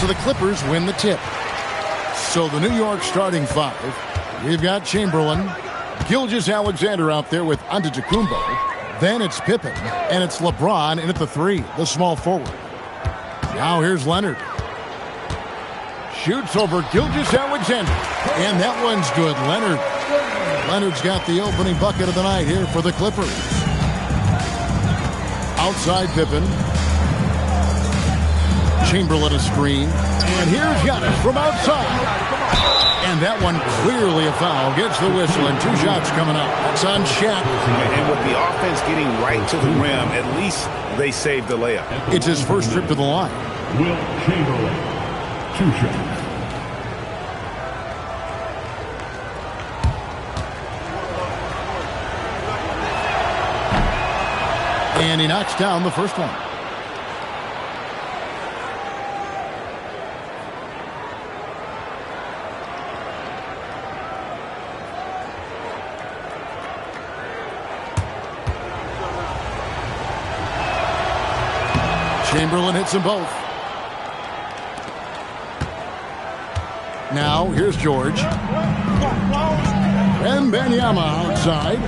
So the Clippers win the tip. So the New York starting five. We've got Chamberlain, Gilgeous-Alexander out there with Antetokounmpo. Then it's Pippen, and it's LeBron in at the three, the small forward. Now here's Leonard. Shoots over Gilgeous-Alexander, and that one's good. Leonard's got the opening bucket of the night here for the Clippers. Outside Pippen. Chamberlain a screen. And here's Giannis from outside. And that one clearly a foul. Gets the whistle and 2 shots coming up. It's on Shaq. And with the offense getting right to the rim, at least they saved the layup. It's his first trip to the line. Will Chamberlain, 2 shots. And he knocks down the first one. Chamberlain hits them both. Now, here's George. Wembanyama outside.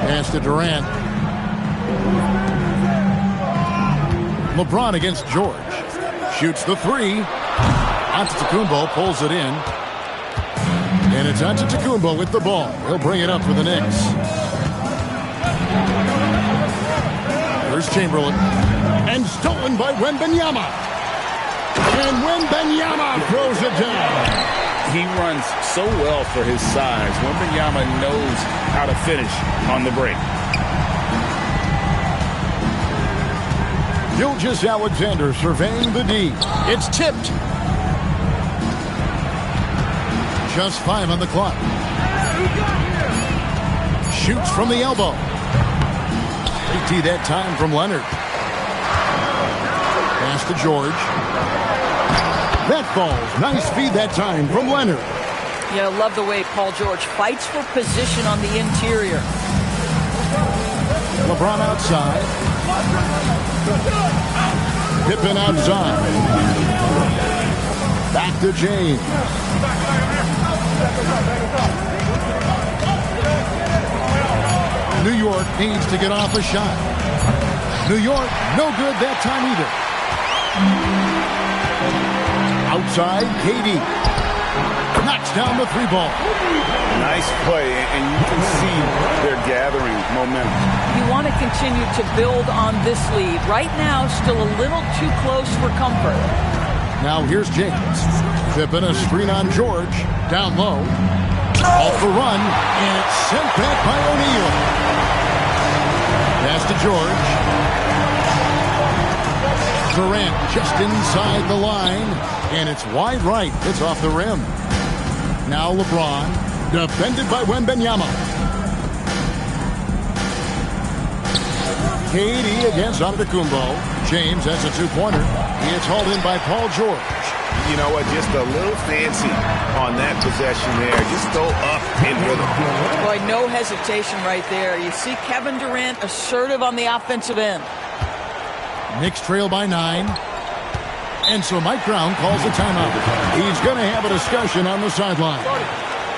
Pass to Durant. LeBron against George. Shoots the three. Antetokounmpo pulls it in. And it's Antetokounmpo with the ball. He'll bring it up for the Knicks. Here's Chamberlain. And stolen by Wembanyama. And Wembanyama throws it down. He runs so well for his size. Wembanyama knows how to finish on the break. Gilgeous-Alexander surveying the D. It's tipped. Just 5 on the clock. Shoots from the elbow. AT that time from Leonard. Pass to George. That falls. Nice feed that time from Leonard. Yeah, I love the way Paul George fights for position on the interior. LeBron outside. Pippen outside. Back to James. New York needs to get off a shot. New York, no good that time either. Outside, KD. Knocks down the 3 ball. Nice play, and you can see they're gathering momentum. You want to continue to build on this lead. Right now, still a little too close for comfort. Now here's James. Pippen a screen on George. Down low. Off the run, and it's sent back by O'Neal. Pass to George. Durant just inside the line, and it's wide right. It's off the rim. Now LeBron, defended by Wembanyama. KD against Antetokounmpo. James has a 2-pointer. It's hauled in by Paul George. You know what? Just a little fancy on that possession there. Just go up and rhythm. Boy, no hesitation right there. You see Kevin Durant assertive on the offensive end. Knicks trail by 9. And so Mike Brown calls a timeout. He's going to have a discussion on the sideline.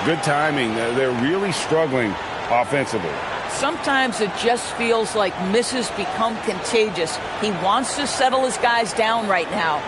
Good timing. They're really struggling offensively. Sometimes it just feels like misses become contagious. He wants to settle his guys down right now.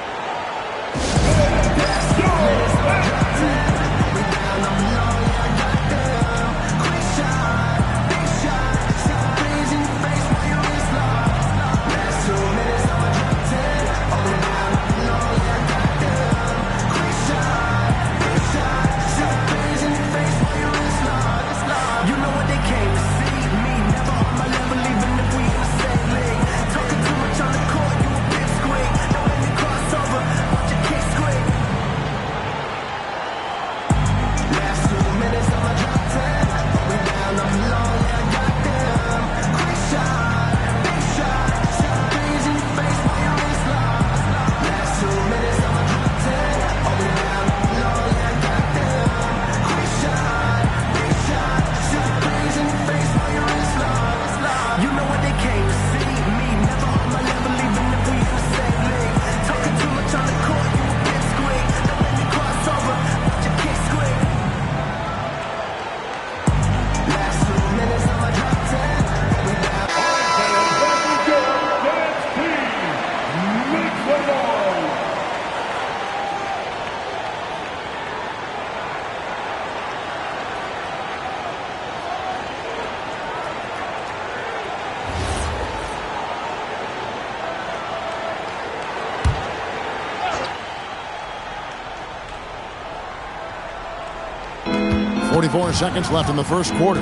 44 seconds left in the first quarter.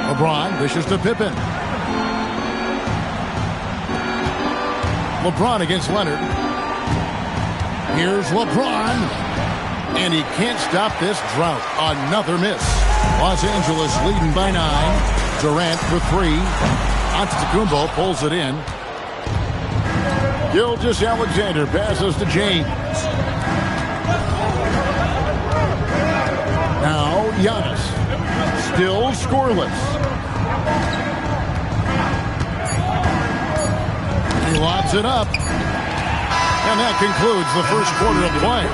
LeBron dishes to Pippen. LeBron against Leonard. Here's LeBron. And he can't stop this drought. Another miss. Los Angeles leading by 9. Durant for 3. Antetokounmpo pulls it in. Gilgeous-Alexander passes to James. Now Giannis. Still scoreless. He lobs it up. And that concludes the first quarter of play.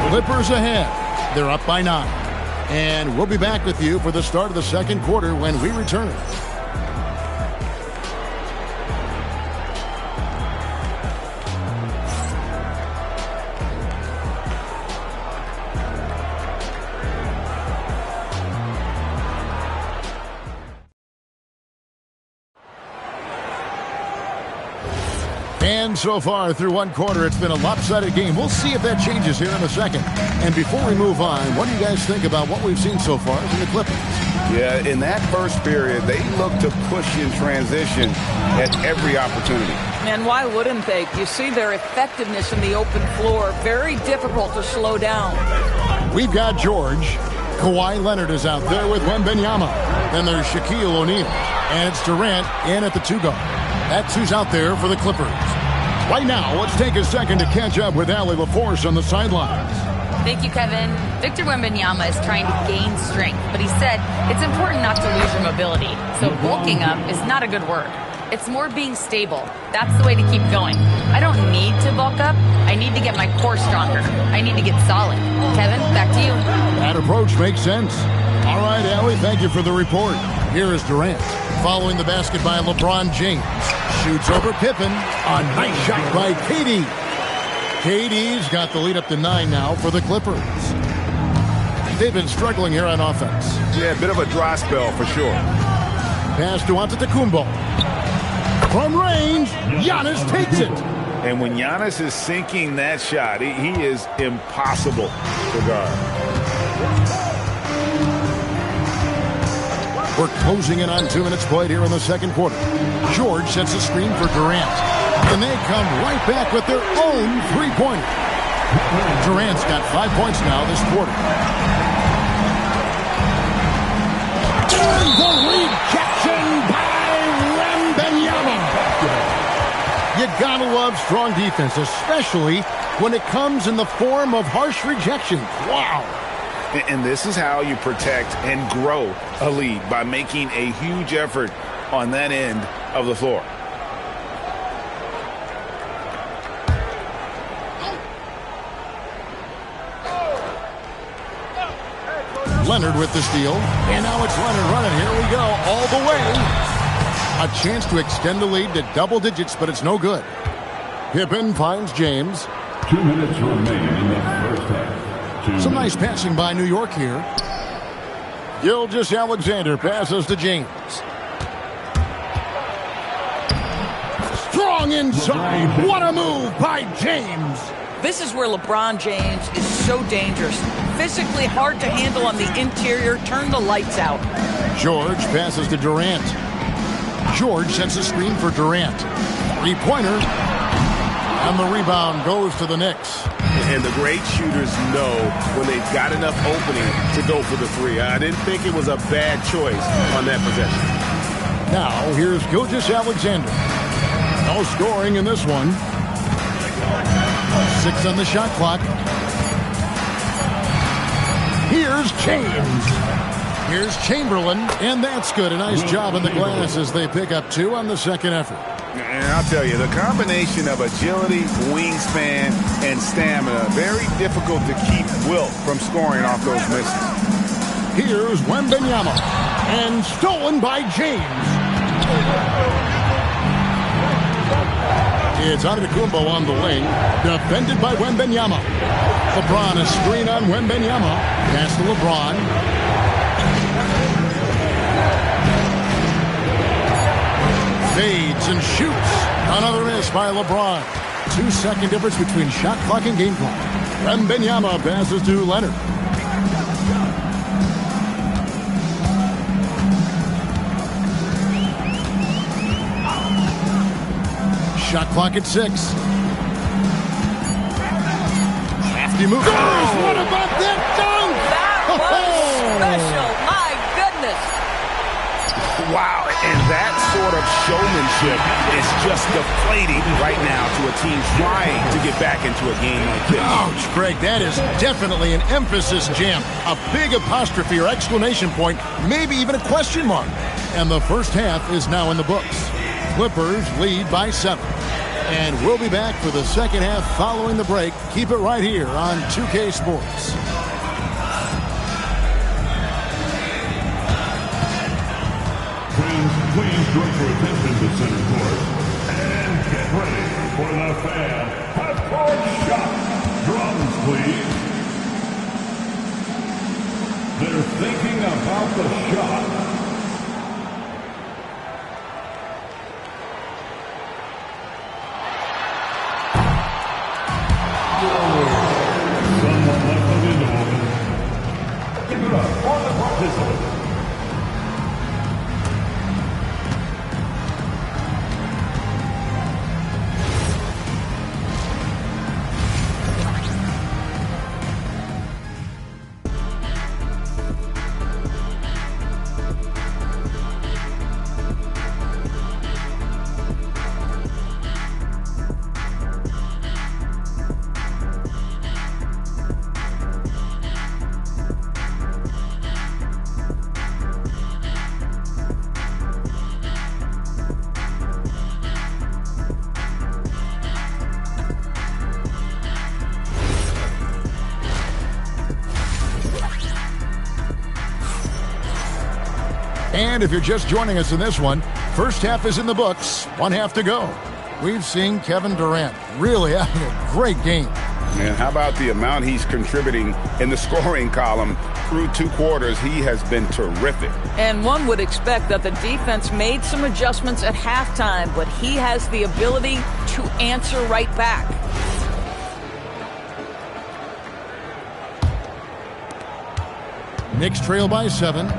Clippers ahead. They're up by 9. And we'll be back with you for the start of the second quarter when we return. And so far through one quarter, it's been a lopsided game. We'll see if that changes here in a second. And before we move on, what do you guys think about what we've seen so far from the Clippers? Yeah, in that first period, they looked to push in transition at every opportunity. And why wouldn't they? You see their effectiveness in the open floor. Very difficult to slow down. We've got George. Kawhi Leonard is out there with Wembanyama. Then there's Shaquille O'Neal. And it's Durant in at the 2-guard. That's who's out there for the Clippers. Right now, let's take a second to catch up with Allie LaForce on the sidelines. Thank you, Kevin. Victor Wembanyama is trying to gain strength, but he said it's important not to lose your mobility. So bulking up is not a good word. It's more being stable. That's the way to keep going. I don't need to bulk up. I need to get my core stronger. I need to get solid. Kevin, back to you. That approach makes sense. All right, Allie, thank you for the report. Here is Durant. Following the basket by LeBron James. Shoots over Pippen. A nice shot by KD. KD's got the lead up to 9 now for the Clippers. They've been struggling here on offense. Yeah, a bit of a dry spell for sure. Pass to Antetokounmpo. From range, Giannis takes it. And when Giannis is sinking that shot, he is impossible to guard. We're closing in on 2 minutes played here in the second quarter. George sets a screen for Durant. And they come right back with their own three-pointer. Durant's got 5 points now this quarter. And the rejection by Wembanyama. You gotta love strong defense, especially when it comes in the form of harsh rejection. Wow. And this is how you protect and grow a lead, by making a huge effort on that end of the floor. Leonard with the steal. And now it's Leonard running. Here we go. All the way. A chance to extend the lead to double digits, but it's no good. Pippen finds James. 2 minutes remain in the first half. Some nice passing by New York here. Gilgeous-Alexander passes to James. Strong inside. What a move by James. This is where LeBron James is so dangerous. Physically hard to handle on the interior. Turn the lights out. George passes to Durant. George sets a screen for Durant. Three-pointer. And the rebound goes to the Knicks. And the great shooters know when they've got enough opening to go for the three. I didn't think it was a bad choice on that possession. Now, here's Gilgeous-Alexander. No scoring in this one. 6 on the shot clock. Here's James. Here's Chamberlain, and that's good. A nice job in the glass as they pick up 2 on the second effort. And I'll tell you, the combination of agility, wingspan, and stamina, very difficult to keep Wilt from scoring off those misses. Here's Wembanyama, and stolen by James. It's Antetokounmpo on the wing, defended by Wembanyama. LeBron, a screen on Wembanyama. Pass to LeBron. Fades and shoots. Another miss by LeBron. 2-second difference between shot clock and game clock. Wembanyama passes to Leonard. Shot clock at 6. Hefty move. What about that dunk? That was special. My goodness. Wow, and that sort of showmanship is just deflating right now to a team trying to get back into a game like this. Ouch, Greg, that is definitely an emphasis jam. A big apostrophe or exclamation point, maybe even a question mark. And the first half is now in the books. Clippers lead by 7. And we'll be back for the second half following the break. Keep it right here on 2K Sports. Please direct your attention to center court and get ready for the fan half-court shot. Drums, please. They're thinking about the shot. Someone left the window open. Give it up for the participants. And if you're just joining us in this one, first half is in the books, 1 half to go. We've seen Kevin Durant really having a great game. Man, how about the amount he's contributing in the scoring column through 2 quarters? He has been terrific. And one would expect that the defense made some adjustments at halftime, but he has the ability to answer right back. Knicks trail by 7.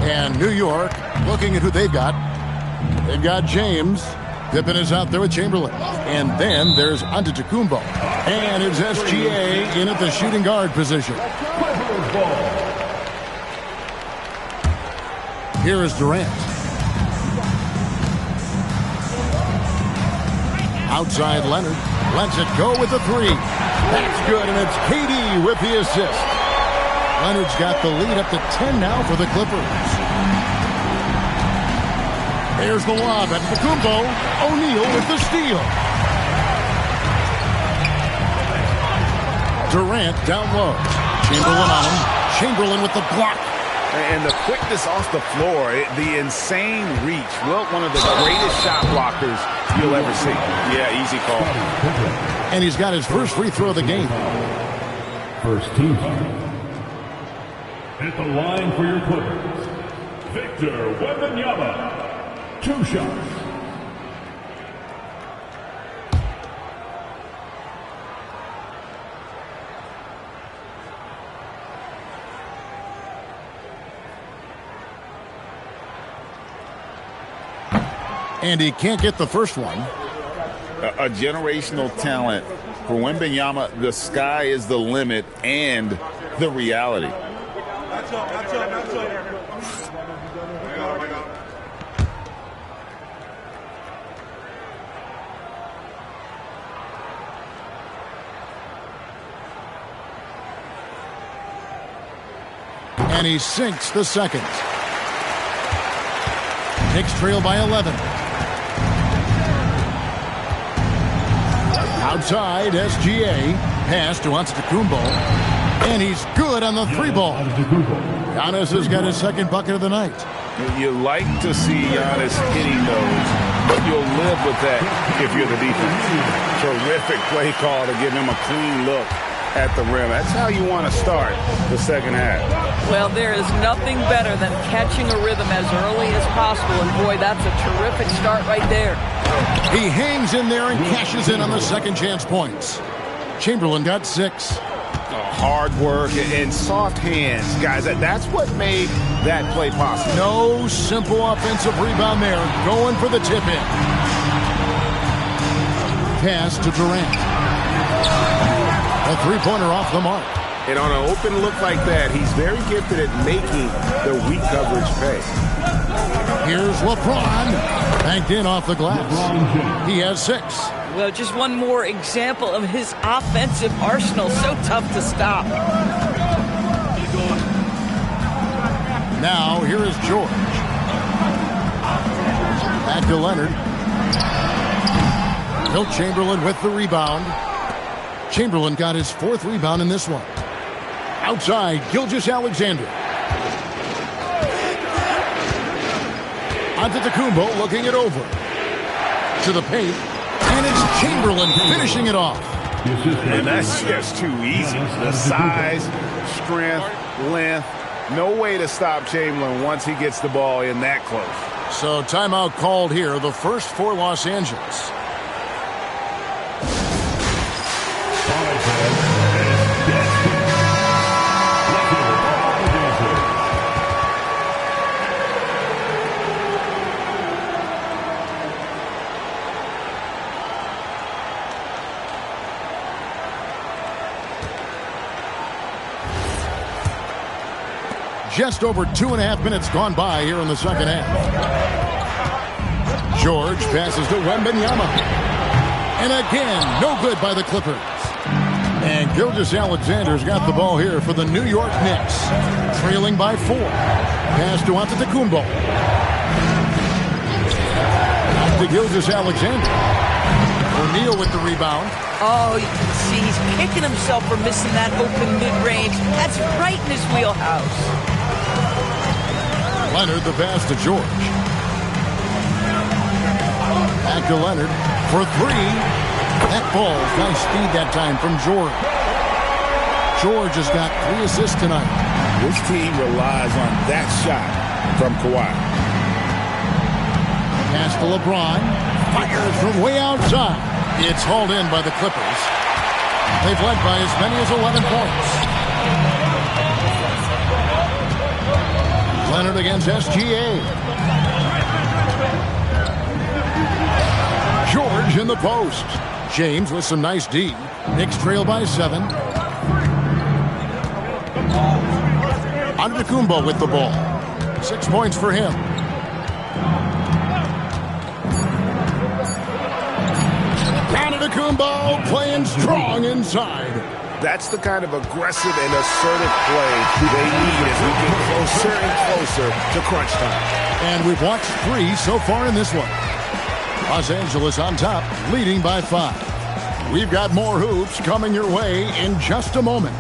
And New York looking at who they've got. They've got James. Pippen is out there with Chamberlain. And then there's Antetokounmpo. And it's SGA in at the shooting guard position. Here is Durant. Outside Leonard. Lets it go with the 3. That's good, and it's KD with the assist. Leonard's got the lead up to 10 now for the Clippers. There's the lob at Antetokounmpo. O'Neal with the steal. Durant down low. Chamberlain on him. Chamberlain with the block. And the quickness off the floor, the insane reach. Wilt, one of the greatest shot blockers you'll ever see. Yeah, easy call. And he's got his first free throw of the game. First team foul. At the line for your Clippers, Victor Wembanyama. 2 shots. And he can't get the first one. A generational talent for Wembanyama. The sky is the limit and the reality. And he sinks the second. Knicks trail by 11. Outside, SGA. Pass to Antetokounmpo. And he's good on the 3-ball. Giannis has got his second bucket of the night. You like to see Giannis hitting those, but you'll live with that if you're the defense. Terrific play call to give him a clean look at the rim. That's how you want to start the second half. Well, there is nothing better than catching a rhythm as early as possible, and boy, that's a terrific start right there. He hangs in there and cashes in on the second chance points. Chamberlain got 6. Hard work and soft hands, guys. That's what made that play possible. No simple offensive rebound there. Going for the tip-in. pass to Durant. A three-pointer off the mark. And on an open look like that, he's very gifted at making the weak coverage pay. Here's LeBron. Banked in off the glass. He has 6. Well, just one more example of his offensive arsenal. So tough to stop. Now, here is George. Back to Leonard. Wilt Chamberlain with the rebound. Chamberlain got his 4th rebound in this one. Outside, Gilgeous-Alexander. Antetokounmpo looking it over. To the paint. And it's Chamberlain finishing it off. And that's just too easy. The size, strength, length. No way to stop Chamberlain once he gets the ball in that close. So timeout called here. The first for Los Angeles. Just over 2.5 minutes gone by here in the second half. George passes to Wembanyama. And again, no good by the Clippers. And Gilgeous-Alexander's got the ball here for the New York Knicks. Trailing by 4. Pass to Antetokounmpo. Back to Gilgeous-Alexander. O'Neal with the rebound. Oh, you can see he's kicking himself for missing that open mid-range. That's right in his wheelhouse. Leonard the pass to George. Back to Leonard for 3. That ball, nice speed that time from George. George has got 3 assists tonight. This team relies on that shot from Kawhi. Pass to LeBron. Fires from way outside. It's hauled in by the Clippers. They've led by as many as 11 points. Leonard against SGA. George in the post. James with some nice D. Knicks trail by 7. Antetokounmpo with the ball. 6 points for him. Antetokounmpo playing strong inside. That's the kind of aggressive and assertive play they need as we get closer and closer to crunch time. And we've watched 3 so far in this one. Los Angeles on top, leading by 5. We've got more hoops coming your way in just a moment.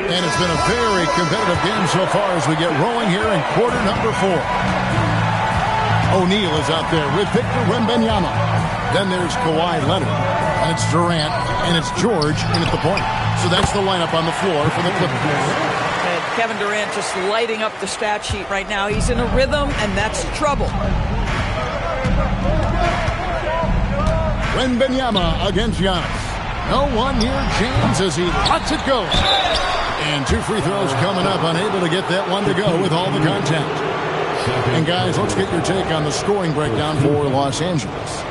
And it's been a very competitive game so far as we get rolling here in quarter number 4. O'Neal is out there with Victor Wembanyama. Then there's Kawhi Leonard. And it's Durant. And it's George in at the point. So that's the lineup on the floor for the Clippers. And Kevin Durant just lighting up the stat sheet right now. He's in a rhythm, and that's trouble. Wembanyama against Giannis. No one near James as he lets it go. And 2 free throws coming up, unable to get that one to go with all the contact. And guys, let's get your take on the scoring breakdown for Los Angeles.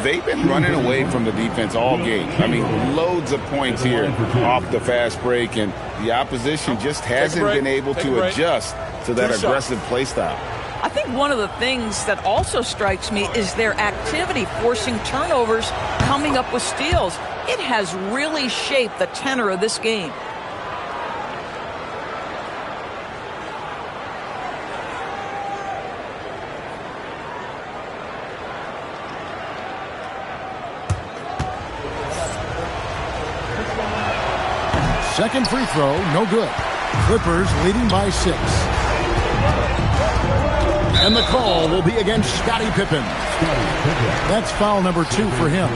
They've been running away from the defense all game. I mean, loads of points here off the fast break, and the opposition just hasn't been able to adjust to that aggressive play style. I think one of the things that also strikes me is their activity, forcing turnovers, coming up with steals. It has really shaped the tenor of this game. Second free throw, no good. Clippers leading by 6. And the call will be against Scottie Pippen. That's foul number 2 for him.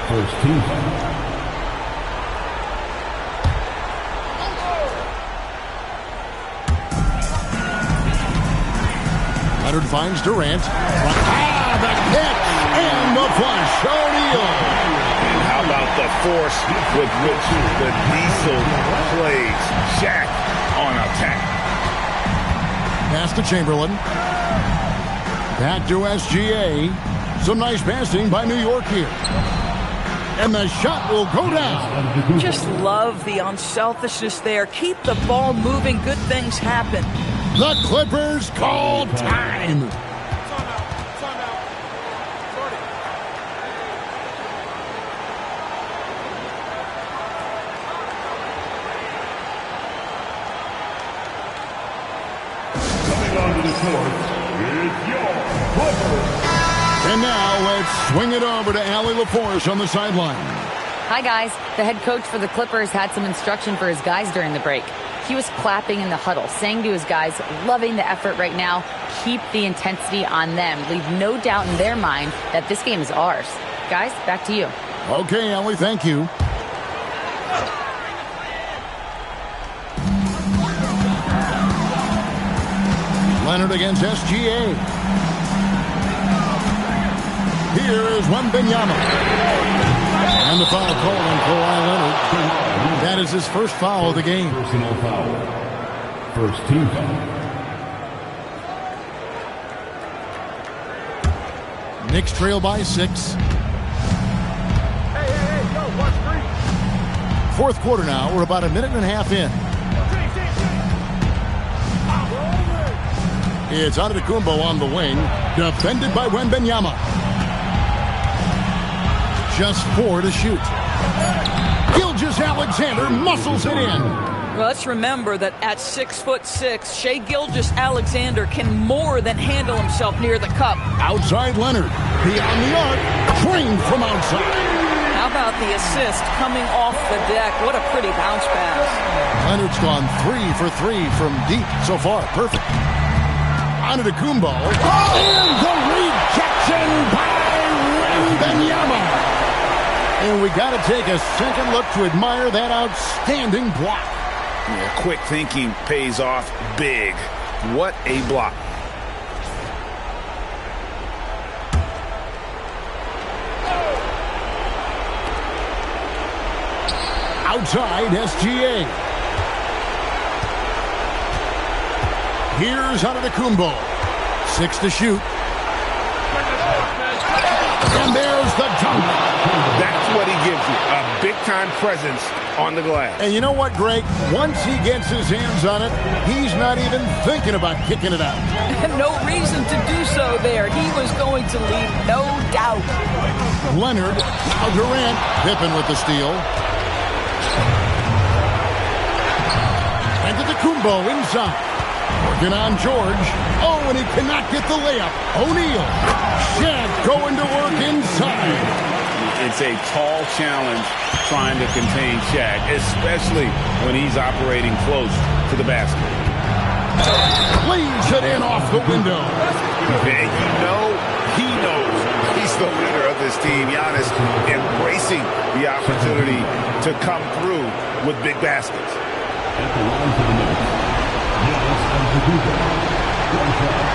First team foul. Leonard finds Durant. The catch and the flush. O'Neal. And how about the force with which the Diesel plays? Shaq on attack. Pass to Chamberlain. Back to SGA. Some nice passing by New York here. And the shot will go down. Just love the unselfishness there. Keep the ball moving. Good things happen. The Clippers call time. Coming onto the court is your Clippers. And now let's swing it over to Allie LaForce on the sideline. Hi, guys. The head coach for the Clippers had some instruction for his guys during the break. He was clapping in the huddle, saying to his guys, loving the effort right now, keep the intensity on them. Leave no doubt in their mind that this game is ours. Guys, back to you. Okay, Allie, thank you. Leonard against SGA. Here is Wembanyama. And the foul call on Kawhi Leonard. That is his first foul of the game. Personal foul. First team foul. Knicks trail by 6. Fourth quarter now. We're about a minute and a half in. It's Antetokounmpo on the wing. Defended by Wembanyama. Just 4 to shoot. Gilgeous-Alexander muscles it in. Well, let's remember that at 6'6", Shai Gilgeous-Alexander can more than handle himself near the cup. Outside Leonard. Beyond the arc. Drained from outside. How about the assist coming off the deck? What a pretty bounce pass. Leonard's gone 3 for 3 from deep so far. Perfect. Antetokounmpo. And the rejection by Wembanyama. And we got to take a second look to admire that outstanding block. Yeah, quick thinking pays off big. What a block. Outside SGA. Here's Antetokounmpo. 6 to shoot. And there's the dunk. That's what he gives you, a big-time presence on the glass. And you know what, Greg? Once he gets his hands on it, he's not even thinking about kicking it out. No reason to do so there. He was going to leave, no doubt. Leonard, now Durant, Pippen with the steal. Antetokounmpo inside. Working on George. Oh, and he cannot get the layup. O'Neal. Shaq going to work inside. It's a tall challenge trying to contain Shaq, especially when he's operating close to the basket. Leads it in off the window. And you know he knows he's the leader of this team. Giannis embracing the opportunity to come through with big baskets. At the line for the Knicks, Giannis Antetokounmpo. One foul.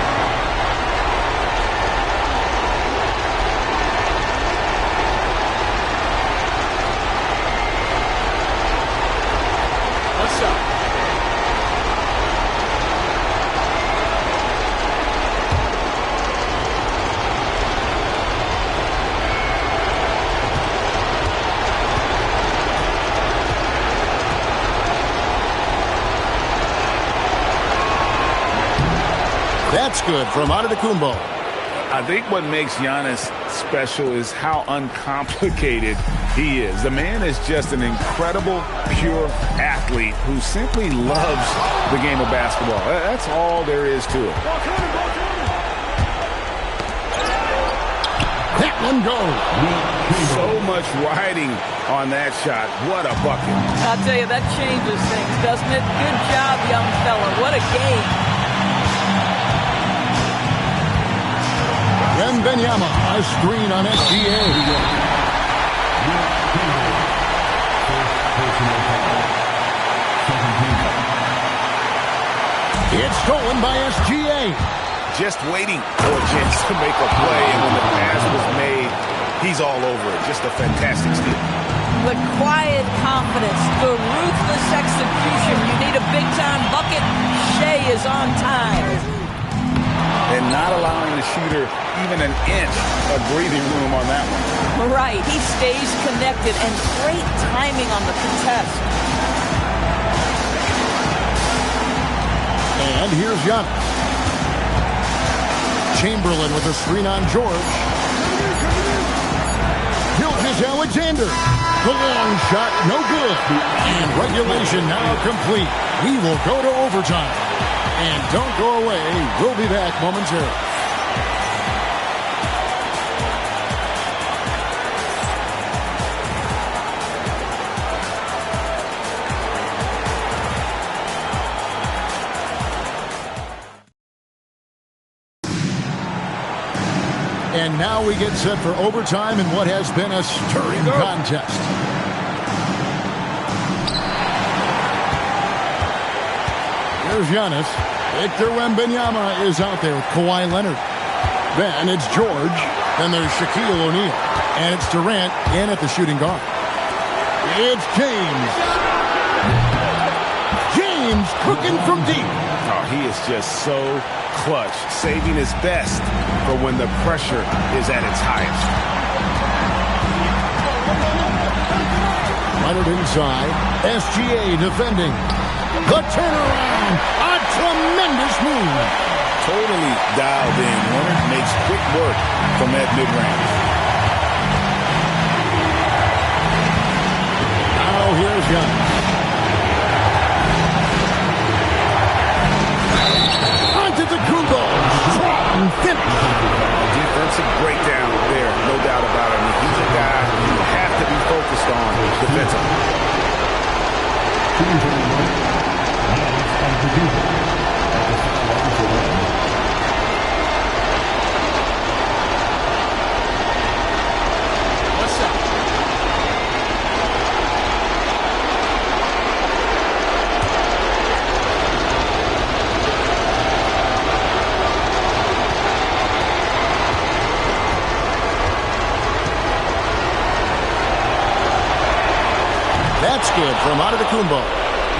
What's up? That's good from Antetokounmpo. I think what makes Giannis special is how uncomplicated he is. The man is just an incredible, pure athlete who simply loves the game of basketball. That's all there is to it. That and go. So much riding on that shot. What a bucket. I'll tell you, that changes things, doesn't it? Good job, young fella. What a game. Wembanyama, a screen on SGA. It's stolen by SGA. Just waiting for a chance to make a play, and when the pass was made, he's all over it. Just a fantastic steal. The quiet confidence, the ruthless execution. You need a big-time bucket. Shea is on time. And not allowing the shooter even an inch of breathing room on that one. Right, he stays connected, and great timing on the contest. And here's Giannis. Chamberlain with a screen on George. Gilgeous-Alexander. The long shot, no good. And regulation now complete. We will go to overtime. And don't go away. We'll be back momentarily. And now we get set for overtime in what has been a stirring contest. Here's Giannis. Victor Wembanyama is out there with Kawhi Leonard. Then it's George. Then there's Shaquille O'Neal. And it's Durant in at the shooting guard. It's James. James cooking from deep. Oh, he is just so clutch, saving his best for when the pressure is at its highest. Leonard inside. SGA defending. The turnaround. A tremendous move. Totally dialed in. Leonard makes quick work from that mid-range. Now here's Giannis. Antetokounmpo. Strong finish. Defensive breakdown there, no doubt about it. He's a guy you have to be focused on defensively. What's up? That's good from Antetokounmpo.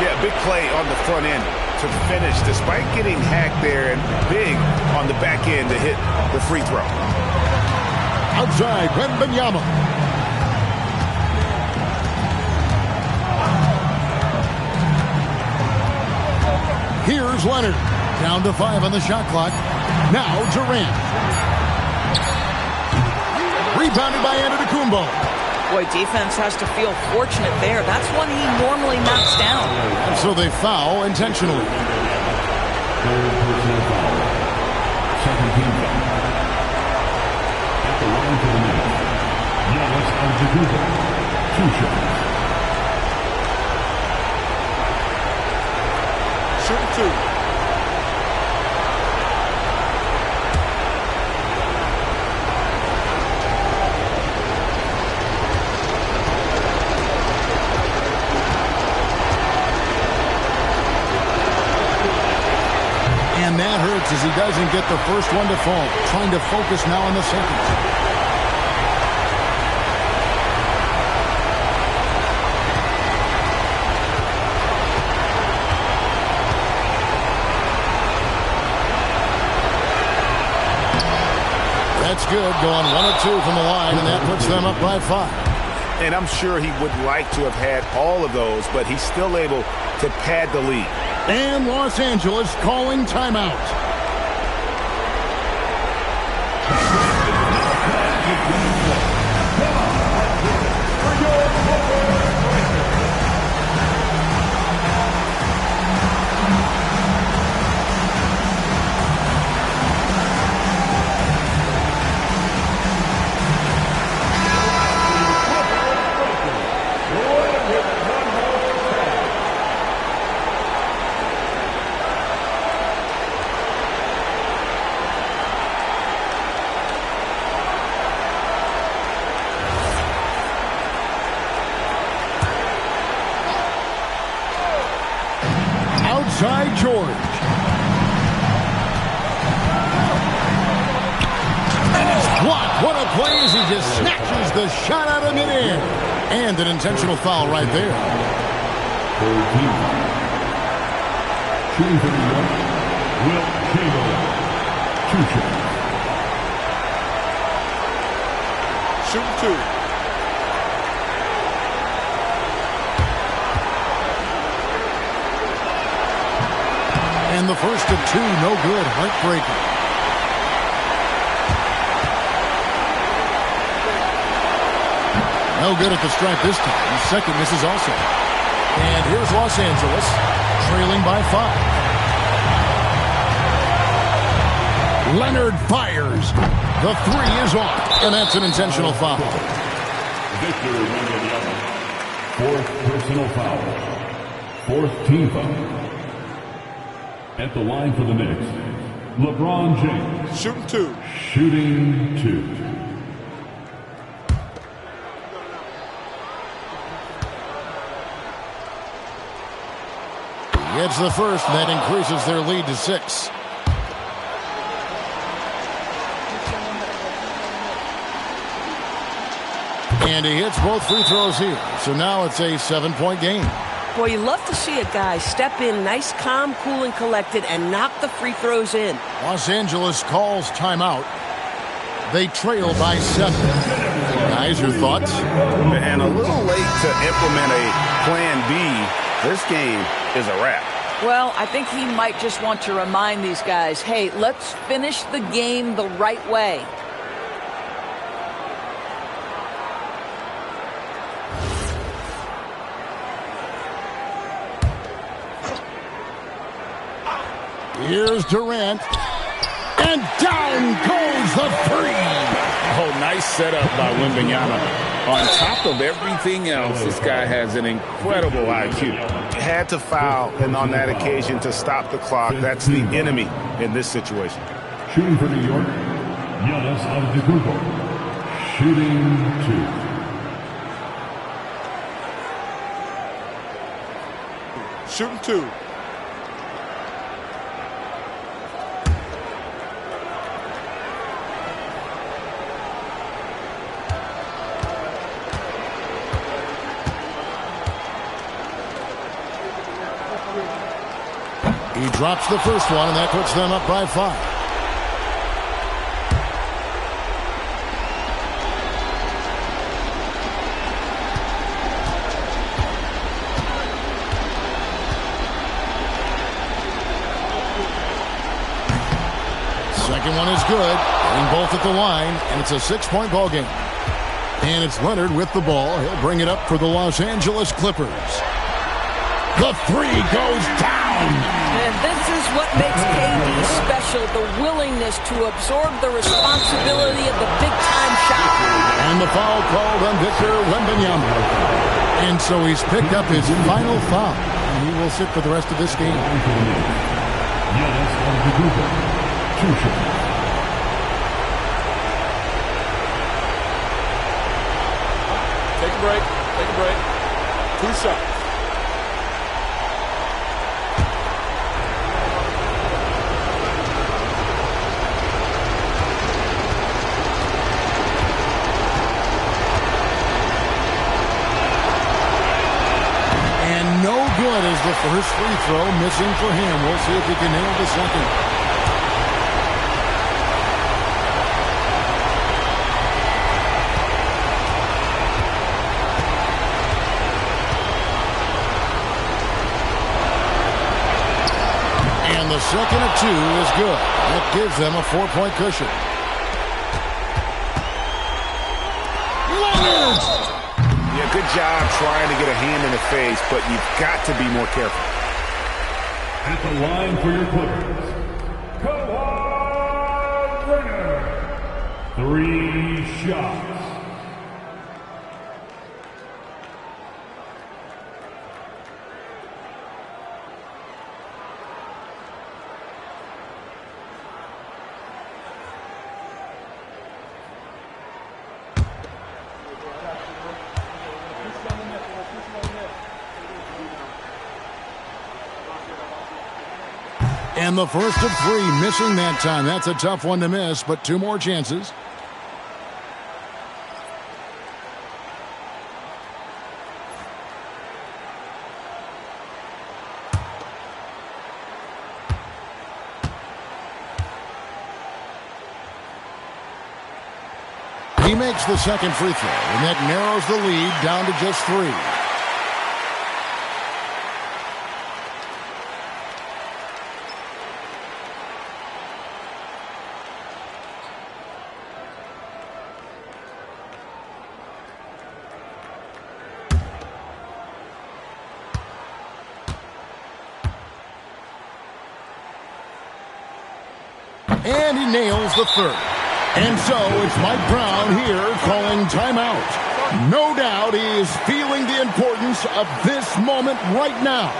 Yeah, big play on the front end to finish, despite getting hacked there, and big on the back end to hit the free throw. Outside, Wembanyama. Here's Leonard. Down to 5 on the shot clock. Now Durant. Rebounded by Antetokounmpo. Boy, defense has to feel fortunate there. That's one he normally knocks down. And so they foul intentionally. Second team foul. At the line for the net, Giannis Antetokounmpo. 2 shots. Shoot 2. And that hurts as he doesn't get the first one to fall. Trying to focus now on the second. That's good. Going 1 of 2 from the line, and that puts them up by 5. And I'm sure he would like to have had all of those, but he's still able to pad the lead. And Los Angeles calling timeout. inside George. And it's blocked. What a play as he just snatches the shot out of midair. And an intentional foul right there. Shooting for New York, Wilt Chamberlain. 2 shots. Shooting 2. And the first of 2, no good. Heartbreaker. No good at the stripe this time. The second misses also. And here's Los Angeles, trailing by 5. Leonard fires. The 3 is off. And that's an intentional foul. Victor Wembanyama. 4th personal foul. 4th team foul. At the line for the Knicks, LeBron James. Shooting 2. Shooting 2. He hits the first, and that increases their lead to 6. And he hits both free throws here. So now it's a 7-point game. Boy, you love to see a guy step in nice, calm, cool, and collected and knock the free throws in. Los Angeles calls timeout. They trail by 7. Guys, your thoughts? And a little late to implement a plan B. This game is a wrap. Well, I think he might just want to remind these guys, hey, let's finish the game the right way. Here's Durant. And down goes the 3. Oh, nice setup by Wembanyama. On top of everything else, this guy has an incredible IQ. Had to foul, and on that occasion to stop the clock. That's the enemy in this situation. Shooting for New York, Giannis Antetokounmpo. Shooting 2. Shooting 2. He drops the first one, and that puts them up by 5. Second one is good, and both at the line, and it's a 6-point ball game. And it's Leonard with the ball. He'll bring it up for the Los Angeles Clippers. The 3 goes down. And this is what makes KD special, the willingness to absorb the responsibility of the big-time shot. And the foul called on Victor Wembanyama. And so he's picked up his final foul. And he will sit for the rest of this game. Giannis Antetokounmpo. 2 shots. Take a break. Take a break. 2 shots. Good as the first free throw, missing for him. We'll see if he can nail the second. And the second of 2 is good. That gives them a 4-point cushion. Leonard! Good job trying to get a hand in the face, but you've got to be more careful. At the line for your Clippers, Kawhi Leonard. 3 shots. And the first of 3, missing that time. That's a tough one to miss, but 2 more chances. He makes the second free throw, and that narrows the lead down to just 3. And he nails the third. And so it's Mike Brown here calling timeout. No doubt he is feeling the importance of this moment right now.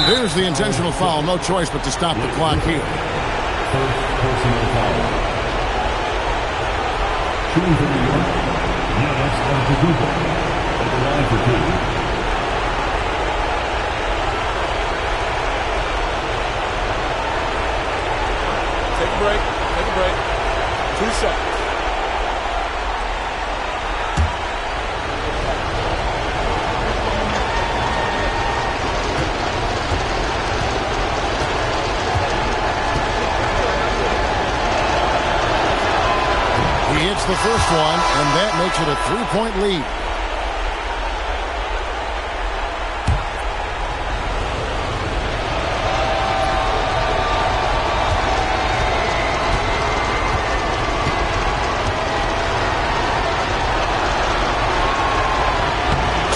There's the intentional foul. No choice but to stop the clock here. First personal foul. Shooting for New York, Giannis Antetokounmpo. At the line for 2. Take a break. Take a break. 2 seconds. The first one, and that makes it a 3-point lead.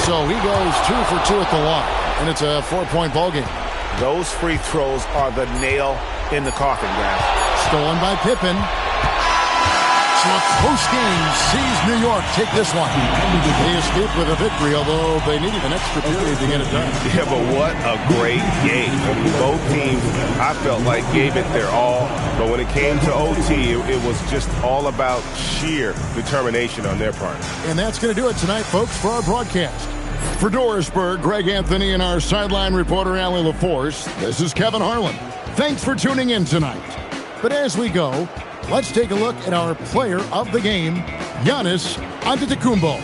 So he goes 2 for 2 at the line, and it's a 4-point ball game. Those free throws are the nail in the coffin, guys. Stolen by Pippen. So post-game sees New York take this one. They escaped with a victory, although they needed an extra period to get it done. Yeah, but what a great game. Both teams, I felt like, gave it their all. But when it came to OT, it was just all about sheer determination on their part. And that's going to do it tonight, folks, for our broadcast. For Dorisburg, Greg Anthony, and our sideline reporter, Allie LaForce, this is Kevin Harlan. Thanks for tuning in tonight. But as we go, let's take a look at our player of the game, Giannis Antetokounmpo.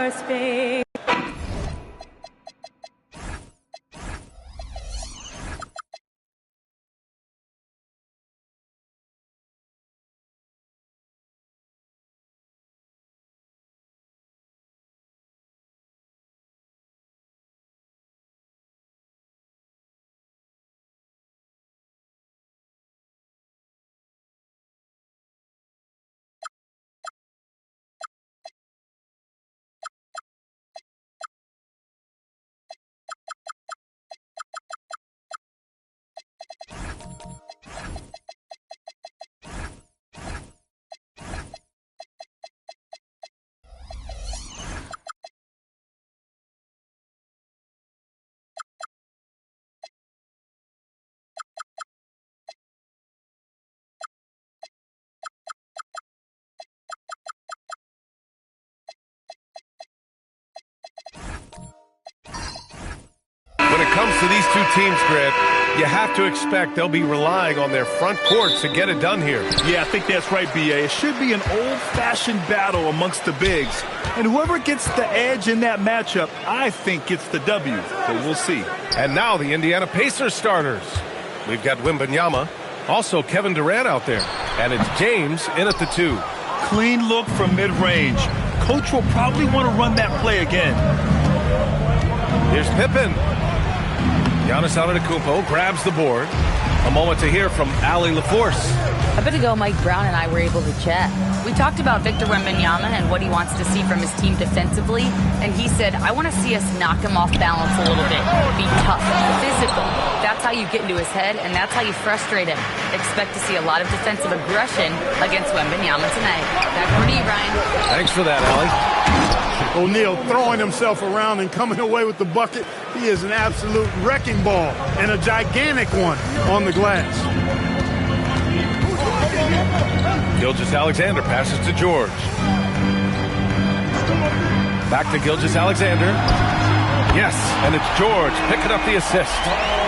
your space. When it comes to these two teams, Grant, you have to expect they'll be relying on their front courts to get it done here. Yeah, I think that's right, B.A. It should be an old-fashioned battle amongst the bigs. And whoever gets the edge in that matchup, I think gets the W. But we'll see. And now the Indiana Pacers starters. We've got Wembanyama, also Kevin Durant out there. And it's James in at the 2. Clean look from mid-range. Coach will probably want to run that play again. Here's Pippen. Giannis Antetokounmpo grabs the board. A moment to hear from Allie LaForce. A bit ago, Mike Brown and I were able to chat. We talked about Victor Wembanyama and what he wants to see from his team defensively, and he said, I want to see us knock him off balance a little bit, be tough, physical. That's how you get into his head, and that's how you frustrate him. Expect to see a lot of defensive aggression against Wembanyama tonight. Back over to you, Ryan. Thanks for that, Allie. O'Neal throwing himself around and coming away with the bucket. He is an absolute wrecking ball, and a gigantic one on the glass. Gilgeous-Alexander passes to George. Back to Gilgeous-Alexander. Yes, and it's George picking up the assist.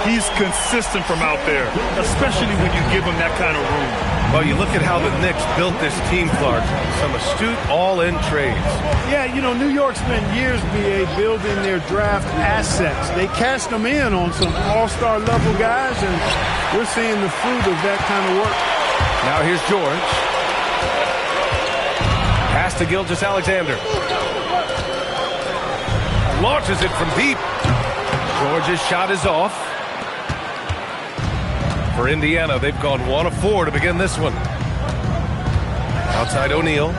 He's consistent from out there, especially when you give him that kind of room. Well, you look at how the Knicks built this team, Clark. Some astute all-in trades. Yeah, you know, New York spent years, B.A., building their draft assets. They cashed them in on some all-star level guys, and we're seeing the fruit of that kind of work. Now here's George. Pass to Gilgeous-Alexander. Launches it from deep. George's shot is off. For Indiana, they've gone 1 of 4 to begin this one. Outside O'Neal.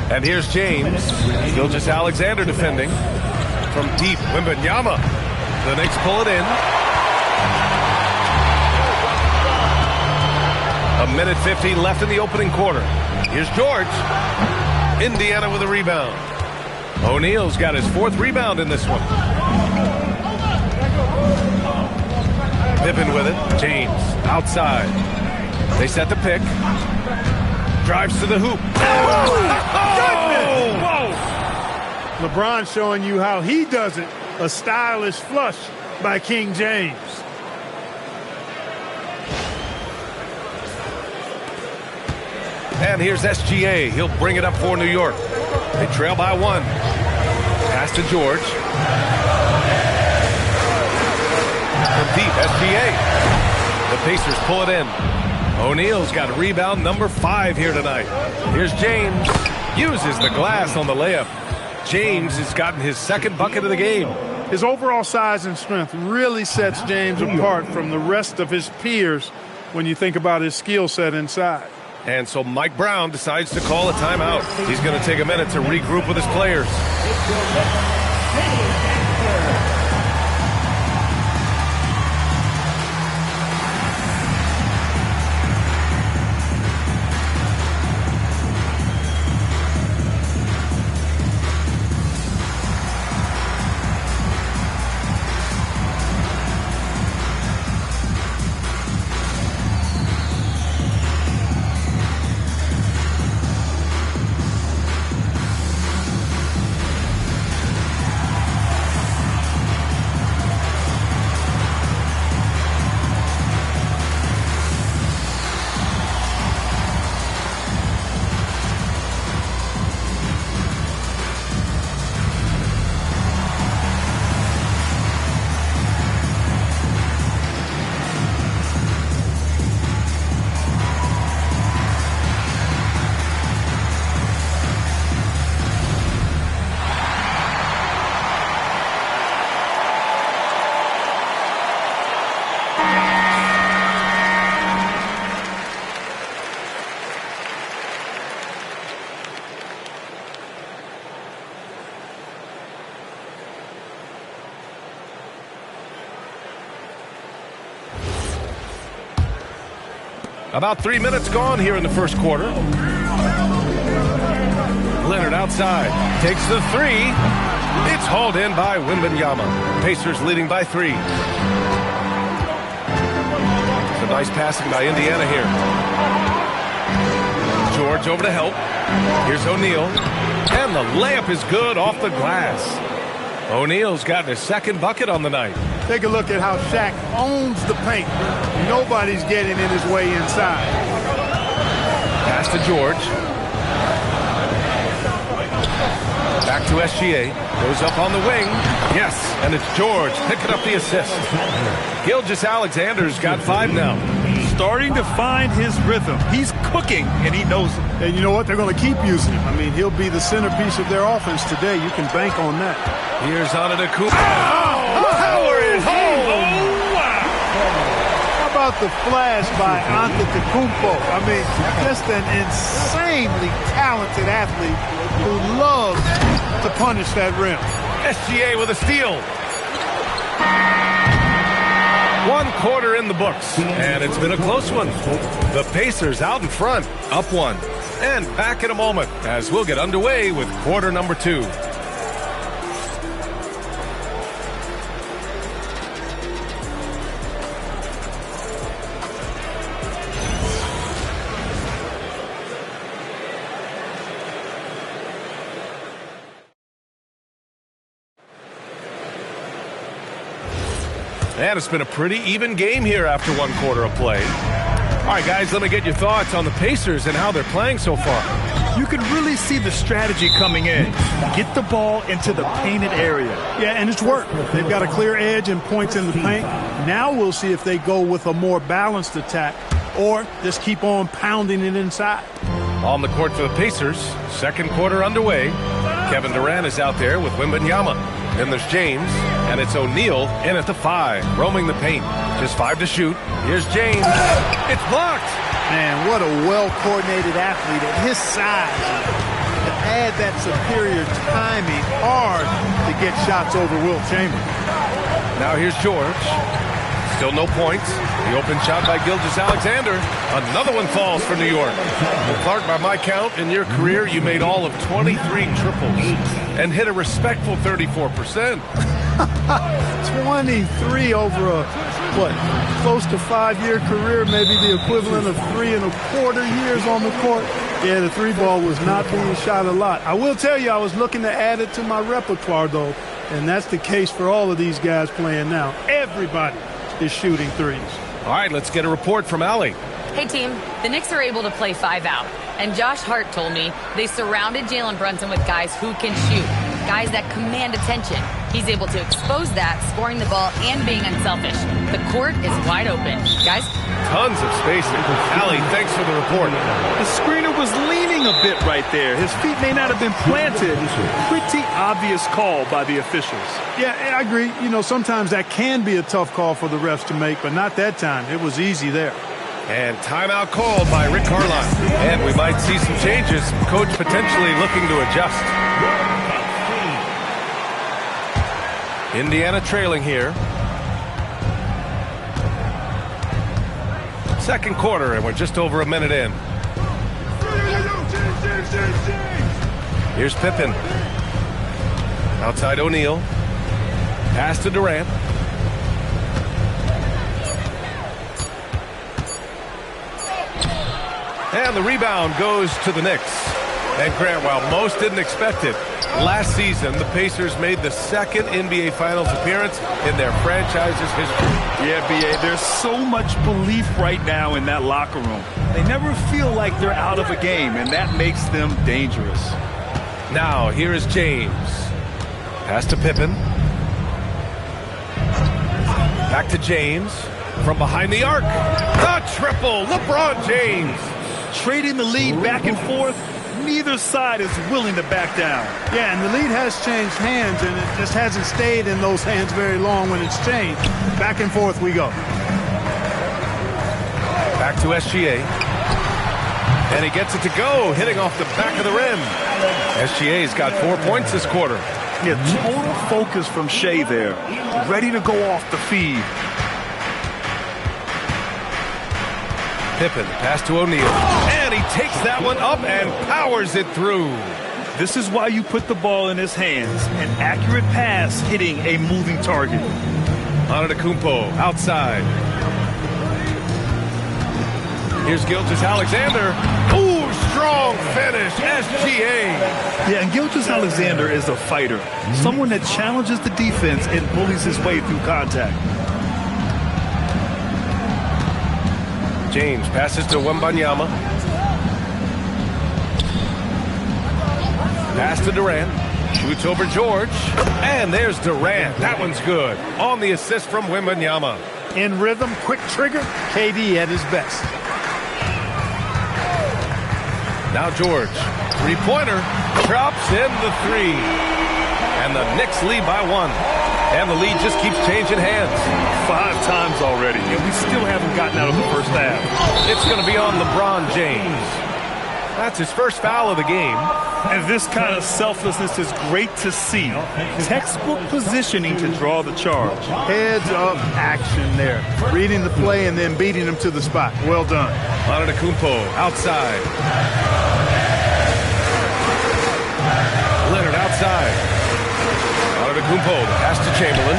And here's James. Gilgeous-Alexander defending. From deep, Wembanyama. The Knicks pull it in. A minute 15 left in the opening quarter. Here's George. Indiana with a rebound. O'Neal's got his 4th rebound in this one. Pippen with it. James outside. They set the pick. Drives to the hoop. Whoa! LeBron showing you how he does it. A stylish flush by King James. And here's SGA. He'll bring it up for New York. They trail by 1. Pass to George. From deep, SGA. The Pacers pull it in. O'Neal's got rebound number 5 here tonight. Here's James. Uses the glass on the layup. James has gotten his 2nd bucket of the game. His overall size and strength really sets James apart from the rest of his peers when you think about his skill set inside. And so Mike Brown decides to call a timeout. He's going to take a minute to regroup with his players. About 3 minutes gone here in the first quarter. Leonard outside. Takes the three. It's hauled in by Wembanyama. Pacers leading by 3. Some nice passing by Indiana here. George over to help. Here's O'Neal. And the layup is good off the glass. O'Neal's gotten his second bucket on the night. Take a look at how Shaq owns the paint. Nobody's getting in his way inside. Pass to George. Back to SGA. Goes up on the wing. Yes, and it's George picking up the assist. Gilgeous-Alexander's got 5 now. Starting to find his rhythm. He's cooking, and he knows it. And you know what? They're going to keep using him. I mean, he'll be the centerpiece of their offense today. You can bank on that. Here's Antetokounmpo. Power is home. Oh, wow. How about the flash by Antetokounmpo? I mean, just an insanely talented athlete who loves to punish that rim. SGA with a steal. 1 quarter in the books, and it's been a close one. The Pacers out in front, up 1. And back in a moment as we'll get underway with quarter number 2. And it's been a pretty even game here after 1 quarter of play. All right, guys, let me get your thoughts on the Pacers and how they're playing so far. You can really see the strategy coming in. Get the ball into the painted area. Yeah, and it's worked. They've got a clear edge and points in the paint. Now we'll see if they go with a more balanced attack or just keep on pounding it inside. On the court for the Pacers, second quarter underway. Kevin Durant is out there with Wembanyama. Then there's James, and it's O'Neal in at the 5, roaming the paint. Just 5 to shoot. Here's James. It's blocked. Man, what a well-coordinated athlete at his size. To add that superior timing, hard to get shots over Wilt Chamberlain. Now here's George. Still no points. The open shot by Gilgeous-Alexander. Another one falls for New York. Well, Clark, by my count, in your career, you made all of 23 triples and hit a respectful 34%. 23 over a, close to 5-year career, maybe the equivalent of 3 1/4 years on the court. Yeah, the 3 ball was not being shot a lot. I will tell you, I was looking to add it to my repertoire, though, and that's the case for all of these guys playing now. Everybody is shooting 3s. All right, let's get a report from Allie. Hey, team. The Knicks are able to play 5 out. And Josh Hart told me they surrounded Jalen Brunson with guys who can shoot, guys that command attention. He's able to expose that, scoring the ball and being unselfish. The court is wide open. Guys? Tons of spacing. Allie, thanks for the report. The screener was leaning a bit right there. His feet may not have been planted. Pretty obvious call by the officials. Yeah, I agree. You know, sometimes that can be a tough call for the refs to make, but not that time. It was easy there. And timeout called by Rick Carlisle. And we might see some changes. Coach potentially looking to adjust. Indiana trailing here. Second quarter, and we're just over a minute in. Here's Pippen. Outside O'Neal. Pass to Durant. And the rebound goes to the Knicks. And Grant, while most didn't expect it, last season the Pacers made the second NBA Finals appearance in their franchise's history. Yeah, B.A., there's so much belief right now in that locker room. They never feel like they're out of a game, and that makes them dangerous. Now, here is James. Pass to Pippen. Back to James. From behind the arc. The triple, LeBron James. Trading the lead back and forth. Neither side is willing to back down. Yeah, and the lead has changed hands, and it just hasn't stayed in those hands very long when it's changed. Back and forth we go. Back to SGA. And he gets it to go, hitting off the back of the rim. SGA's got 4 points this quarter. Yeah, total focus from Shea there. Ready to go off the feed. Pippen, pass to O'Neal. And he takes that one up and powers it through. This is why you put the ball in his hands. An accurate pass hitting a moving target. Antetokounmpo outside. Here's Gilgeous-Alexander. Ooh, strong finish. SGA. Yeah, and Gilgeous-Alexander is a fighter. Someone that challenges the defense and bullies his way through contact. James passes to Wembanyama. Pass to Durant. Shoots over George. And there's Durant. That one's good. On the assist from Wembanyama. In rhythm, quick trigger, KD at his best. Now George. Three-pointer. Drops in the three. And the Knicks lead by 1. And the lead just keeps changing hands. 5 times already, and we still haven't gotten out of the first half. It's going to be on LeBron James. That's his first foul of the game. And this kind of selflessness is great to see. Textbook positioning to draw the charge. Heads-up action there. Reading the play and then beating him to the spot. Well done. Antetokounmpo outside. Leonard outside. Antetokounmpo, the pass to Chamberlain.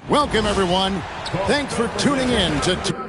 Welcome, everyone. Thanks for tuning in to...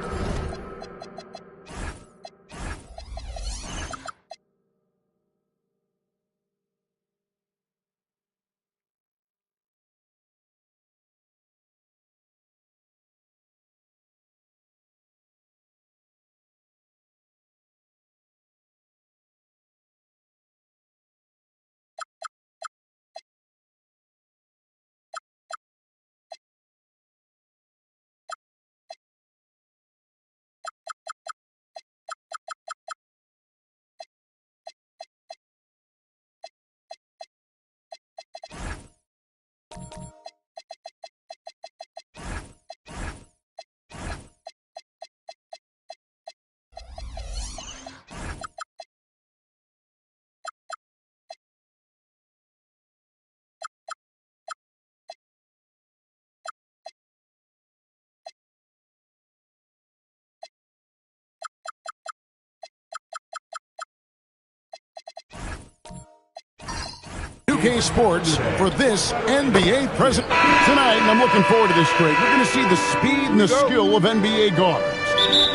UK Sports for this NBA present. Tonight, and I'm looking forward to this break, we're going to see the speed and the skill of NBA guards.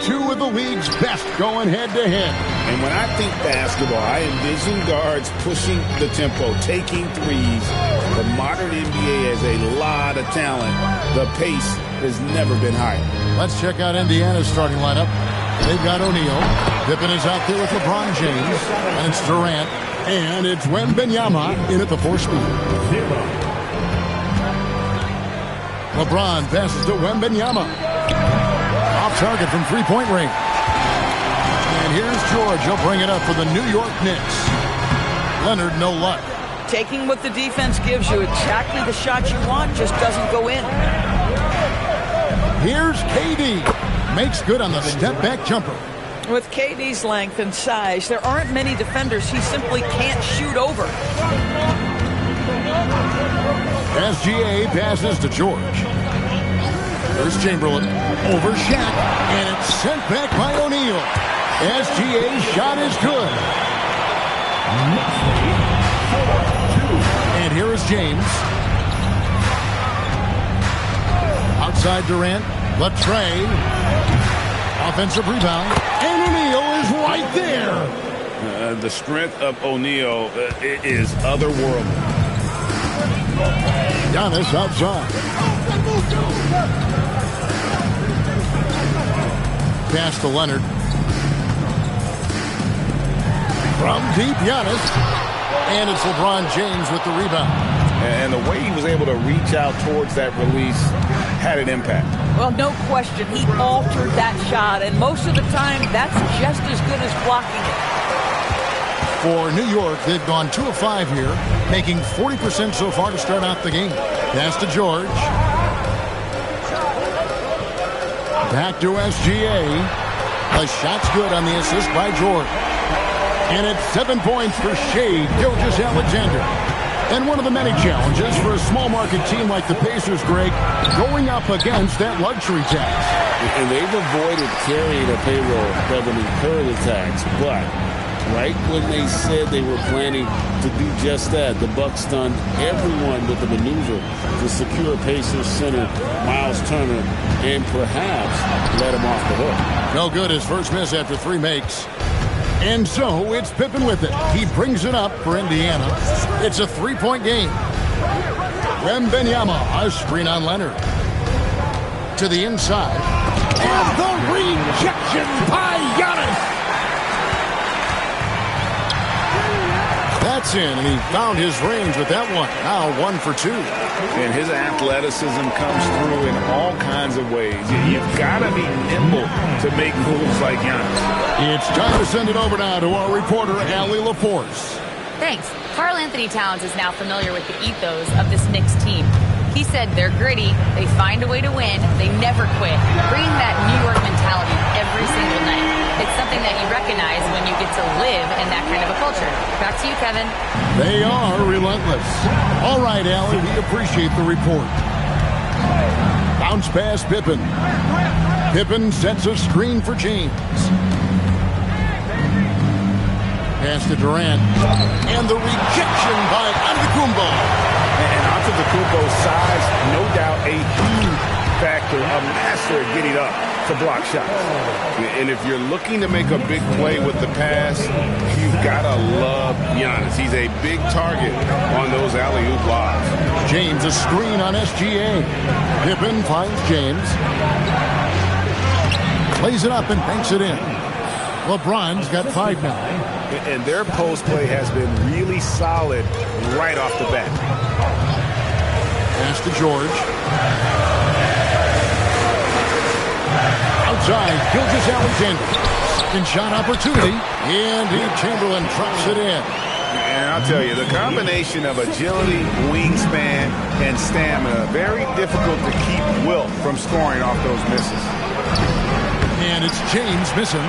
2 of the league's best going head-to-head. And when I think basketball, I envision guards pushing the tempo, taking threes. The modern NBA has a lot of talent. The pace has never been higher. Let's check out Indiana's starting lineup. They've got O'Neal. Pippen is out there with LeBron James. And it's Durant. And it's Wembanyama in at the 4-speed. LeBron passes to Wembanyama. Off target from three-point range. And here's George. He'll bring it up for the New York Knicks. Leonard, no luck. Taking what the defense gives you, exactly the shot you want, just doesn't go in. Here's KD. Makes good on the step-back jumper. With KD's length and size, there aren't many defenders he simply can't shoot over. SGA passes to George. There's Chamberlain over Shaq, and it's sent back by O'Neal. SGA's shot is good. And here is James. Outside Durant, Latrey. Offensive rebound, and O'Neal is right there. The strength of O'Neal is otherworldly. Giannis outside. Pass to Leonard. From deep, Giannis. And it's LeBron James with the rebound. And the way he was able to reach out towards that release had an impact. Well, no question. He altered that shot, and most of the time, that's just as good as blocking it. For New York, they've gone 2 of 5 here, making 40% so far to start out the game. Pass to George. Back to SGA. The shot's good on the assist by George. And it's 7 points for Shai Gilgeous-Alexander. And one of the many challenges for a small market team like the Pacers, Greg, going up against that luxury tax. And they've avoided carrying a payroll that would incur the tax. But right when they said they were planning to do just that, the Bucks stunned everyone with the maneuver to secure Pacers center Miles Turner and perhaps let him off the hook. No good. His first miss after 3 makes. And so it's Pippen with it. He brings it up for Indiana. It's a 3-point game. Wembanyama, a screen on Leonard. To the inside. And the rejection by Giannis. That's in, and he found his range with that one. Now 1 for 2. And his athleticism comes through in all kinds of ways. You've got to be nimble to make moves like Giannis. It's time to send it over now to our reporter, Allie LaForce. Thanks. Karl Anthony Towns is now familiar with the ethos of this Knicks team. He said they're gritty, they find a way to win, they never quit, bringing that New York mentality every single night. It's something that you recognize when you get to live in that kind of a culture. Back to you, Kevin. They are relentless. All right, Allie, we appreciate the report. Bounce pass Pippen. Pippen sets a screen for James. Pass to Durant. And the rejection by Antetokounmpo. And Antetokounmpo's size, no doubt a huge factor, a master at getting up to block shots. And if you're looking to make a big play with the pass, you've got to love Giannis. He's a big target on those alley-oop lobs. James, a screen on SGA. Pippen finds James. Plays it up and banks it in. LeBron's got 5 now. And their post play has been really solid right off the bat. Pass to George. Outside, Gilgeous-Alexander. Second shot opportunity. And Chamberlain drops it in. And I'll tell you, the combination of agility, wingspan, and stamina, very difficult to keep Wilt from scoring off those misses. And it's James missing.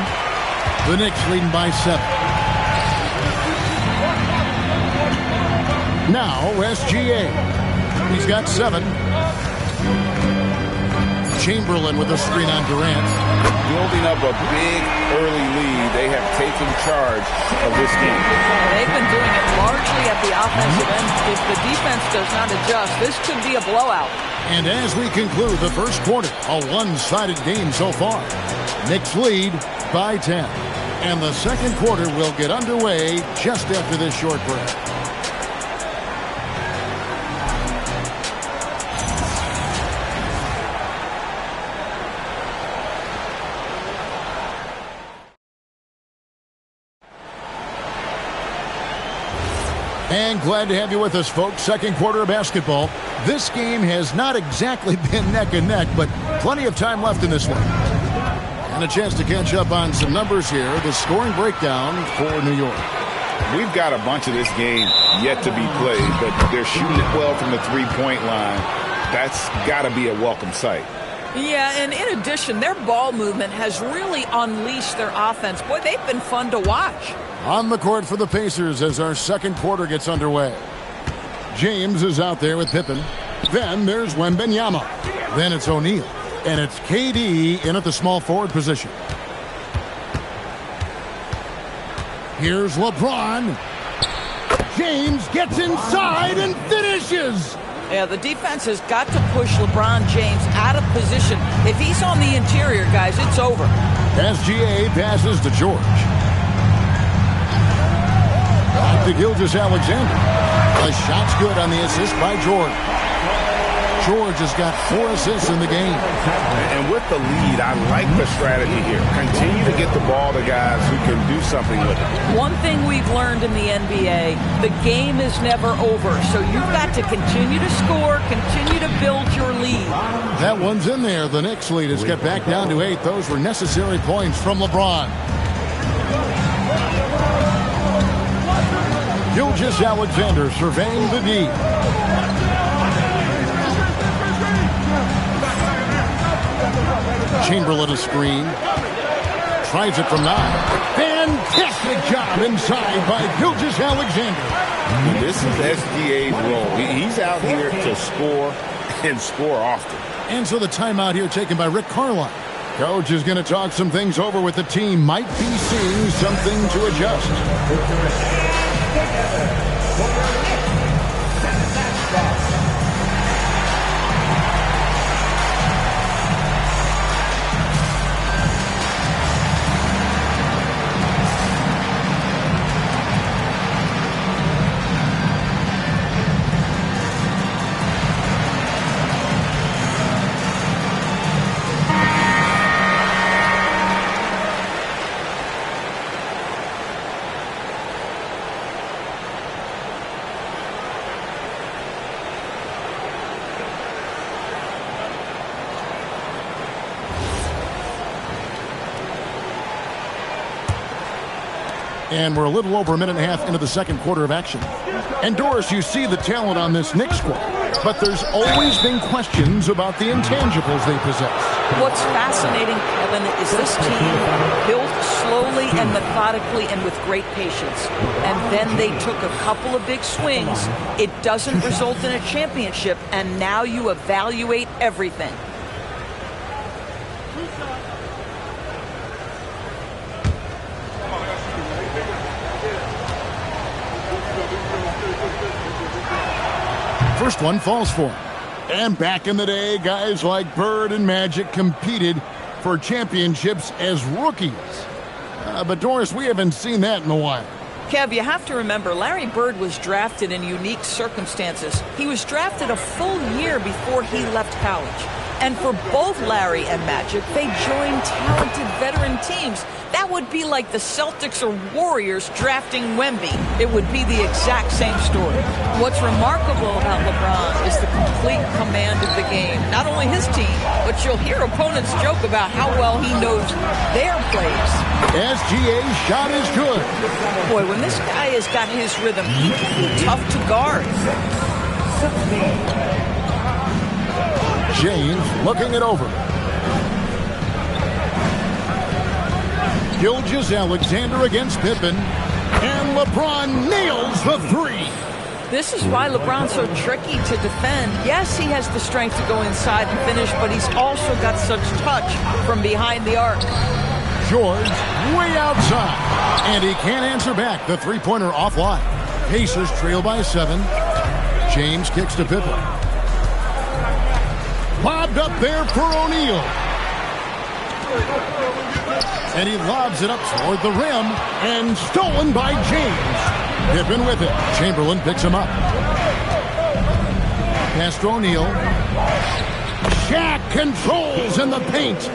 The Knicks leading by 7. Now SGA. He's got 7. Chamberlain with a screen on Durant. Building up a big early lead. They have taken charge of this game. They've been doing it largely at the offensive end. If the defense does not adjust, this could be a blowout. And as we conclude the first quarter, a one-sided game so far. Knicks lead by 10. And the second quarter will get underway just after this short break. And glad to have you with us, folks. Second quarter of basketball. This game has not exactly been neck and neck, but plenty of time left in this one. And a chance to catch up on some numbers here. The scoring breakdown for New York. We've got a bunch of this game yet to be played, but they're shooting it well from the three-point line. That's got to be a welcome sight. Yeah, and in addition, their ball movement has really unleashed their offense. Boy, they've been fun to watch. On the court for the Pacers as our second quarter gets underway. James is out there with Pippen. Then there's Wembanyama. Then it's O'Neal. And it's KD in at the small forward position. Here's LeBron. James gets inside and finishes. Yeah, the defense has got to push LeBron James out of position. If he's on the interior, guys, it's over. SGA passes to George. Back to Gilgeous-Alexander. The shot's good on the assist by George. George has got 4 assists in the game. And with the lead, I like the strategy here. Continue to get the ball to guys who can do something with it. One thing we've learned in the NBA, the game is never over. So you've got to continue to score, continue to build your lead. That one's in there. The Knicks lead has got back down to 8. Those were necessary points from LeBron. Gilgeous-Alexander surveying the D. Chamberlain a screen. Tries it from 9. Fantastic job inside by Gilgeous-Alexander. This is SGA's role. He's out here to score and score often. And so the timeout here taken by Rick Carlisle. Coach is going to talk some things over with the team. Might be seeing something to adjust. And we're a little over a minute and a half into the second quarter of action. And Doris, you see the talent on this Knicks squad, but there's always been questions about the intangibles they possess. What's fascinating, Kevin, is this team built slowly and methodically and with great patience. And then they took a couple of big swings. It doesn't result in a championship, and now you evaluate everything. First one falls for him. And back in the day, guys like Bird and Magic competed for championships as rookies. But Doris, we haven't seen that in a while. Kev, you have to remember, Larry Bird was drafted in unique circumstances. He was drafted a full year before he left college. And for both Larry and Magic, they joined talented veteran teams. That would be like the Celtics or Warriors drafting Wemby. It would be the exact same story. What's remarkable about LeBron is the complete command of the game. Not only his team, but you'll hear opponents joke about how well he knows their plays. SGA's shot is good. Boy, when this guy has got his rhythm, he can be tough to guard. James looking it over. Gilgeous-Alexander against Pippen. And LeBron nails the 3. This is why LeBron's so tricky to defend. Yes, he has the strength to go inside and finish, but he's also got such touch from behind the arc. George way outside. And he can't answer back. The three-pointer offline. Pacers trail by 7. James kicks to Pippen. Lobbed up there for O'Neal. And he lobs it up toward the rim. And stolen by James. Pippen with it. Chamberlain picks him up. Pass to O'Neal. Shaq controls in the paint.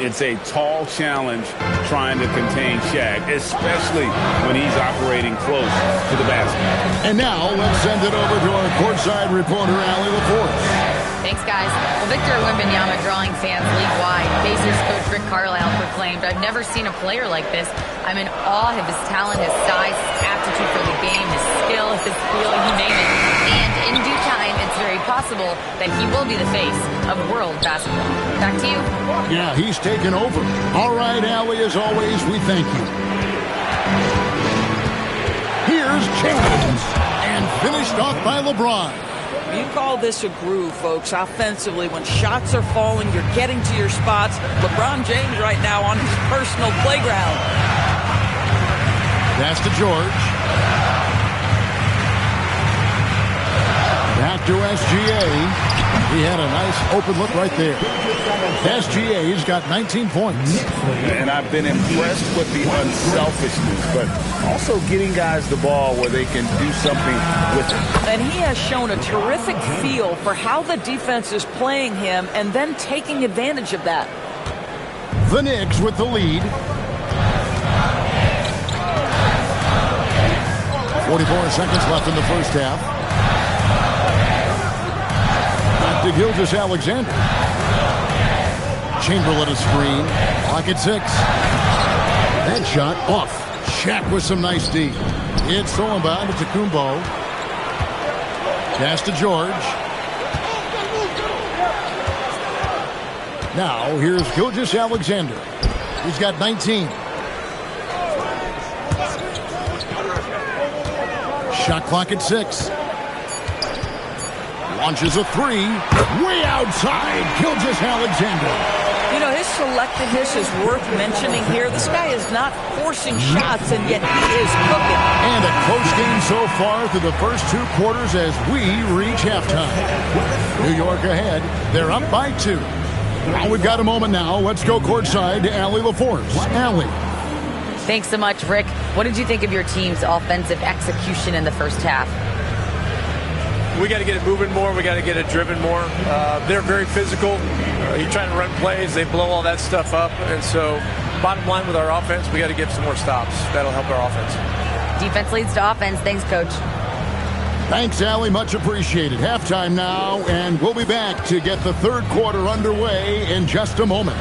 It's a tall challenge trying to contain Shaq, especially when he's operating close to the basket. And now let's send it over to our courtside reporter, Allie LaForce. Thanks, guys. Well, Victor Wembanyama drawing fans league-wide. Pacers coach Rick Carlisle proclaimed, "I've never seen a player like this. I'm in awe of his talent, his size, his aptitude for the game, his skill, his feel, you name it. And in due time, it's very possible that he will be the face of world basketball. Back to you. Yeah, he's taken over. All right, Allie, as always, we thank you. Here's Chamberlain, and finished off by LeBron. You call this a groove, folks. Offensively, when shots are falling, you're getting to your spots. LeBron James right now on his personal playground. Pass to George. Back to SGA. He had a nice open look right there. SGA's got 19 points. And I've been impressed with the unselfishness, but also getting guys the ball where they can do something with it. And he has shown a terrific feel for how the defense is playing him and then taking advantage of that. The Knicks with the lead. 44 seconds left in the first half. Back to Gilgeous-Alexander. Chamberlain a screen. Clock at 6. That shot off. Shaq with some nice D. It's stolen by Antetokounmpo. Pass to George. Now here's Gilgeous-Alexander. He's got 19. Shot clock at 6. Launches a 3. Way outside. Gilgeous-Alexander. You know, his selectiveness is worth mentioning here. This guy is not forcing shots, and yet he is cooking. And a close game so far through the first 2 quarters as we reach halftime. New York ahead. They're up by 2. Well, we've got a moment now. Let's go courtside to Allie LaForce. Allie. Thanks so much, Rick. What did you think of your team's offensive execution in the first half? We got to get it moving more. We got to get it driven more. They're very physical. You're trying to run plays. They blow all that stuff up. And so bottom line with our offense, we got to get some more stops. That'll help our offense. Defense leads to offense. Thanks, Coach. Thanks, Allie. Much appreciated. Halftime now, and we'll be back to get the third quarter underway in just a moment.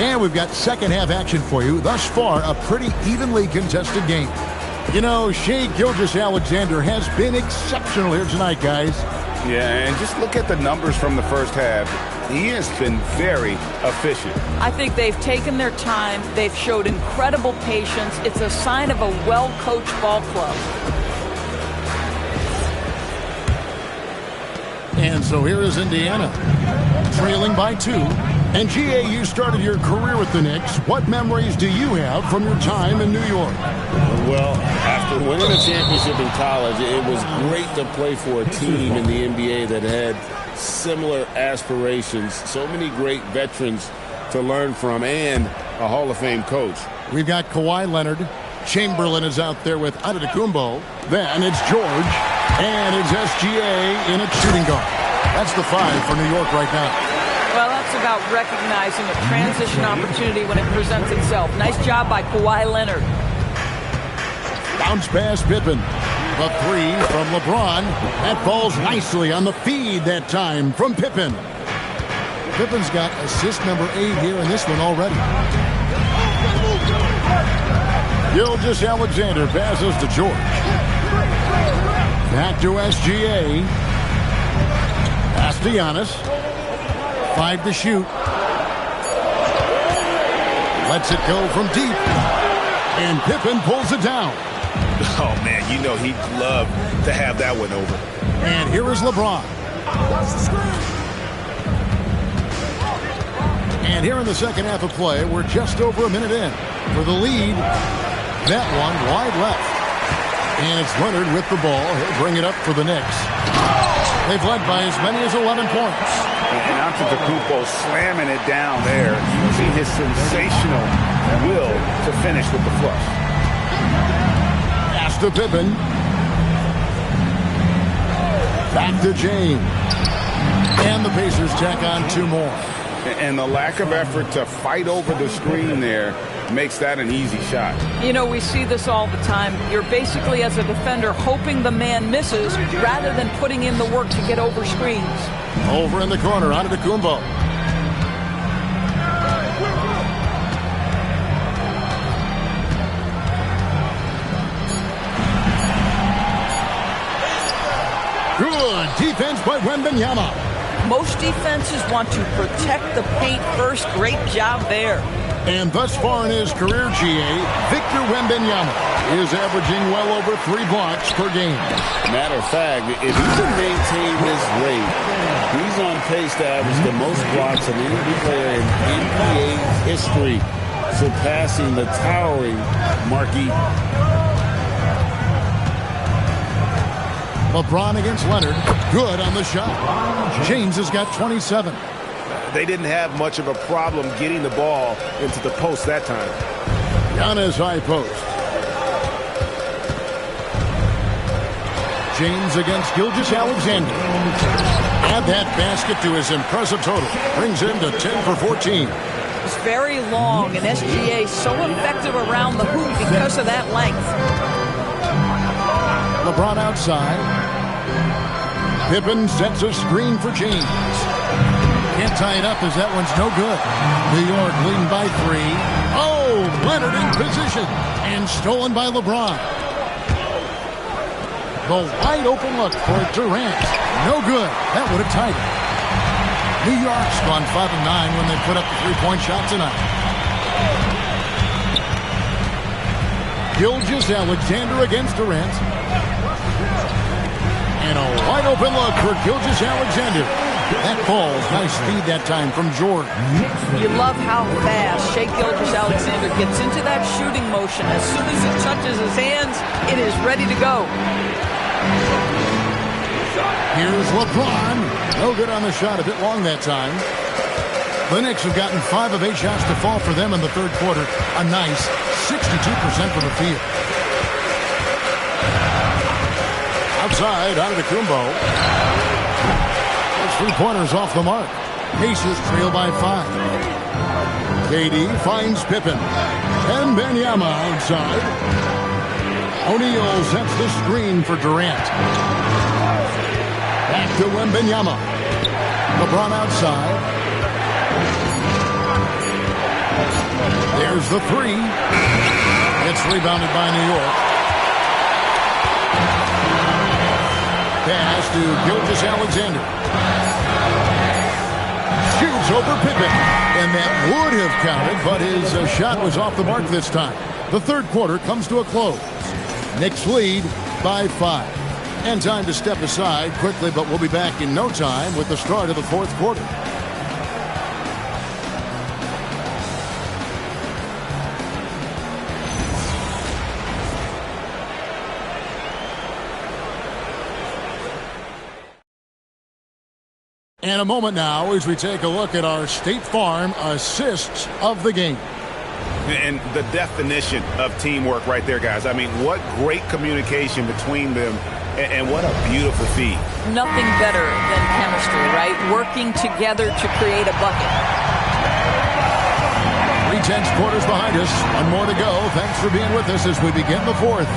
And we've got second half action for you. Thus far, a pretty evenly contested game. You know, Shai Gilgeous-Alexander has been exceptional here tonight, guys. Yeah, and just look at the numbers from the first half. He has been very efficient. I think they've taken their time. They've showed incredible patience. It's a sign of a well-coached ball club. And so here is Indiana, trailing by 2. And GA, you started your career with the Knicks. What memories do you have from your time in New York? Well, after winning a championship in college, it was great to play for a team in the NBA that had similar aspirations. So many great veterans to learn from and a Hall of Fame coach. We've got Kawhi Leonard. Chamberlain is out there with Antetokounmpo. Then it's George. And it's SGA in its shooting guard. That's the 5 for New York right now. Well, that's about recognizing a transition opportunity when it presents itself. Nice job by Kawhi Leonard. Bounce pass Pippen. The 3 from LeBron. That falls nicely on the feed that time from Pippen. Pippen's got assist number 8 here in this one already. Gilgeous-Alexander passes to George. Back to SGA. Pass to Giannis. 5 to shoot. Lets it go from deep. And Pippen pulls it down. Oh, man, you know he'd love to have that one over. And here is LeBron. And here in the second half of play, we're just over a minute in. For the lead, that one wide left. And it's Leonard with the ball. He'll bring it up for the Knicks. They've led by as many as 11 points. And Antetokounmpo slamming it down there, using his sensational will to finish with the flush. Pass to Pippen. Back to James. And the Pacers tack on 2 more. And the lack of effort to fight over the screen there makes that an easy shot. You know, we see this all the time. You're basically, as a defender, hoping the man misses rather than putting in the work to get over screens. Over in the corner, Antetokounmpo. Good defense by Wembanyama. Most defenses want to protect the paint first. Great job there. And thus far in his career, GA, Victor Wembanyama is averaging well over 3 blocks per game. Matter of fact, if he can maintain this rate, he's on pace to average the most blocks of any player in NBA history, surpassing the towering Marquis. LeBron against Leonard. Good on the shot. James has got 27. They didn't have much of a problem getting the ball into the post that time. Giannis high post. James against Gilgeous-Alexander. Add that basket to his impressive total. Brings him to 10 for 14. It's very long, and SGA so effective around the hoop because of that length. LeBron outside. Pippen sets a screen for James. Can't tie it up as that one's no good. New York leading by 3. Oh, Leonard in position and stolen by LeBron. The wide open look for Durant. No good. That would have tied it. New York's gone 5-9 when they put up the 3-point shot tonight. Gilgeous-Alexander against Durant. And a wide open look for Gilgeous-Alexander. That ball's nice speed that time from Jordan. You love how fast Shai Gilgeous-Alexander gets into that shooting motion. As soon as it touches his hands, it is ready to go. Here's LeBron. No good on the shot. A bit long that time. The Knicks have gotten 5 of 8 shots to fall for them in the third quarter. A nice 62% from the field. Outside, Antetokounmpo. Those 3-pointers off the mark. Pacers trail by 5. KD finds Pippen. And Wembanyama outside. O'Neal sets the screen for Durant. Back to Wembanyama. LeBron outside. There's the 3. It's rebounded by New York. Pass to Gilgeous-Alexander. Shoots over Pippen. And that would have counted, but his shot was off the mark this time. The third quarter comes to a close. Knicks lead by 5. And time to step aside quickly, but we'll be back in no time with the start of the fourth quarter. And a moment now as we take a look at our State Farm assists of the game. And the definition of teamwork right there, guys. I mean, what great communication between them, and what a beautiful feed. Nothing better than chemistry, right? Working together to create a bucket. 3/10 quarters behind us. One more to go. Thanks for being with us as we begin the fourth.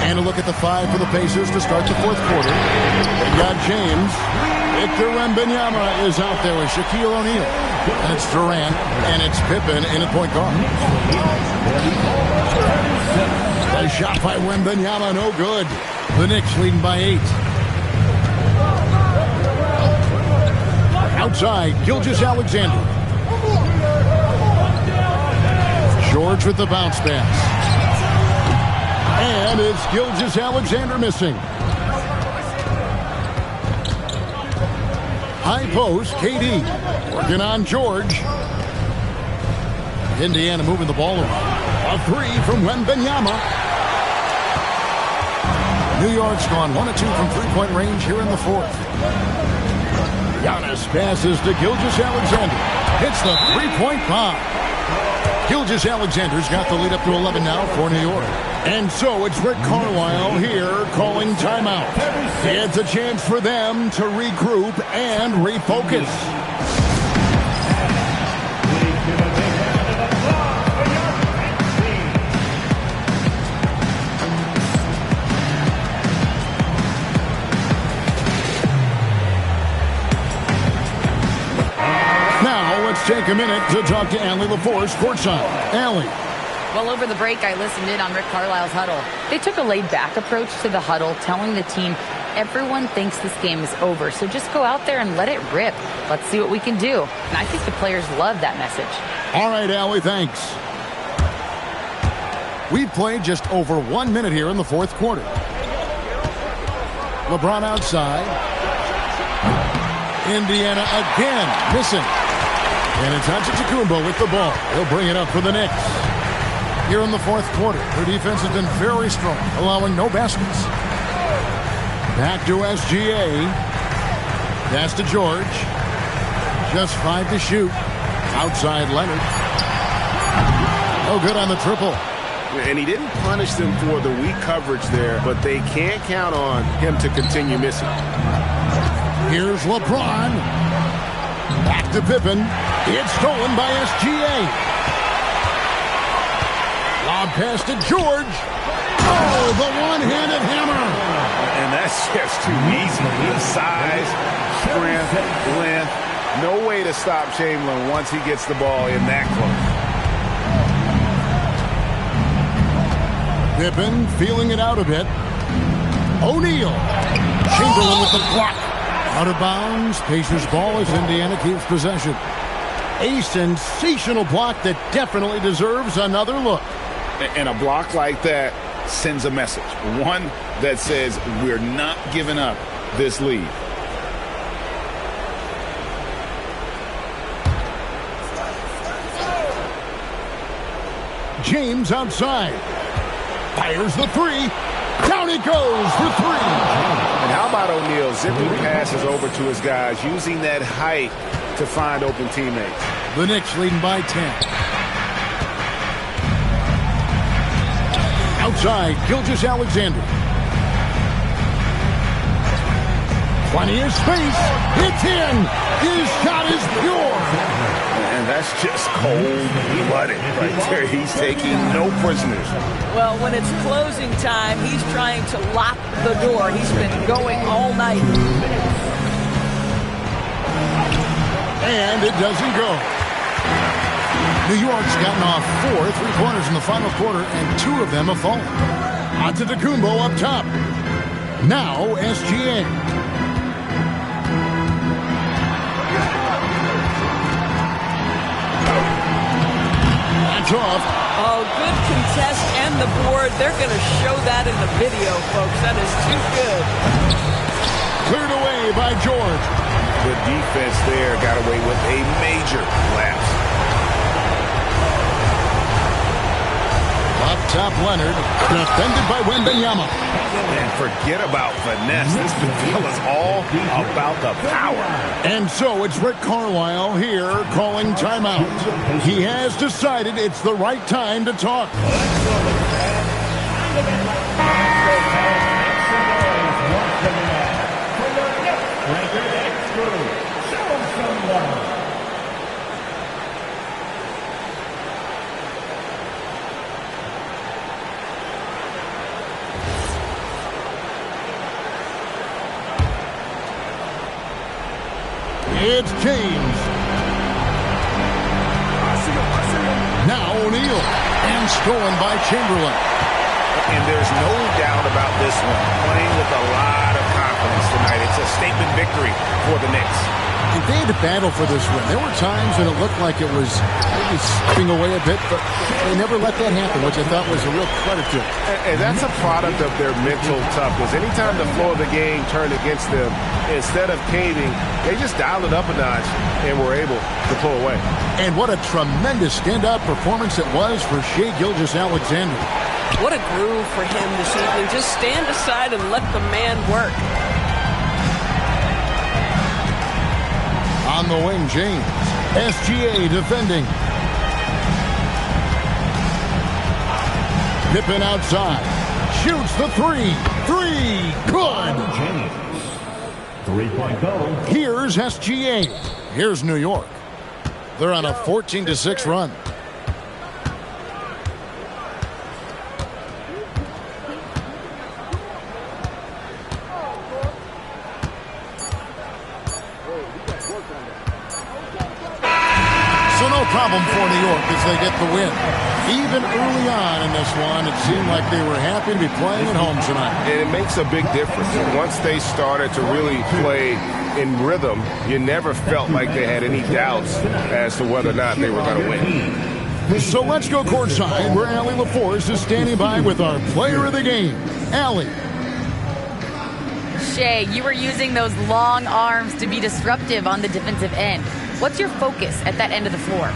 And a look at the 5 for the Pacers to start the fourth quarter. They got James. Victor Wembanyama is out there with Shaquille O'Neal. And it's Durant, and it's Pippen in at point guard. The shot by Wembanyama, no good. The Knicks leading by 8. Outside, Gilgeous-Alexander. George with the bounce pass. And it's Gilgeous-Alexander missing. High post, KD working on George. Indiana moving the ball around. A three from Wembanyama. New York's gone 1 of 2 from three-point range here in the fourth. Giannis passes to Gilgeous-Alexander. Hits the three-point bomb. Gilgeous-Alexander's got the lead up to 11 now for New York. And so it's Rick Carlisle here calling timeout. It's a chance for them to regroup and refocus. Take a minute to talk to Allie LaForce courtside. Allie. Well, over the break, I listened in on Rick Carlisle's huddle. They took a laid-back approach to the huddle, telling the team, everyone thinks this game is over, so just go out there and let it rip. Let's see what we can do. And I think the players love that message. All right, Allie, thanks. We've played just over 1 minute here in the fourth quarter. LeBron outside. Indiana again missing. And it's Antetokounmpo with the ball. He'll bring it up for the Knicks. Here in the fourth quarter, their defense has been very strong, allowing no baskets. Back to SGA. Pass to George. Just 5 to shoot. Outside Leonard. No good on the triple. And he didn't punish them for the weak coverage there, but they can't count on him to continue missing. Here's LeBron. Back to Pippen. It's stolen by SGA. Lob pass to George. Oh, the one-handed hammer. And that's just too easy. The size, strength, length. No way to stop Chamberlain once he gets the ball in that close. Pippen feeling it out a bit. O'Neal. Chamberlain with the block. Out of bounds. Pacers ball as Indiana keeps possession. A sensational block that definitely deserves another look. And a block like that sends a message. One that says we're not giving up this lead. James outside. Fires the three. Down he goes for three. And how about O'Neal zipping passes over to his guys, using that height to find open teammates. The Knicks leading by 10. Outside, Gilgeous-Alexander. Plenty of space. It's in. His shot is pure. And that's just cold-blooded right there. He's taking no prisoners. Well, when it's closing time, he's trying to lock the door. He's been going all night. And it doesn't go. New York's gotten off 4 3-pointers in the final quarter, and 2 of them have fallen. Antetokounmpo up top. Now SGA. That's off. Oh, good contest and the board. They're going to show that in the video, folks. That is too good. Cleared away by George. The defense there got away with a major lapse. Up top, Leonard. Defended by Wembanyama. And forget about finesse. This midfield is all about the power. And so it's Rick Carlisle here calling timeout. He has decided it's the right time to talk. It's James. Now O'Neal. And stolen by Chamberlain. And there's no doubt about this one. Playing with a lot of confidence tonight. It's a statement victory for the Knicks. They had to battle for this win. There were times when it looked like it was maybe slipping away a bit, but they never let that happen, which I thought was a real credit to them. And that's a product of their mental toughness. Anytime the flow of the game turned against them, instead of caving, they just dialed it up a notch and were able to pull away. And what a tremendous standout performance it was for Shai Gilgeous-Alexander. What a groove for him this evening. Just stand aside and let the man work. On the wing, James. SGA defending. Pippen outside. Shoots the three. Good. James. 3-point goal. Here's SGA. Here's New York. They're on a 14-6 run. Problem for New York as they get the win. Even early on in this one, it seemed like they were happy to be playing at home tonight. And it makes a big difference. Once they started to really play in rhythm, you never felt like they had any doubts as to whether or not they were going to win. So let's go courtside where Allie LaForce is standing by with our player of the game, Allie. Shai, you were using those long arms to be disruptive on the defensive end. What's your focus at that end of the floor?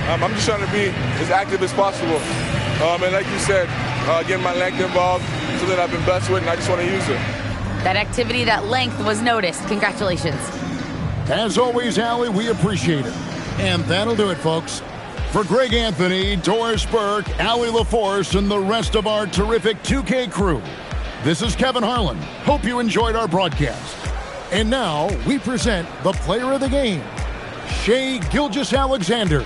I'm just trying to be as active as possible. And like you said, getting my length involved, something that I've been blessed with, and I just want to use it. That activity, that length was noticed. Congratulations. As always, Allie, we appreciate it. And that'll do it, folks. For Greg Anthony, Doris Burke, Allie LaForce, and the rest of our terrific 2K crew, this is Kevin Harlan. Hope you enjoyed our broadcast. And now we present the player of the game, Shai Gilgeous-Alexander.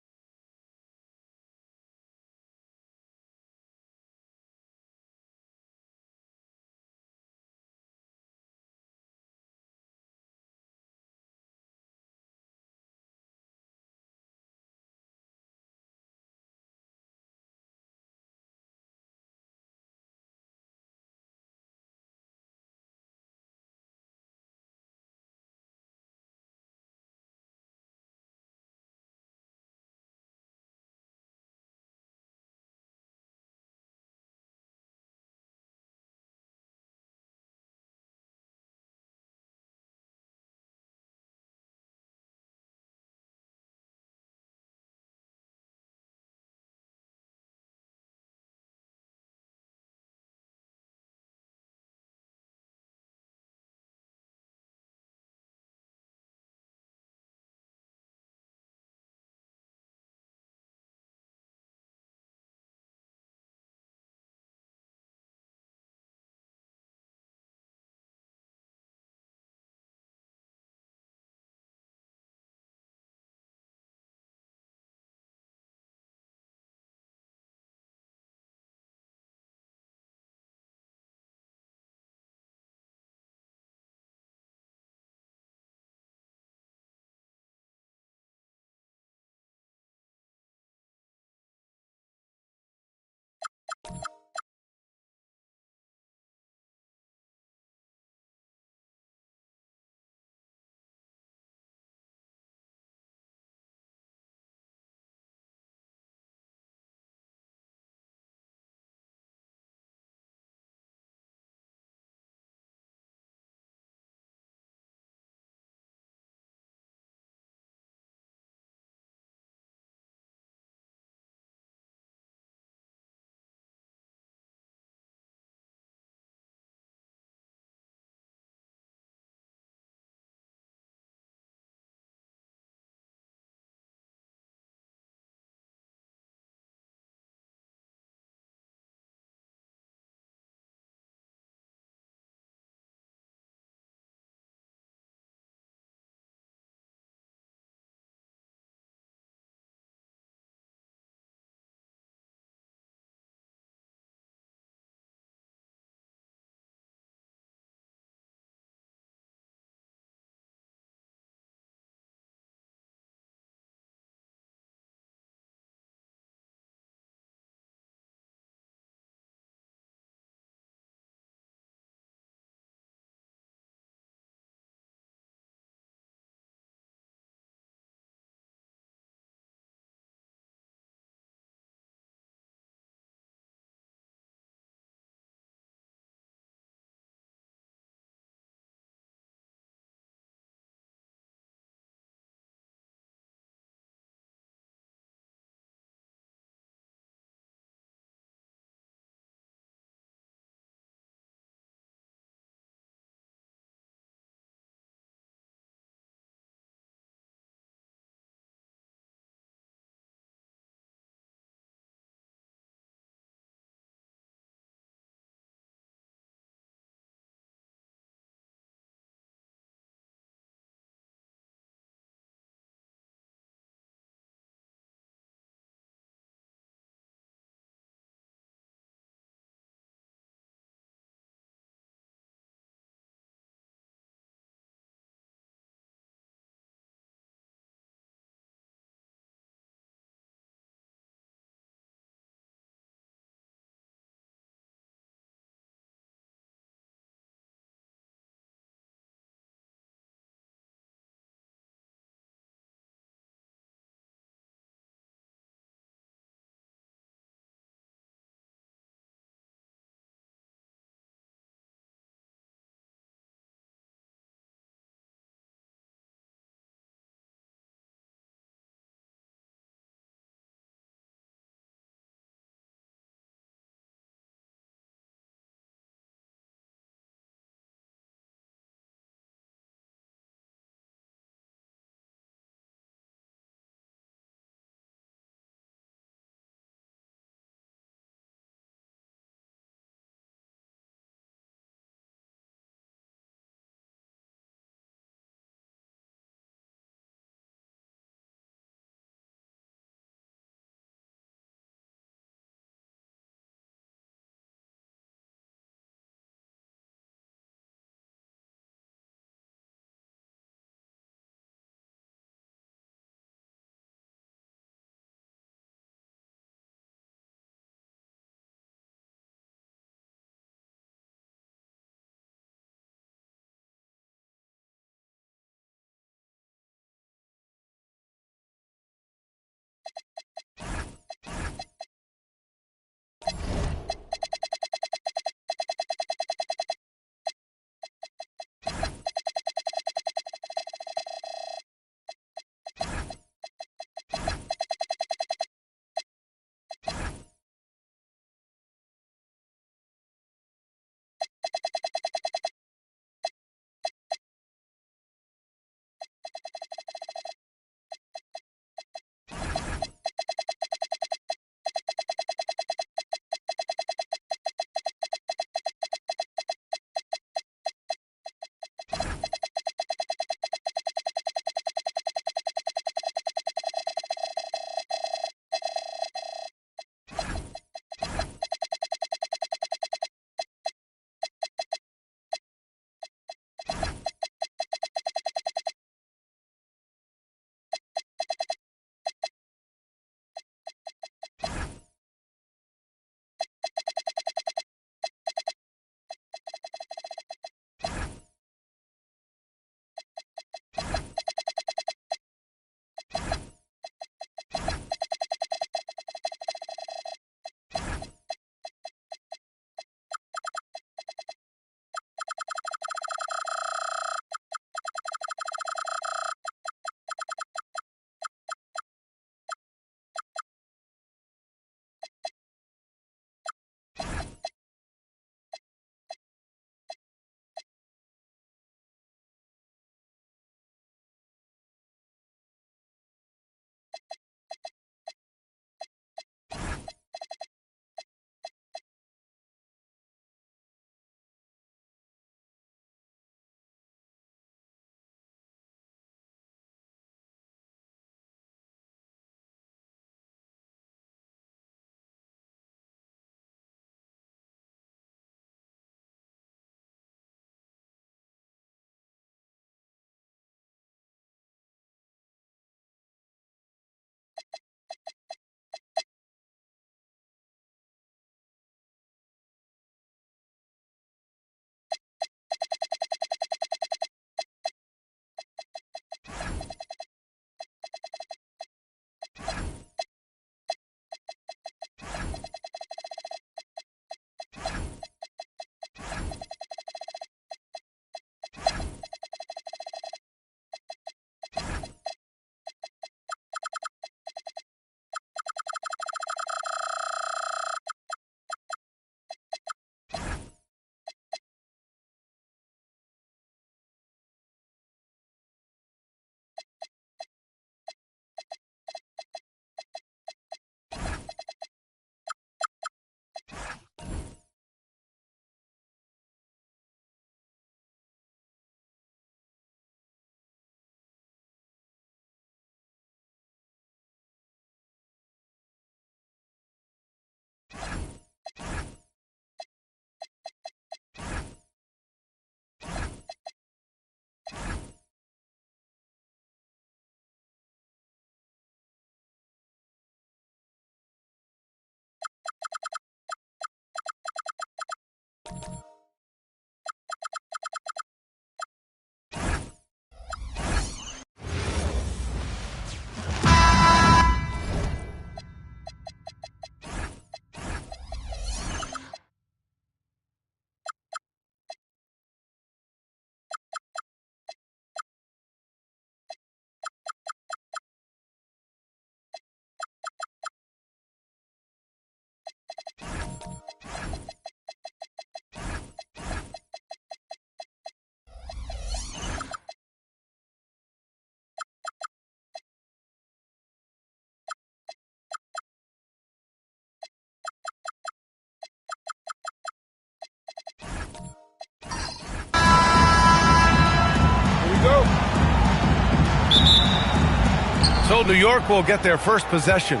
So New York will get their first possession.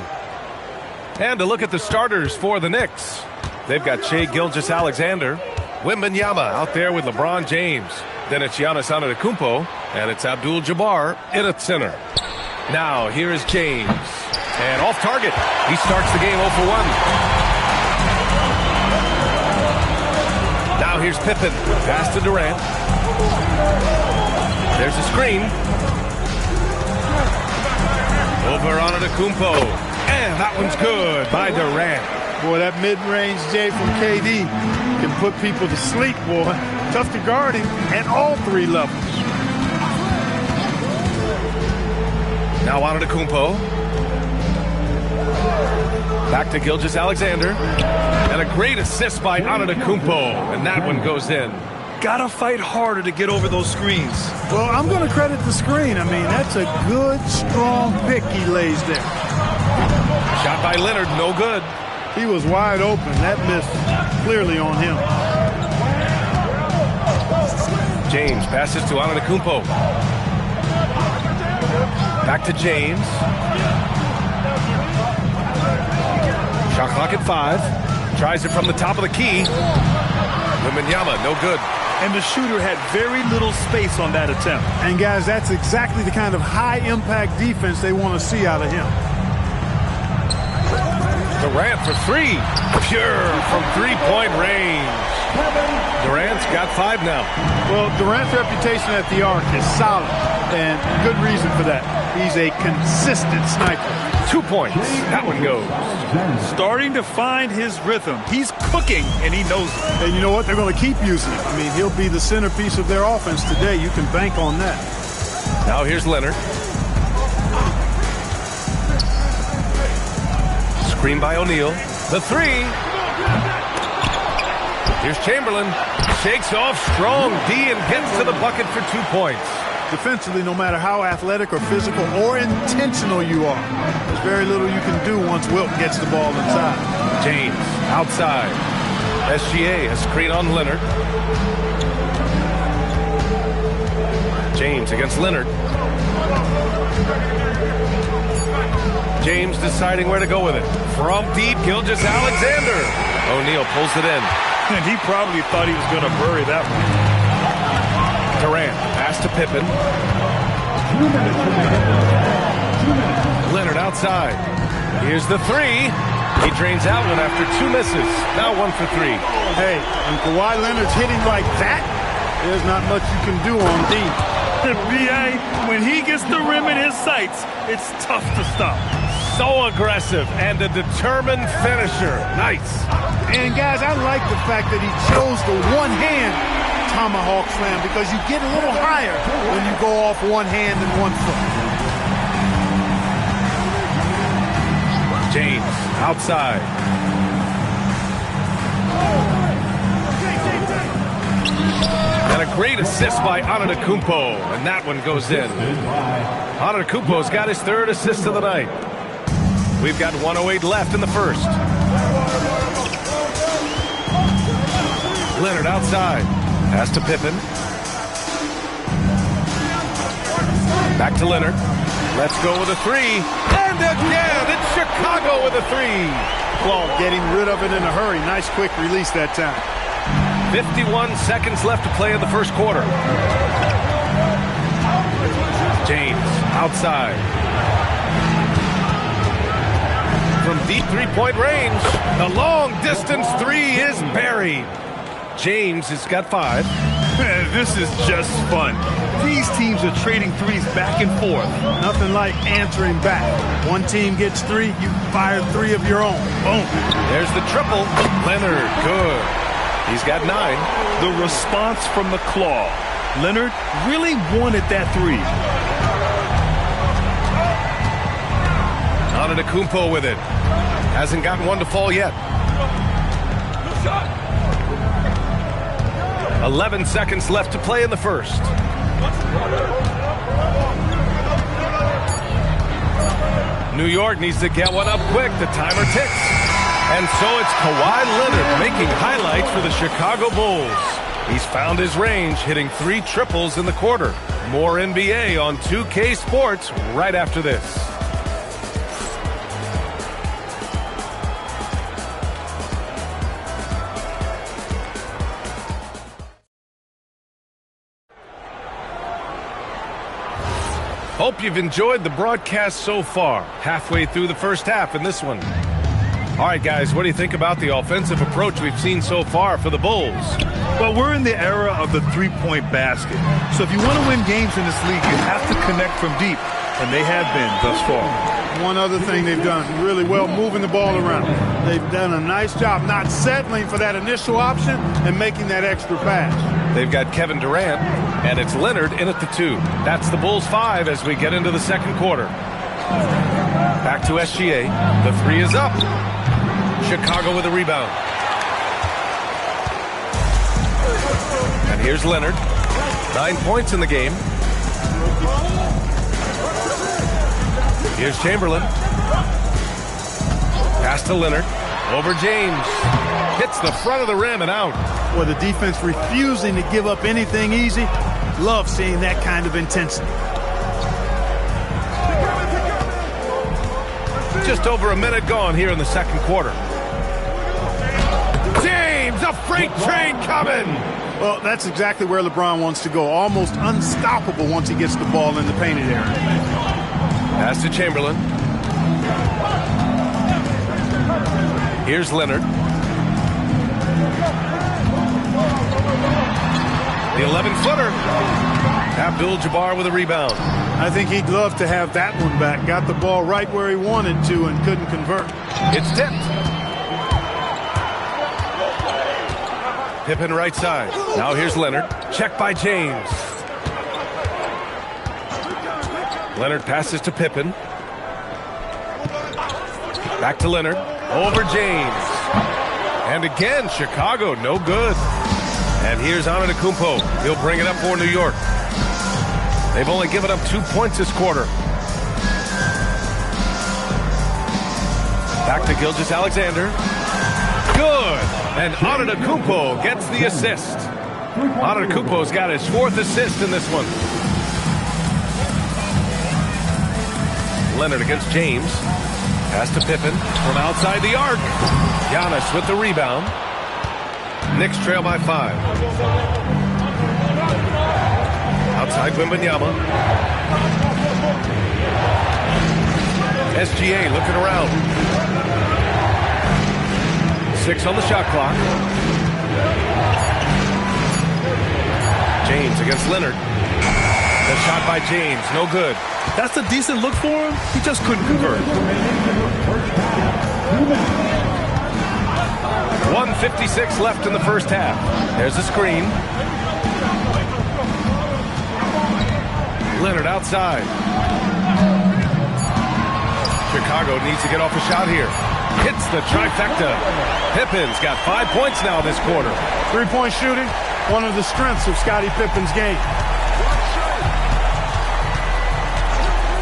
And to look at the starters for the Knicks. They've got Shai Gilgeous-Alexander, Wembanyama out there with LeBron James. Then it's Giannis Antetokounmpo, and it's Abdul-Jabbar in at center. Now here is James, and off target. He starts the game 0 for 1. Now here's Pippen, pass to Durant. There's a screen. Over Antetokounmpo, and that one's good by Durant. Boy, that mid-range J from KD can put people to sleep, boy. Tough to guard him at all three levels. Now Antetokounmpo. Back to Gilgeous-Alexander. And a great assist by Antetokounmpo, and that one goes in. Gotta fight harder to get over those screens. Well, I'm going to credit the screen. I mean, that's a good, strong pick he lays there. Shot by Leonard, no good. He was wide open. That missed clearly on him. James passes to Antetokounmpo. Back to James. Shot clock at 5. Tries it from the top of the key. Wembanyama, no good. And the shooter had very little space on that attempt. And guys, that's exactly the kind of high-impact defense they want to see out of him. Durant for 3. Pure from three-point range. Durant's got 5 now. Well, Durant's reputation at the arc is solid, and good reason for that. He's a consistent sniper. 2 points. That one goes. Starting to find his rhythm. He's cooking, and he knows it. And you know what? They're going to keep using him. I mean, he'll be the centerpiece of their offense today. You can bank on that. Now here's Leonard. Screen by O'Neal. The 3. Here's Chamberlain. Shakes off strong D and gets to the bucket for 2 points. Defensively, no matter how athletic or physical or intentional you are, there's very little you can do once Wilt gets the ball inside. James outside. SGA, a screen on Leonard. James against Leonard. James deciding where to go with it. From deep, Gilgeous-Alexander. O'Neal pulls it in. And he probably thought he was going to bury that one. Durant, pass to Pippen. Leonard outside. Here's the 3. He drains out one after 2 misses. Now 1 for 3. Hey, when Kawhi Leonard's hitting like that, there's not much you can do on D. B.A., when he gets the rim in his sights, it's tough to stop. So aggressive and a determined finisher. Nice. And guys, I like the fact that he chose the one-hand tomahawk slam because you get a little higher when you go off one hand and 1 foot. James outside. And a great assist by Antetokounmpo, and that one goes in. Antetokounmpo's got his 3rd assist of the night. We've got 1:08 left in the first. Leonard outside. Pass to Pippen. Back to Leonard. Let's go with a 3. And again, it's Chicago with a 3. Well, getting rid of it in a hurry. Nice quick release that time. 51 seconds left to play in the first quarter. James outside. From deep three-point range, the long-distance 3 is buried. James has got 5. This is just fun. These teams are trading threes back and forth. Nothing like answering back. One team gets 3, you fire 3 of your own. Boom. There's the triple. Leonard, good. He's got 9. The response from the claw. Leonard really wanted that 3. Antetokounmpo with it. Hasn't gotten one to fall yet. 11 seconds left to play in the first. New York needs to get one up quick. The timer ticks. And so it's Kawhi Leonard making highlights for the Chicago Bulls. He's found his range, hitting 3 triples in the quarter. More NBA on 2K Sports right after this. Hope you've enjoyed the broadcast so far. Halfway through the first half in this one. All right, guys, what do you think about the offensive approach we've seen so far for the Bulls? Well, we're in the era of the three-point basket. So if you want to win games in this league, you have to connect from deep, and they have been thus far. One other thing they've done really well, moving the ball around. They've done a nice job not settling for that initial option and making that extra pass. They've got Kevin Durant, and it's Leonard in at the 2. That's the Bulls 5 as we get into the second quarter. Back to SGA. The 3 is up. Chicago with a rebound. And here's Leonard. 9 points in the game. Here's Chamberlain. Pass to Leonard. Over James. Hits the front of the rim and out. Well, the defense refusing to give up anything easy. Love seeing that kind of intensity. Just over a minute gone here in the second quarter. James, a freight train coming. Well, that's exactly where LeBron wants to go. Almost unstoppable once he gets the ball in the painted area. Pass to Chamberlain. Here's Leonard. The 11-footer. Abdul-Jabbar with a rebound. I think he'd love to have that one back. Got the ball right where he wanted to and couldn't convert. It's tipped. Pippen right side. Now here's Leonard. Check by James. Leonard passes to Pippen. Back to Leonard. Over James. And again, Chicago, no good. And here's Antetokounmpo. He'll bring it up for New York. They've only given up 2 points this quarter. Back to Gilgeous-Alexander. Good. And Antetokounmpo gets the assist. Antetokounmpo's got his 4th assist in this one. Leonard against James. Pass to Pippen from outside the arc. Giannis with the rebound. Knicks trail by 5. Outside Wembanyama. SGA looking around. 6 on the shot clock. James against Leonard. The shot by James, no good. That's a decent look for him. He just couldn't convert. 1:56 left in the first half. There's a screen. Leonard outside. Chicago needs to get off a shot here. Hits the trifecta. Pippen's got 5 points now this quarter. 3-point shooting, one of the strengths of Scottie Pippen's game.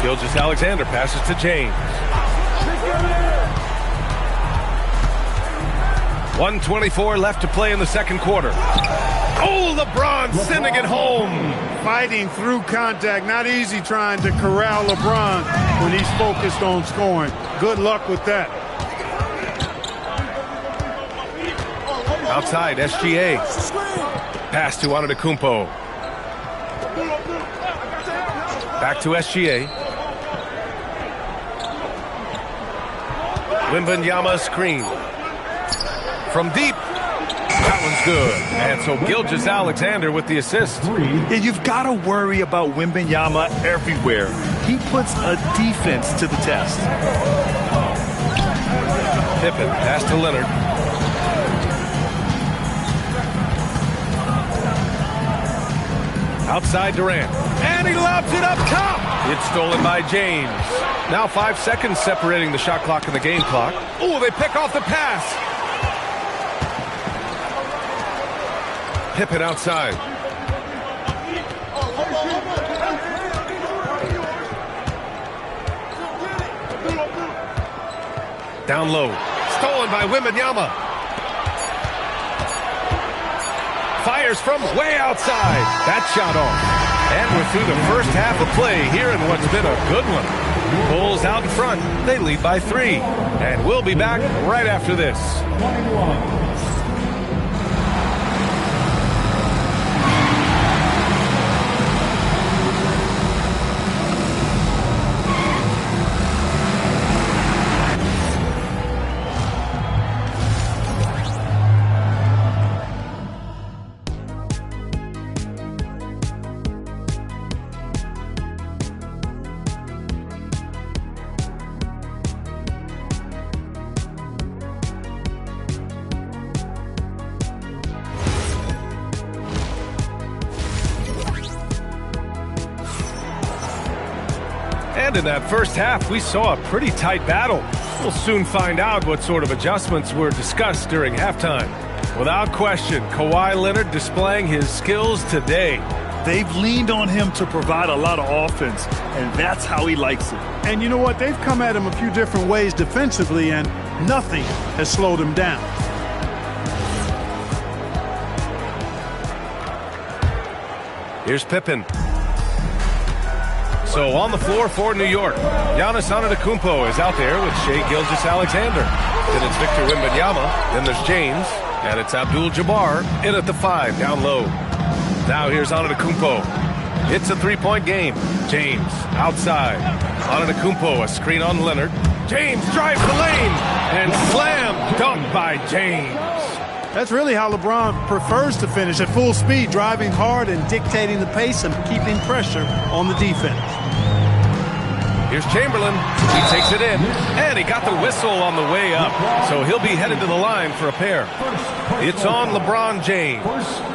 Gilgeous-Alexander passes to James. 1:24 left to play in the second quarter. Oh, LeBron sending it home. Fighting through contact. Not easy trying to corral LeBron when he's focused on scoring. Good luck with that. Outside, SGA. Pass to Antetokounmpo. Back to SGA. Wembanyama screen. From deep. That one's good. And so Gilgeous-Alexander with the assist. Yeah, you've got to worry about Wembanyama everywhere. He puts a defense to the test. Pippen, pass to Leonard. Outside Durant. And he lobs it up top. It's stolen by James. Now 5 seconds separating the shot clock and the game clock. Oh, they pick off the pass. Pippen outside. Down low. Stolen by Wembanyama. Fires from way outside. That shot off. And we're through the first half of play here in what's been a good one. Bulls out in front. They lead by 3. And we'll be back right after this. in that first half, we saw a pretty tight battle. We'll soon find out what sort of adjustments were discussed during halftime. Without question, Kawhi Leonard displaying his skills today. They've leaned on him to provide a lot of offense, and that's how he likes it. And you know what? They've come at him a few different ways defensively, and nothing has slowed him down. Here's Pippen. So on the floor for New York, Giannis Antetokounmpo is out there with Shai Gilgeous-Alexander. Then it's Victor Wembanyama. Then there's James. And it's Abdul-Jabbar in at the 5, down low. Now here's Antetokounmpo. It's a three-point game. James outside. Antetokounmpo, a screen on Leonard. James drives the lane and slam dunk by James. That's really how LeBron prefers to finish, at full speed, driving hard and dictating the pace and keeping pressure on the defense. Here's Chamberlain. He takes it in, and he got the whistle on the way up, so he'll be headed to the line for a pair. It's on LeBron James.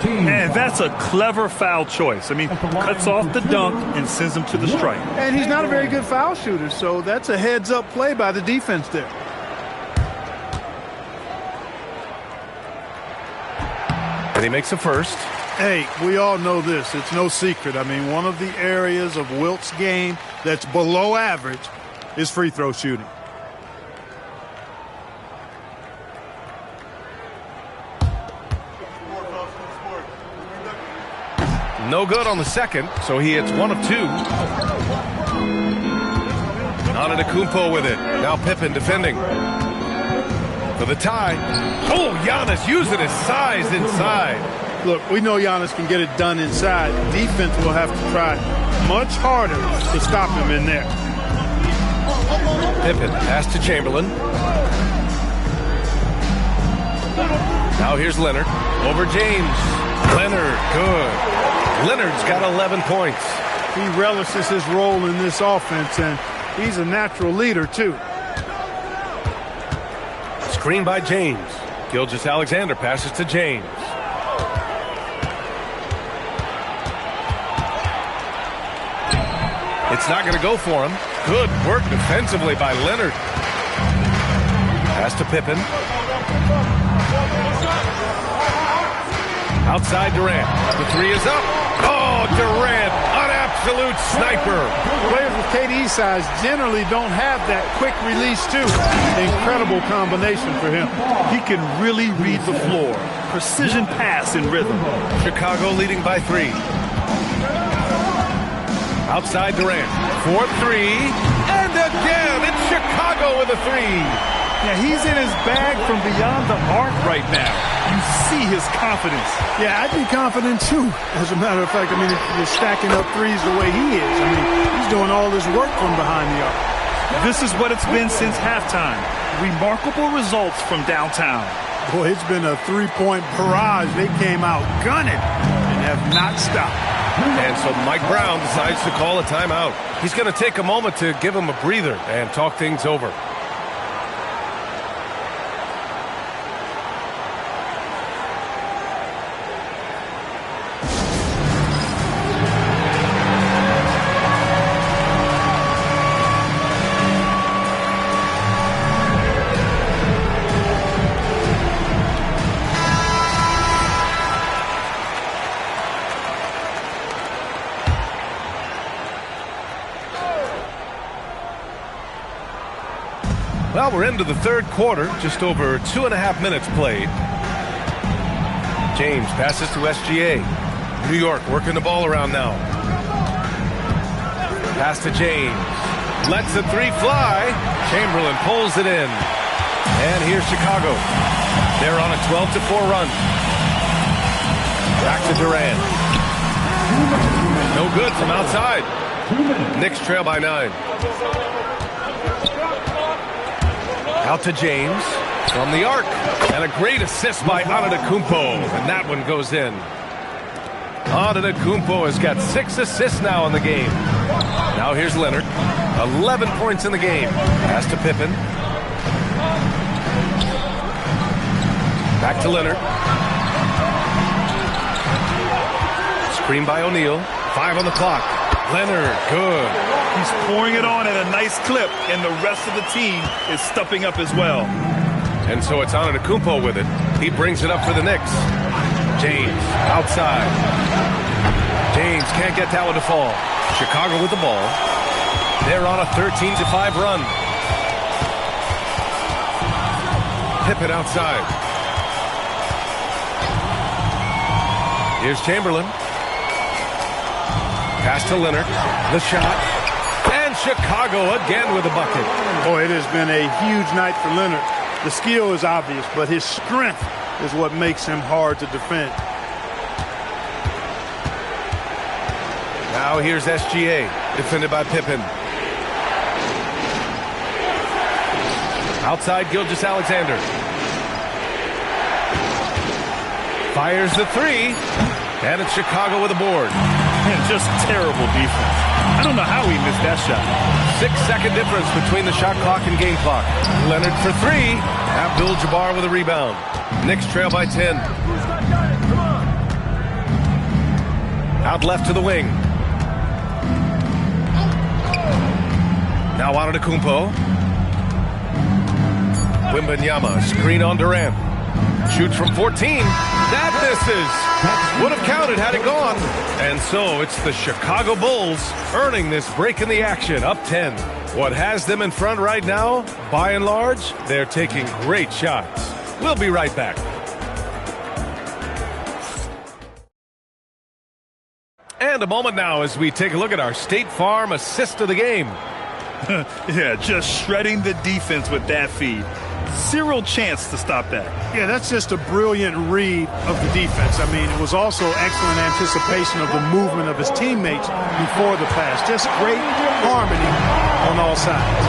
And that's a clever foul choice. I mean, cuts off the dunk and sends him to the stripe. And he's not a very good foul shooter, so that's a heads-up play by the defense there. And he makes a first. Hey, we all know this. It's no secret. I mean, one of the areas of Wilt's game that's below average is free throw shooting. No good on the second, so he hits 1 of 2. Antetokounmpo with it. Now Pippen defending. For the tie. Oh, Giannis using his size inside. Look, we know Giannis can get it done inside. Defense will have to try much harder to stop him in there. Pippen pass to Chamberlain. Now here's Leonard. Over James. Leonard, good. Leonard's got 11 points. He relishes his role in this offense, and he's a natural leader, too. Screen by James. Gilgeous-Alexander passes to James. It's not going to go for him. Good work defensively by Leonard. Pass to Pippen. Outside Durant. The 3 is up. Oh, Durant, an absolute sniper. Players with KD's size generally don't have that quick release, too. Incredible combination for him. He can really read the floor. Precision pass in rhythm. Chicago leading by 3. Outside Durant. 4-3. And again, it's Chicago with a 3. Yeah, he's in his bag from beyond the arc right now. You see his confidence. Yeah, I'd be confident, too. As a matter of fact, I mean, if you're stacking up threes the way he is, I mean, he's doing all this work from behind the arc. This is what it's been since halftime. Remarkable results from downtown. Boy, it's been a three-point barrage. They came out gunning and have not stopped. And so Mike Brown decides to call a timeout. He's going to take a moment to give him a breather and talk things over. Well, we're into the third quarter, just over 2.5 minutes played. James passes to SGA. New York working the ball around now. Pass to James. Lets the 3 fly. Chamberlain pulls it in. And here's Chicago. They're on a 12-4 run. Back to Durant. No good from outside. Knicks trail by 9. Out to James from the arc. And a great assist by Antetokounmpo. And that one goes in. Antetokounmpo has got 6 assists now in the game. Now here's Leonard. 11 points in the game. Pass to Pippen. Back to Leonard. Screen by O'Neal. 5 on the clock. Leonard, good. He's pouring it on at a nice clip, and the rest of the team is stepping up as well. And so it's Antetokounmpo with it. He brings it up for the Knicks. James outside. James can't get that one to fall. Chicago with the ball. They're on a 13-5 run. Pippen outside. Here's Chamberlain. Pass to Leonard. The shot. And Chicago again with a bucket. Boy, it has been a huge night for Leonard. The skill is obvious, but his strength is what makes him hard to defend. Now here's SGA, defended by Pippen. Outside Gilgeous-Alexander. Fires the three, and it's Chicago with a board. Man, just terrible defense. I don't know how he missed that shot. 6-second difference between the shot clock and game clock. Leonard for three. Abdul-Jabbar with a rebound. Knicks trail by 10. Out left to the wing. Now Antetokounmpo. Wembanyama, screen on Durant. Shoots from 14. That misses. Would have counted had it gone. And so it's the Chicago Bulls earning this break in the action, up 10. What has them in front right now, by and large, they're taking great shots. We'll be right back. And a moment now as we take a look at our State Farm assist of the game. Yeah, just shredding the defense with that feed. Zero chance to stop that. Yeah, that's just a brilliant read of the defense. I mean, it was also excellent anticipation of the movement of his teammates before the pass. Just great harmony on all sides.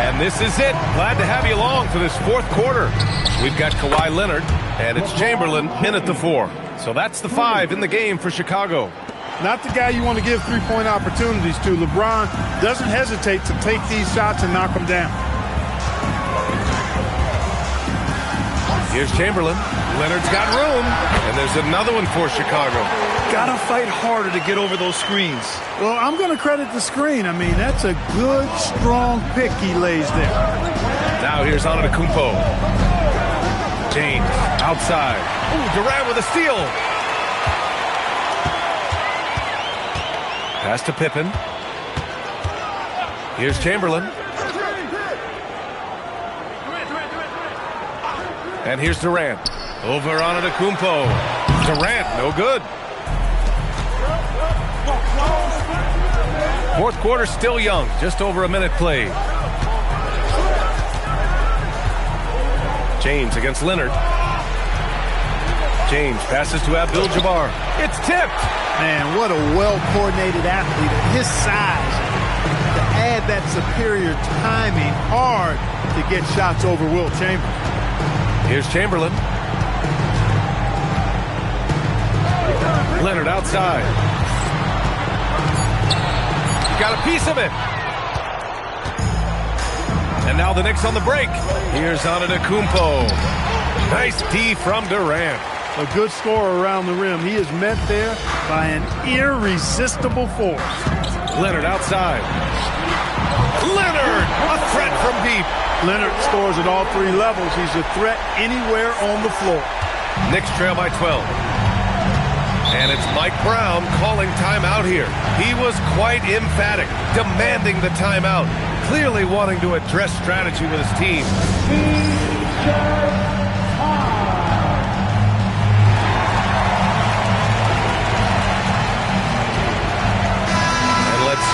And this is it. Glad to have you along for this fourth quarter. We've got Kawhi Leonard, and it's Chamberlain in at the 4. So that's the 5 in the game for Chicago. Not the guy you want to give three-point opportunities to. LeBron doesn't hesitate to take these shots and knock them down. Here's Chamberlain. Leonard's got room. And there's another one for Chicago. Gotta fight harder to get over those screens. Well, I'm going to credit the screen. I mean, that's a good, strong pick he lays there. Now here's Antetokounmpo. James outside. Ooh, Durant with a steal. Pass to Pippen. Here's Chamberlain. And here's Durant. Over Antetokounmpo. Durant, no good. Fourth quarter still young. Just over a minute played. James against Leonard. James passes to Abdul-Jabbar. It's tipped. Man, what a well-coordinated athlete at his size. To add that superior timing, hard to get shots over Wilt Chamberlain. Here's Chamberlain. Leonard outside. Got a piece of it. And now the Knicks on the break. Here's Antetokounmpo. Nice D from Durant. A good scorer around the rim. He is met there by an irresistible force. Leonard outside. Leonard, a threat from deep. Leonard scores at all three levels. He's a threat anywhere on the floor. Knicks trail by 12. And it's Mike Brown calling timeout here. He was quite emphatic, demanding the timeout, clearly wanting to address strategy with his team.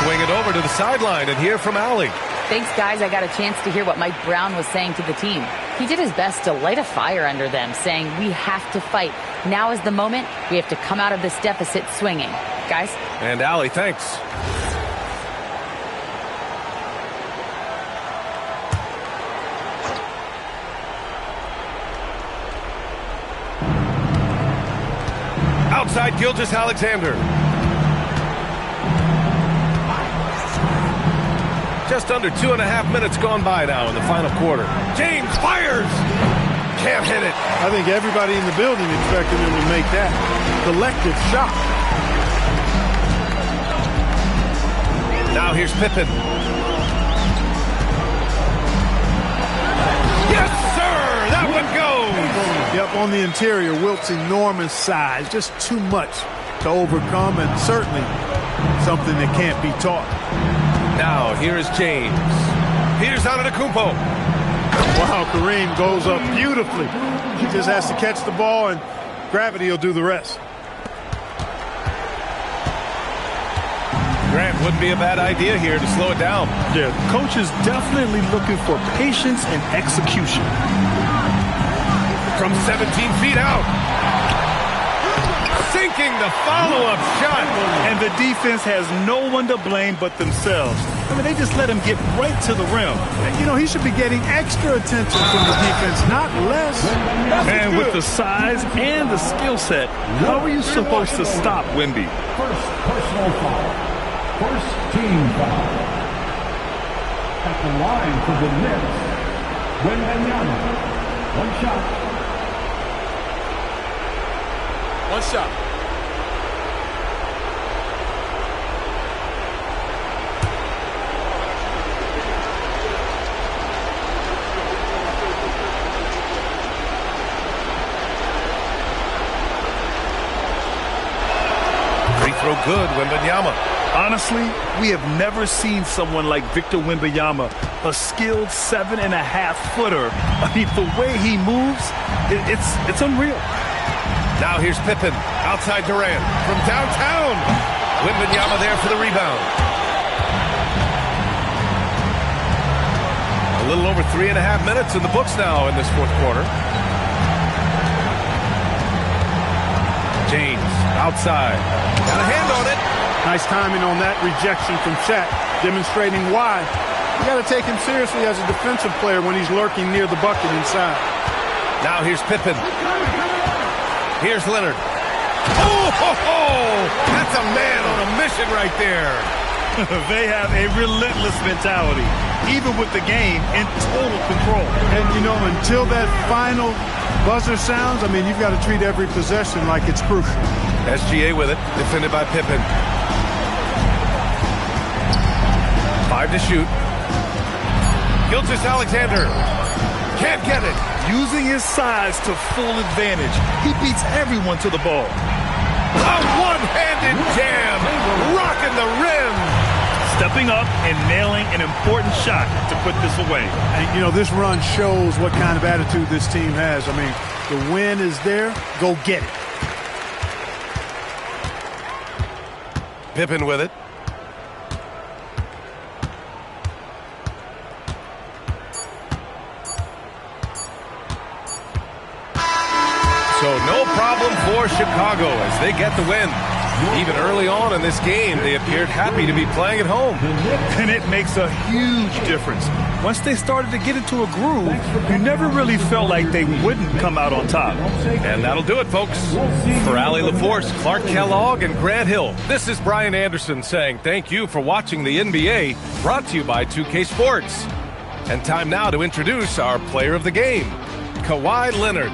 Swing it over to the sideline and hear from Allie. Thanks, guys. I got a chance to hear what Mike Brown was saying to the team. He did his best to light a fire under them, saying, we have to fight. Now is the moment. We have to come out of this deficit swinging. Guys? And Allie, thanks. Outside Gilgeous-Alexander. Just under 2.5 minutes gone by now in the final quarter. James fires! Can't hit it. I think everybody in the building expected him to make that collective shot. Now here's Pippen. Yes, sir! That one goes! Yep, on the interior, Wilt's enormous size. Just too much to overcome, and certainly something that can't be taught. Now, here is James. Here's Antetokounmpo. Wow, Kareem goes up beautifully. He just has to catch the ball, and gravity will do the rest. Grant, wouldn't be a bad idea here to slow it down. Yeah, the coach is definitely looking for patience and execution. From 17 feet out. Sinking the follow-up shot. And the defense has no one to blame but themselves. I mean, they just let him get right to the rim. And, you know, he should be getting extra attention from the defense, not less. And with the size and the skill set, how are you supposed to stop Wemby? First personal foul. First team foul. At the line for the Knicks, Wembanyama. One shot. One shot. Free throw good, Wembanyama. Honestly, we have never seen someone like Victor Wembanyama, a skilled 7.5-footer. I mean, the way he moves, it's unreal. Now here's Pippen, outside Durant, from downtown. Wembanyama there for the rebound. A little over 3.5 minutes in the books now in this fourth quarter. James, outside. Got a hand on it. Nice timing on that rejection from Shaq, demonstrating why. You got to take him seriously as a defensive player when he's lurking near the bucket inside. Now here's Pippen. Here's Leonard. Oh, that's a man on a mission right there. They have a relentless mentality, even with the game in total control. And, you know, until that final buzzer sounds, I mean, you've got to treat every possession like it's crucial. SGA with it, defended by Pippen. 5 to shoot. Gilgeous-Alexander can't get it. Using his size to full advantage. He beats everyone to the ball. A one-handed jam, rocking the rim. Stepping up and nailing an important shot to put this away. And, you know, this run shows what kind of attitude this team has. I mean, the win is there. Go get it. Pippen with it. So no problem for Chicago as they get the win. Even early on in this game, they appeared happy to be playing at home. And it makes a huge difference. Once they started to get into a groove, you never really felt like they wouldn't come out on top. And that'll do it, folks. For Allie LaForce, Clark Kellogg, and Grant Hill, this is Brian Anderson saying thank you for watching the NBA, brought to you by 2K Sports. And time now to introduce our player of the game, Kawhi Leonard.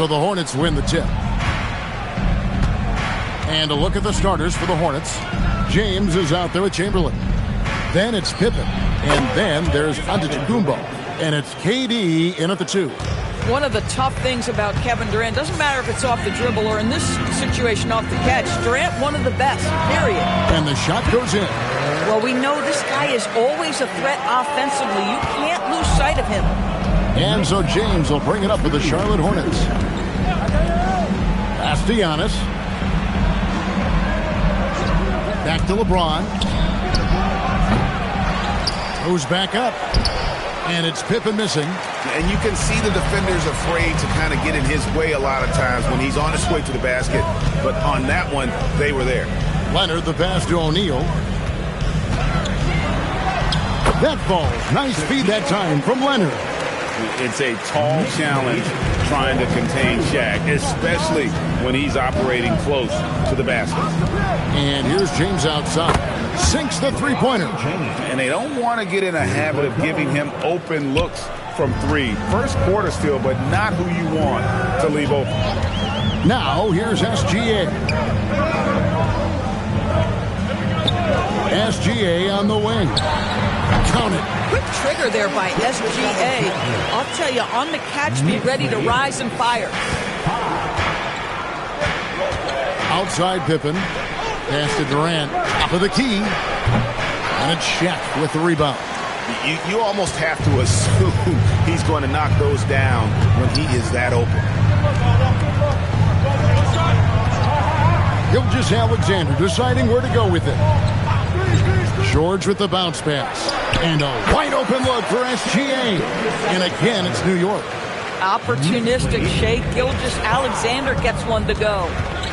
So the Hornets win the tip. And a look at the starters for the Hornets. James is out there with Chamberlain. Then it's Pippen. And then there's Antetokounmpo. And it's KD in at the 2. One of the tough things about Kevin Durant, doesn't matter if it's off the dribble or in this situation off the catch, Durant one of the best, period. And the shot goes in. Well, we know this guy is always a threat offensively. You can't lose sight of him. And so James will bring it up for the Charlotte Hornets. Pass to Giannis. Back to LeBron. Goes back up. And it's Pippen missing. And you can see the defenders afraid to kind of get in his way a lot of times when he's on his way to the basket. But on that one, they were there. Leonard, the pass to O'Neal. That falls. Nice feed that time from Leonard. It's a tall challenge trying to contain Shaq, especially when he's operating close to the basket. And here's James outside. Sinks the three-pointer. And they don't want to get in a habit of giving him open looks from 3. First quarter still, but not who you want to leave open. Now, here's SGA. SGA on the wing. Count it. Quick trigger there by SGA. I'll tell you, on the catch, be ready to rise and fire. Outside Pippen. Pass to Durant. Top of the key. And it's Shaq with the rebound. You almost have to assume he's going to knock those down when he is that open. Gilgeous-Alexander deciding where to go with it. George with the bounce pass. And a wide open look for SGA. And again, it's New York. Opportunistic shake. Gilgeous-Alexander gets one to go.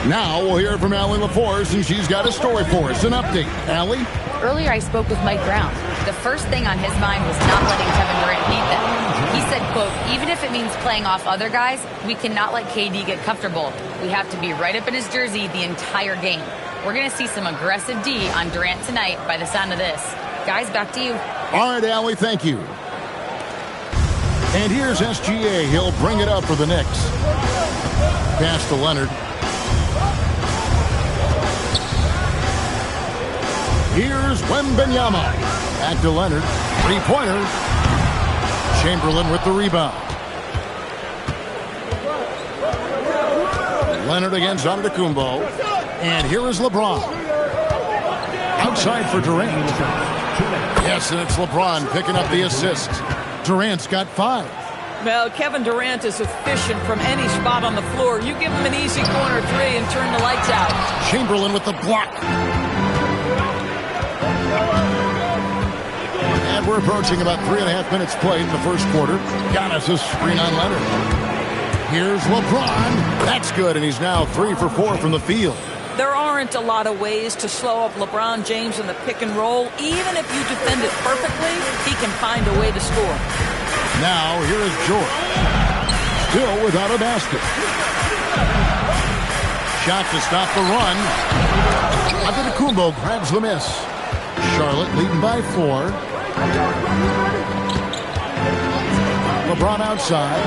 Now we'll hear from Allie LaForce, and she's got a story for us. An update. Allie? Earlier I spoke with Mike Brown. The first thing on his mind was not letting Kevin Durant beat them. He said, quote, even if it means playing off other guys, we cannot let KD get comfortable. We have to be right up in his jersey the entire game. We're going to see some aggressive D on Durant tonight by the sound of this. Guys, back to you. All right, Allie, thank you. And here's SGA. He'll bring it up for the Knicks. Pass to Leonard. Here's Wembanyama. Back to Leonard. Three-pointer. Chamberlain with the rebound. Leonard against Antetokounmpo. And here is LeBron. Outside for Durant. Yes, and it's LeBron picking up the assist. Durant's got 5. Well, Kevin Durant is efficient from any spot on the floor. You give him an easy corner 3 and turn the lights out. Chamberlain with the block. And we're approaching about 3.5 minutes played in the first quarter. Giannis a screen on Leonard. Here's LeBron. That's good, and he's now 3 for 4 from the field. There aren't a lot of ways to slow up LeBron James in the pick and roll. Even if you defend it perfectly, he can find a way to score. Now, here is George. Still without a basket. Shot to stop the run. Antetokounmpo grabs the miss. Charlotte leading by 4. LeBron outside.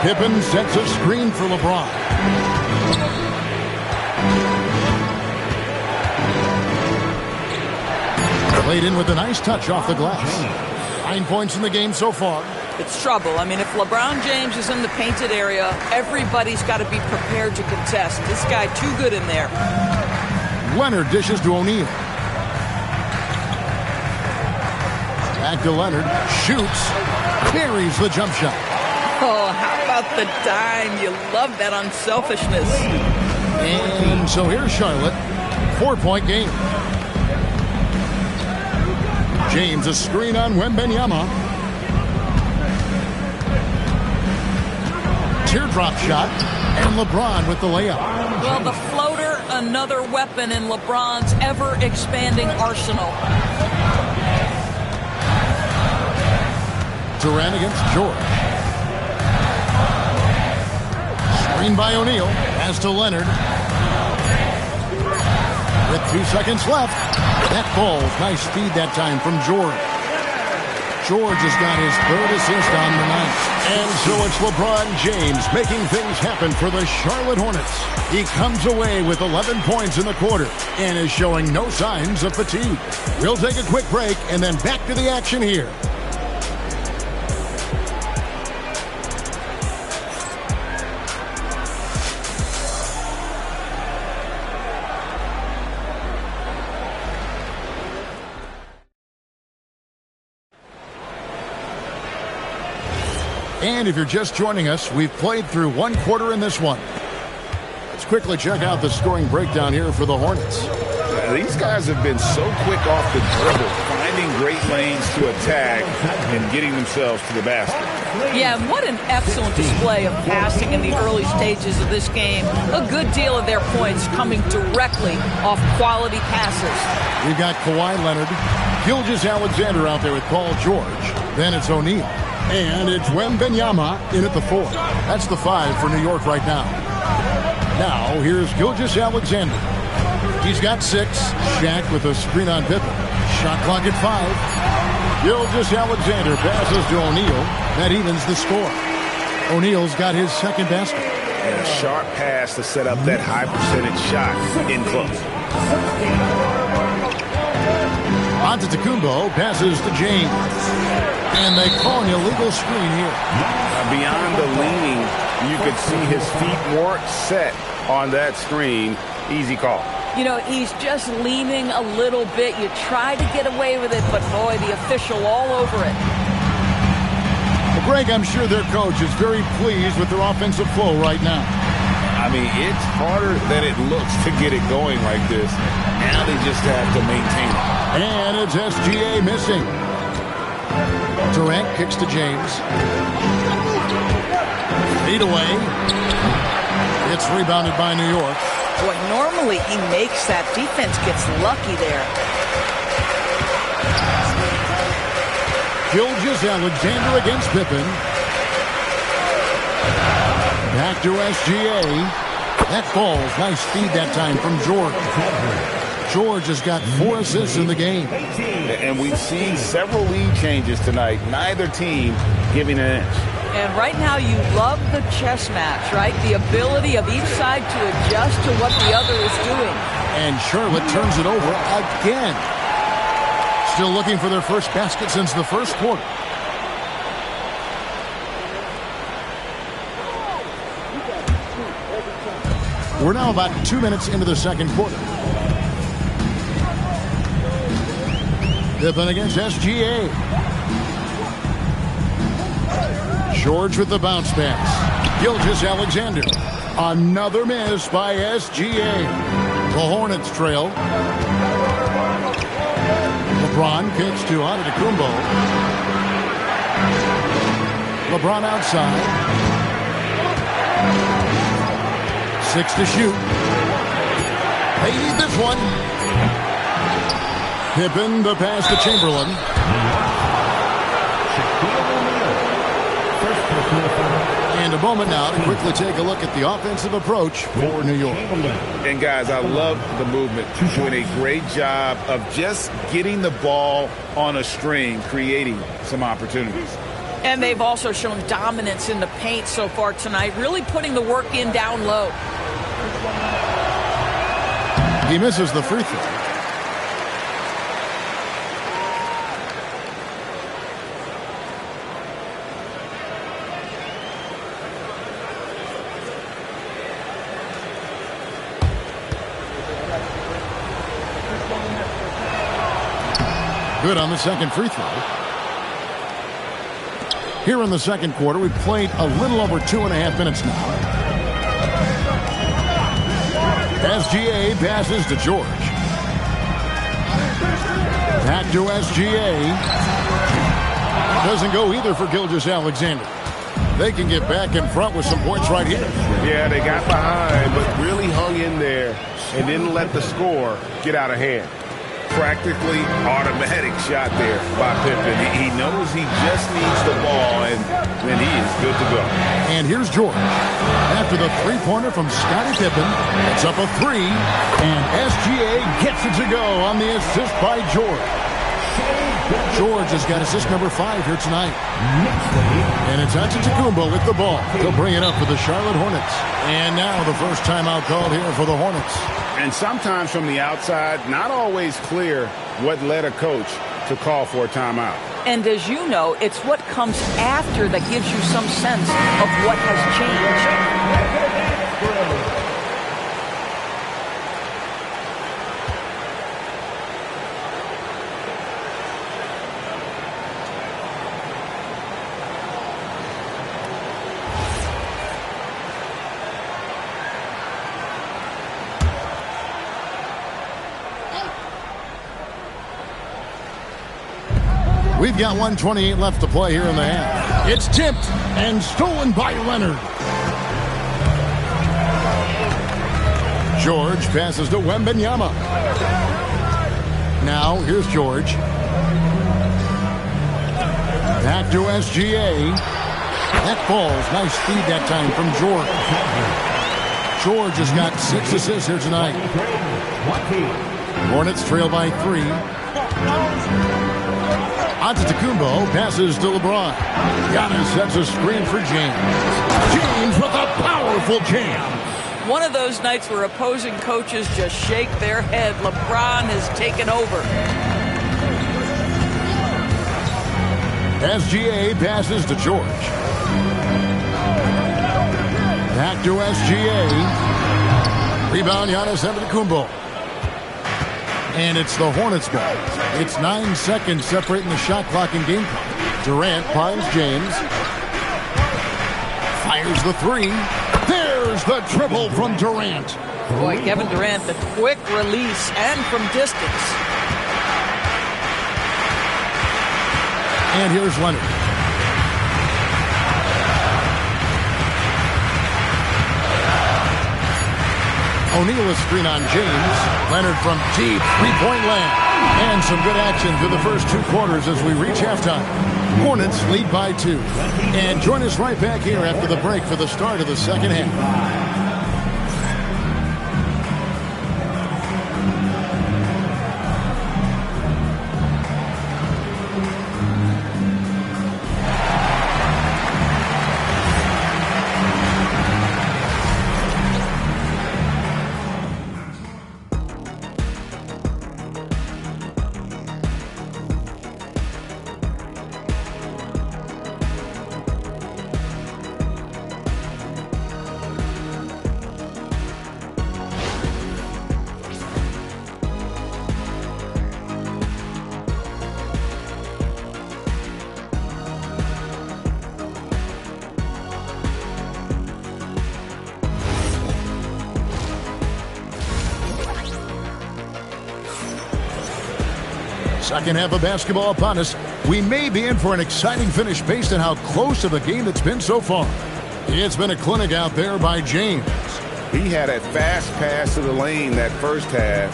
Pippen sets a screen for LeBron. Played in with a nice touch off the glass. 9 points in the game so far. It's trouble. I mean, if LeBron James is in the painted area, everybody's got to be prepared to contest. This guy too good in there. Leonard dishes to O'Neal. Back to Leonard. Shoots. Carries the jump shot. Oh, how about the dime? You love that unselfishness. And so here's Charlotte. 4-point game. James a screen on Wembanyama. Teardrop shot. And LeBron with the layup. Well, the floater, another weapon in LeBron's ever-expanding arsenal. Durant against George. Screen by O'Neal. Pass to Leonard. With 2 seconds left. That falls. Nice speed that time from George. George has got his third assist on the night. And so it's LeBron James making things happen for the Charlotte Hornets. He comes away with 11 points in the quarter and is showing no signs of fatigue. We'll take a quick break and then back to the action here. And if you're just joining us, we've played through one quarter in this one. Let's quickly check out the scoring breakdown here for the Hornets. These guys have been so quick off the dribble, finding great lanes to attack and getting themselves to the basket. Yeah, what an excellent display of passing in the early stages of this game. A good deal of their points coming directly off quality passes. We've got Kawhi Leonard, Gilgeous-Alexander out there with Paul George. Then it's O'Neal. And it's Wembanyama in at the 4. That's the 5 for New York right now. Now, here's Gilgeous-Alexander. He's got 6. Shaq with a screen on Pippen. Shot clock at 5. Gilgeous-Alexander passes to O'Neal. That evens the score. O'Neal's got his second basket. And a sharp pass to set up that high percentage shot in close. Antetokounmpo passes to James. And they call an illegal screen here. Beyond the leaning, you could see his feet weren't set on that screen. Easy call. You know, he's just leaning a little bit. You try to get away with it, but boy, the official all over it. Well, Greg, I'm sure their coach is very pleased with their offensive flow right now. I mean, it's harder than it looks to get it going like this. Now they just have to maintain it. And it's SGA missing. Durant kicks to James. Feed away. It's rebounded by New York. Boy, normally he makes that. Defense gets lucky there. Gilgeous-Alexander against Pippen. Back to SGA. That falls. Nice feed that time from George. George has got 4 assists in the game. And we've seen several lead changes tonight. Neither team giving an inch. And right now you love the chess match, right? The ability of each side to adjust to what the other is doing. And Charlotte turns it over again. Still looking for their first basket since the first quarter. We're now about 2 minutes into the second quarter. Pippen against SGA. George with the bounce pass. Gilgeous-Alexander. Another miss by SGA. The Hornets trail. LeBron kicks to Antetokounmpo. LeBron outside. 6 to shoot. They need this one. Pippen, the pass to Chamberlain. And a moment now to quickly take a look at the offensive approach for New York. And guys, I love the movement. Doing a great job of just getting the ball on a string, creating some opportunities. And they've also shown dominance in the paint so far tonight, really putting the work in down low. He misses the free throw. Good on the second free throw. Here in the second quarter, we've played a little over 2.5 minutes now. SGA passes to George. Back to SGA. Doesn't go either for Gilgeous-Alexander. They can get back in front with some points right here. Yeah, they got behind, but really hung in there and didn't let the score get out of hand. Practically automatic shot there by Pippen. He knows he just needs the ball, and then he is good to go. And here's George. After the three-pointer from Scottie Pippen, it's up a 3, and SGA gets it to go on the assist by George. George has got assist number 5 here tonight. And it's Antetokounmpo with the ball. He'll bring it up for the Charlotte Hornets. And now the first timeout called here for the Hornets. And sometimes from the outside, not always clear what led a coach to call for a timeout. And as you know, it's what comes after that gives you some sense of what has changed. We've got 1:28 left to play here in the half. It's tipped and stolen by Leonard. George passes to Wembanyama. Now, here's George. Back to SGA. That falls. Nice feed that time from George. George has got 6 assists here tonight. Hornets trail by 3. Antetokounmpo passes to LeBron. Giannis sets a screen for James. James with a powerful jam. One of those nights where opposing coaches just shake their head. LeBron has taken over. SGA passes to George. Back to SGA. Rebound Giannis Antetokounmpo. And it's the Hornets ball. It's 9 seconds separating the shot clock and game clock. Durant finds James. Fires the 3. There's the triple from Durant. Boy, Kevin Durant, the quick release and from distance. And here's Leonard. O'Neal a screen on James. Leonard from deep three-point land. And some good action through the first 2 quarters as we reach halftime. Hornets lead by 2. And join us right back here after the break for the start of the second half. Second half of basketball upon us. We may be in for an exciting finish based on how close to the game it's been so far. It's been a clinic out there by James. He had a fast pass to the lane that first half.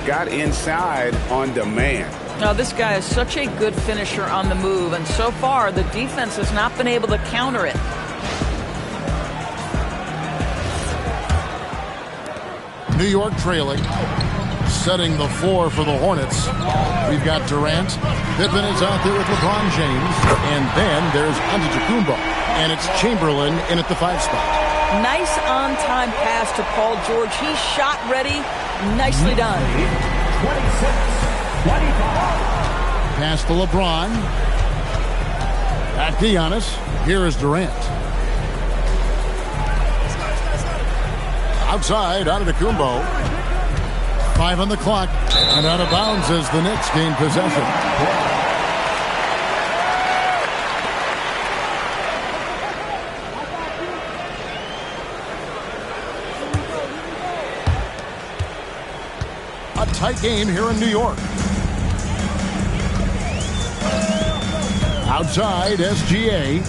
Got inside on demand. Now, this guy is such a good finisher on the move, and so far the defense has not been able to counter it. New York trailing. Setting the floor for the Hornets. We've got Durant. Pippen is out there with LeBron James. And then there's Antetokounmpo. And it's Chamberlain in at the 5 spot. Nice on-time pass to Paul George. He's shot ready. Nicely done. 26-25. Pass to LeBron. Back to Giannis. Here is Durant. Outside, Antetokounmpo. 5 on the clock, and out of bounds as the Knicks gain possession. A tight game here in New York. Outside, SGA.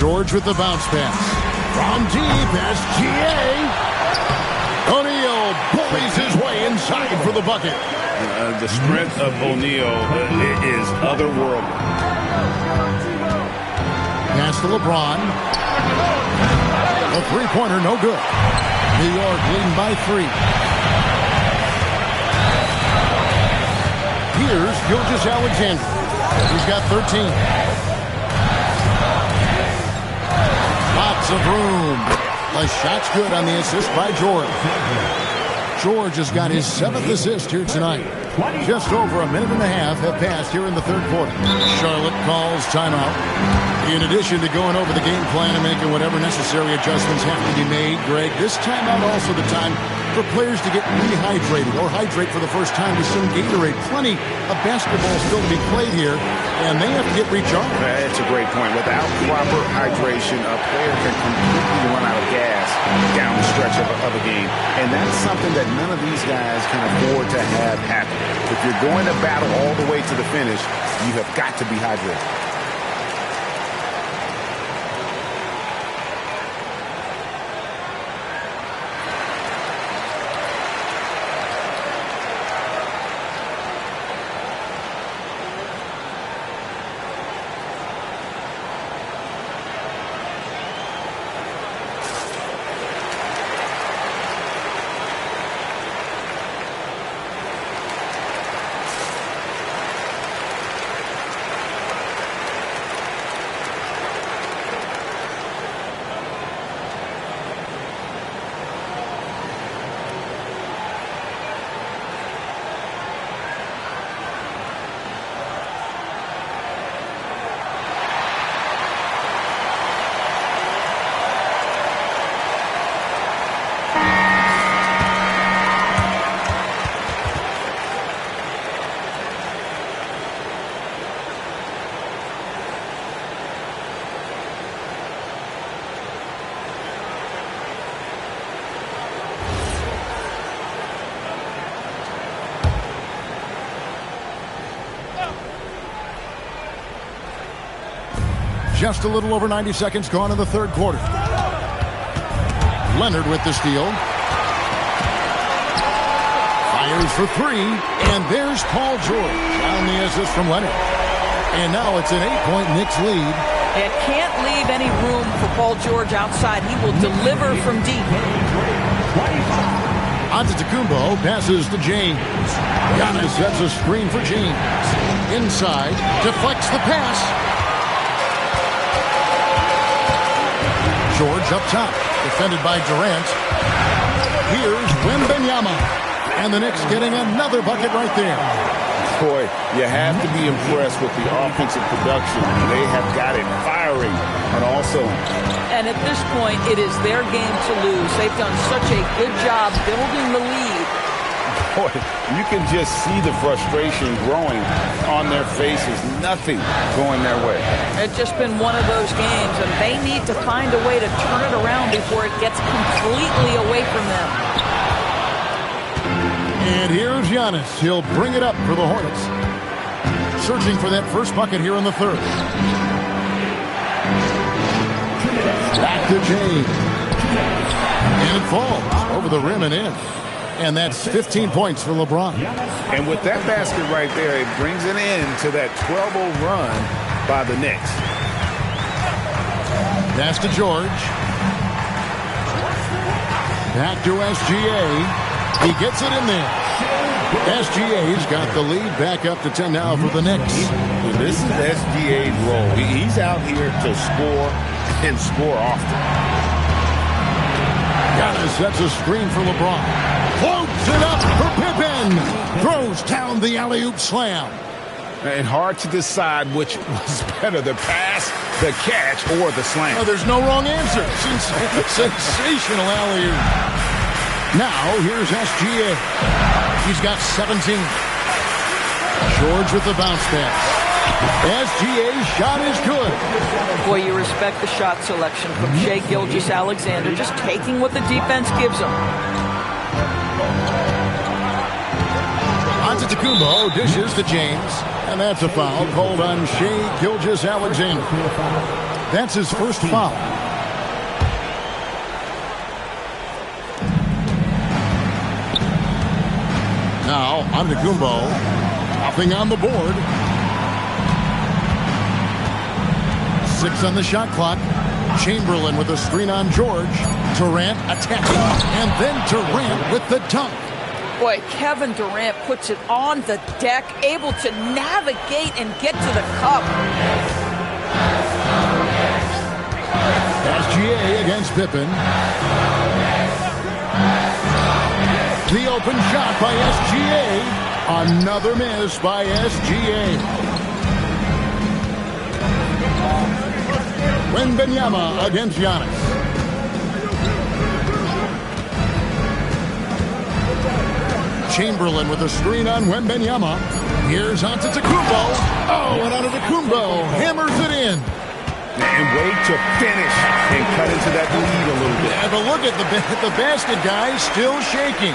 George with the bounce pass. From deep, SGA. O'Neal bullies his way inside for the bucket. The strength of O'Neal is otherworldly. Pass to LeBron. A three-pointer, no good. New York leading by 3. Here's Gilgeous-Alexander. He's got 13. Lots of room. The shot's good on the assist by George. George has got his 7th assist here tonight. Just over a minute and a half have passed here in the third quarter. Charlotte calls timeout. In addition to going over the game plan and making whatever necessary adjustments have to be made, Greg, this timeout also the time for players to get rehydrated or hydrate for the first time with some Gatorade. Plenty of basketball still to be played here, and they have to get recharged. That's a great point. Without proper hydration, a player can completely run out of gas down the stretch of a game. And that's something that none of these guys can afford to have happen. If you're going to battle all the way to the finish, you have got to be hydrated. Just a little over 90 seconds gone in the third quarter. Leonard with the steal. Fires for three, and there's Paul George on the assist from Leonard. And now it's an 8-point Knicks lead. It can't leave any room for Paul George outside. He will deliver from deep. Antetokounmpo passes to James. Giannis sets a screen for James. Inside, deflects the pass. George up top, defended by Durant. Here's Wembanyama. And the Knicks getting another bucket right there. Boy, you have to be impressed with the offensive production. They have got it firing on all cylinders. And at this point, it is their game to lose. They've done such a good job building the lead. Boy, you can just see the frustration growing on their faces. Nothing going their way. It's just been one of those games, and they need to find a way to turn it around before it gets completely away from them. And here's Giannis. He'll bring it up for the Hornets. Searching for that first bucket here in the third. Back to James. And it falls over the rim and in. And that's 15 points for LeBron. And with that basket right there, it brings an end to that 12-0 run by the Knicks. Pass to George. Back to SGA. He gets it in there. SGA's got the lead back up to 10 now for the Knicks. This is SGA's role. He's out here to score and score often. Giannis sets a screen for LeBron. Floats it up for Pippen. Throws down the alley-oop slam. And hard to decide which was better, the pass, the catch, or the slam. Oh, there's no wrong answer. Sensational alley-oop. Now, here's SGA. He's got 17. George with the bounce pass. SGA's shot is good. Boy, you respect the shot selection from Shai Gilgeous-Alexander, just taking what the defense gives him. Antetokounmpo dishes to James, and that's a foul called on Shai Gilgeous-Alexander. That's his first foul. Now, Antetokounmpo, nothing on the board. 6 on the shot clock. Chamberlain with a screen on George. Durant attacking, and then Durant with the dunk. Boy, Kevin Durant puts it on the deck, able to navigate and get to the cup. SGA against Pippen. The open shot by SGA. Another miss by SGA. Wembanyama against Giannis. Chamberlain with a screen on Wembanyama. Here's Antetokounmpo. Oh, and Antetokounmpo hammers it in. And wait to finish and cut into that lead a little bit. Yeah, but look at the basket, guys, still shaking.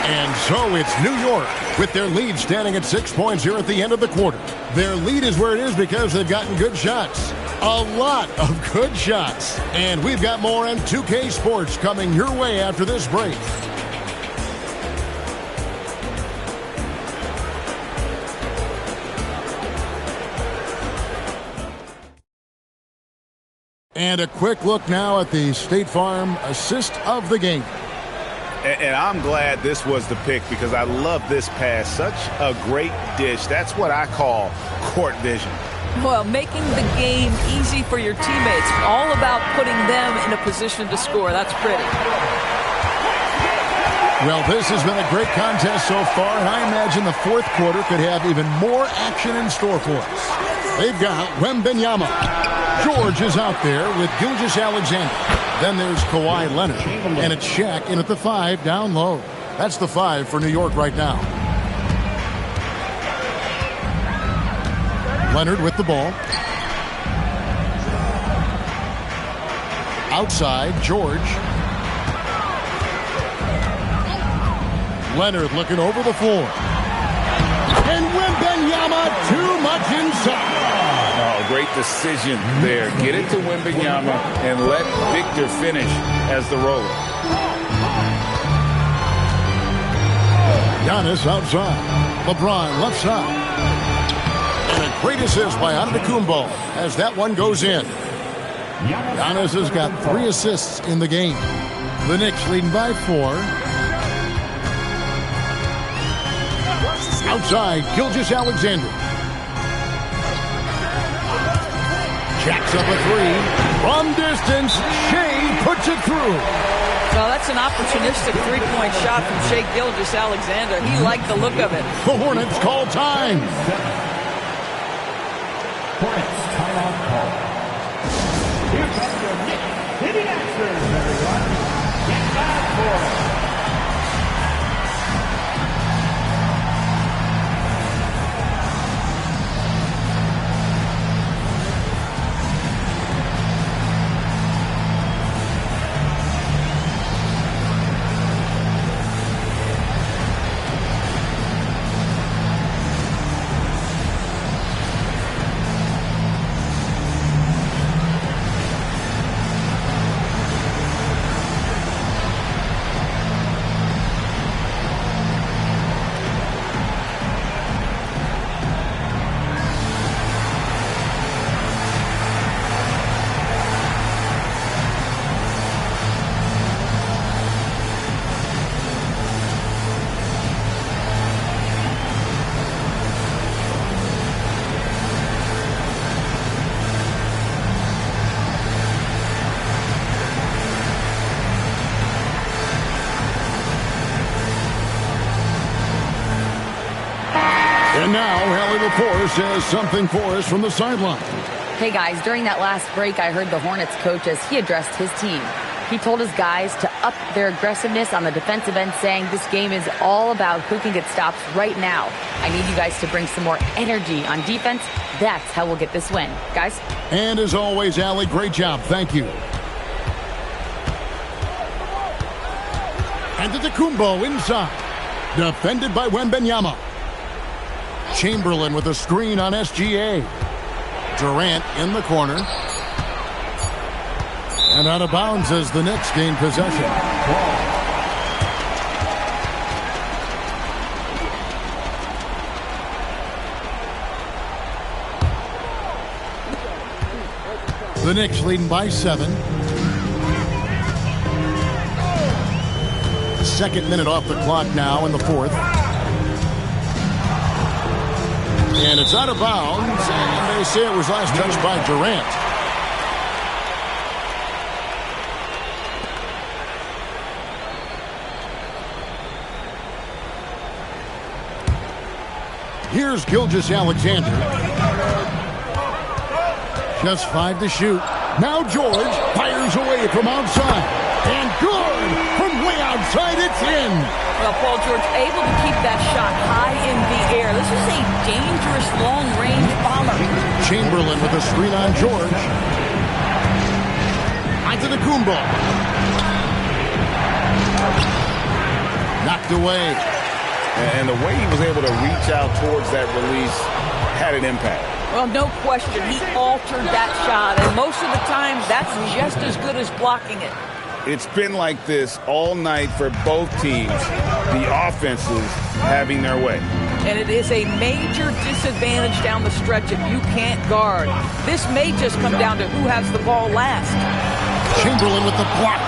And so it's New York with their lead standing at 6 points here at the end of the quarter. Their lead is where it is because they've gotten good shots. A lot of good shots. And we've got more on 2K Sports coming your way after this break. And a quick look now at the State Farm assist of the game. And I'm glad this was the pick because I love this pass. Such a great dish. That's what I call court vision. Well, making the game easy for your teammates. All about putting them in a position to score. That's pretty. Well, this has been a great contest so far, and I imagine the fourth quarter could have even more action in store for us. They've got Wembanyama. George is out there with Gilgeous-Alexander. Then there's Kawhi Leonard. And it's Shaq in at the 5 down low. That's the 5 for New York right now. Leonard with the ball. Outside, George. Leonard looking over the floor. And Wembanyama too much inside. Oh, great decision there. Get it to Wembanyama and let Victor finish as the roller. Giannis outside. LeBron left side. And a great assist by Antetokounmpo as that one goes in. Giannis has got 3 assists in the game. The Knicks leading by 4. Outside, Gilgeous-Alexander. Jacks up a 3. From distance, Shea puts it through. Well, that's an opportunistic three-point shot from Shea Gilgeous-Alexander. He liked the look of it. The Hornets call time. Hornets timeout call. Here comes your Knicks hitting answers, everyone. Get back for it. And now, Hallie Lepore says something for us from the sideline. Hey, guys, during that last break, I heard the Hornets coach as he addressed his team. He told his guys to up their aggressiveness on the defensive end, saying this game is all about who can get stops right now. I need you guys to bring some more energy on defense. That's how we'll get this win. Guys? And as always, Allie, great job. Thank you. Antetokounmpo inside. Defended by Wembanyama. Chamberlain with a screen on SGA. Durant in the corner. And out of bounds as the Knicks gain possession. The Knicks leading by 7. Second minute off the clock now in the fourth. And it's out of bounds, and they say it was last touched by Durant. Here's Gilgeous-Alexander. Just 5 to shoot. Now George fires away from outside. And good! From way outside, it's in! Well, Paul George able to keep that shot high in the air. This is a dangerous long-range bomber. Chamberlain with a screen on George. Antetokounmpo. Knocked away. And the way he was able to reach out towards that release had an impact. Well, no question. He altered that shot, and most of the time, that's just as good as blocking it. It's been like this all night for both teams, the offenses having their way. And it is a major disadvantage down the stretch if you can't guard. This may just come down to who has the ball last. Chamberlain with the block.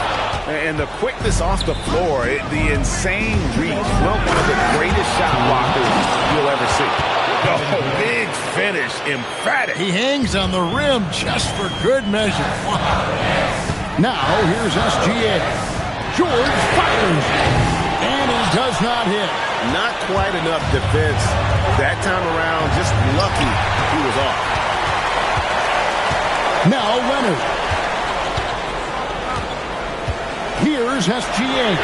And the quickness off the floor, the insane reach. Well, one of the greatest shot blockers you'll ever see. Oh, big finish, emphatic. He hangs on the rim just for good measure. Wow. Now, here's SGA. George fires. And he does not hit. Not quite enough defense that time around. Just lucky he was off. Now, Leonard. Here's SGA.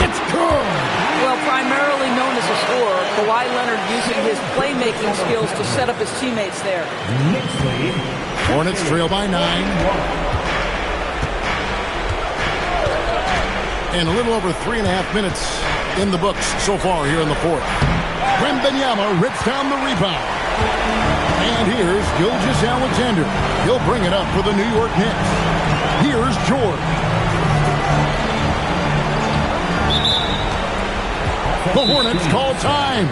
It's good. Well, primarily known as a scorer, Kawhi Leonard using his playmaking skills to set up his teammates there. Hornets trail by 9. And a little over 3.5 minutes in the books so far here in the fourth. Wembanyama rips down the rebound. And here's Gilgeous-Alexander. He'll bring it up for the New York Knicks. Here's George. The Hornets call time.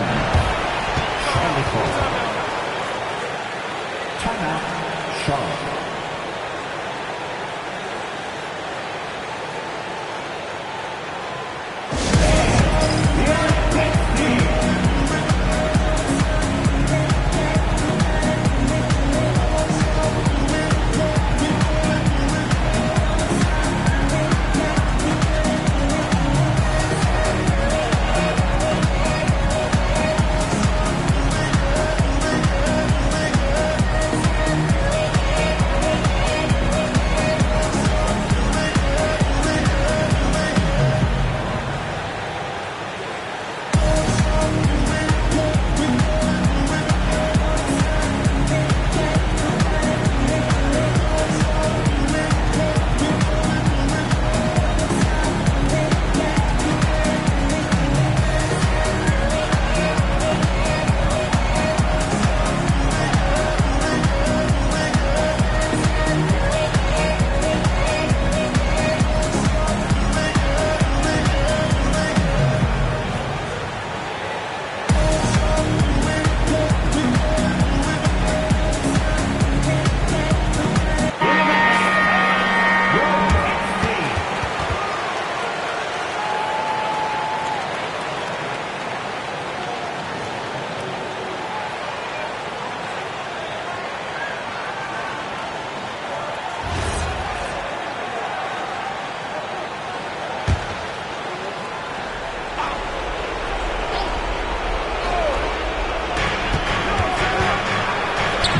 Timeout, Charlotte.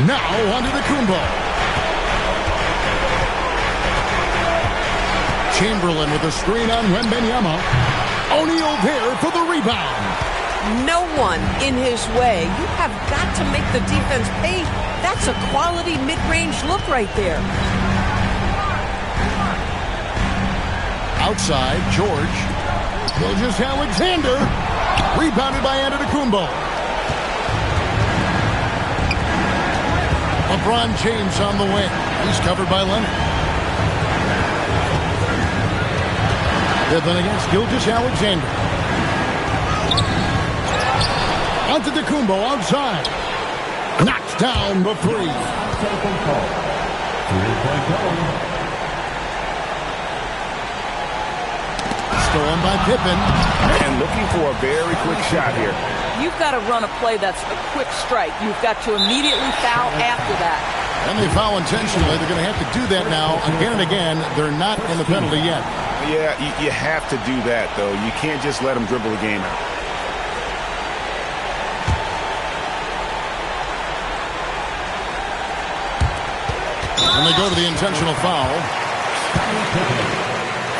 Now onto the Kumbo. Chamberlain with a screen on Wembanyama. O'Neal there for the rebound. No one in his way. You have got to make the defense pay. That's a quality mid-range look right there. Outside, George. Gilgeous-Alexander. Rebounded by Antetokounmpo. LeBron James on the wing. He's covered by Leonard. Then against Gilgeous-Alexander. Antetokounmpo outside. Knocks down the three. Stolen by Pippen. And looking for a very quick shot here. You've got to run a play that's a quick strike. You've got to immediately foul after that. And they foul intentionally. They're going to have to do that now again and again. They're not in the penalty yet. Yeah, you have to do that, though. You can't just let them dribble the game out. And they go to the intentional foul.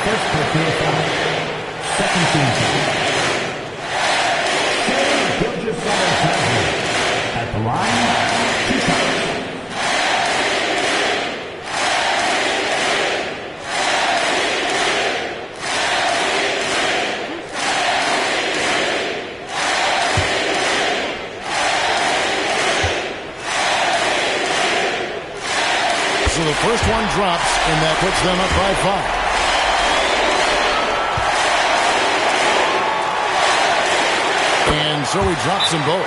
First personal foul. Second team foul. At the line, 2 shots. So the first one drops, and that puts them up by 5. And so he drops them both.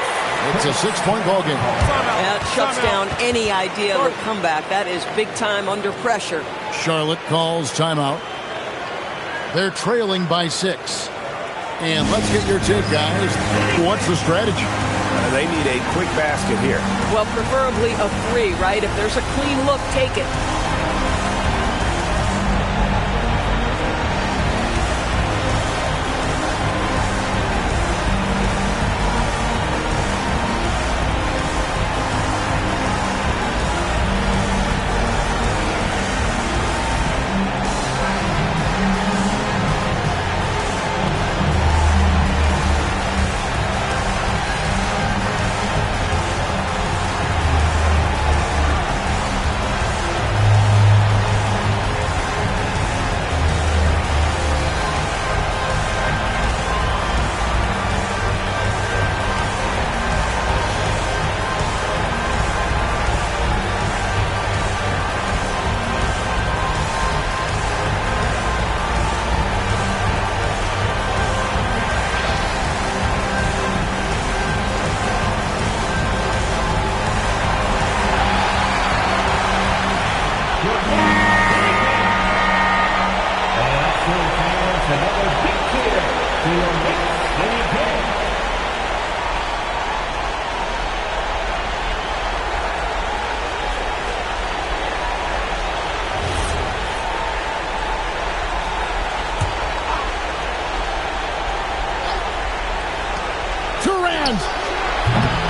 It's a 6-point ball game. That shuts down any idea of a comeback. That is big time under pressure. Charlotte calls timeout. They're trailing by 6. And let's get your take, guys. What's the strategy? They need a quick basket here. Well, preferably a 3, right? If there's a clean look, take it.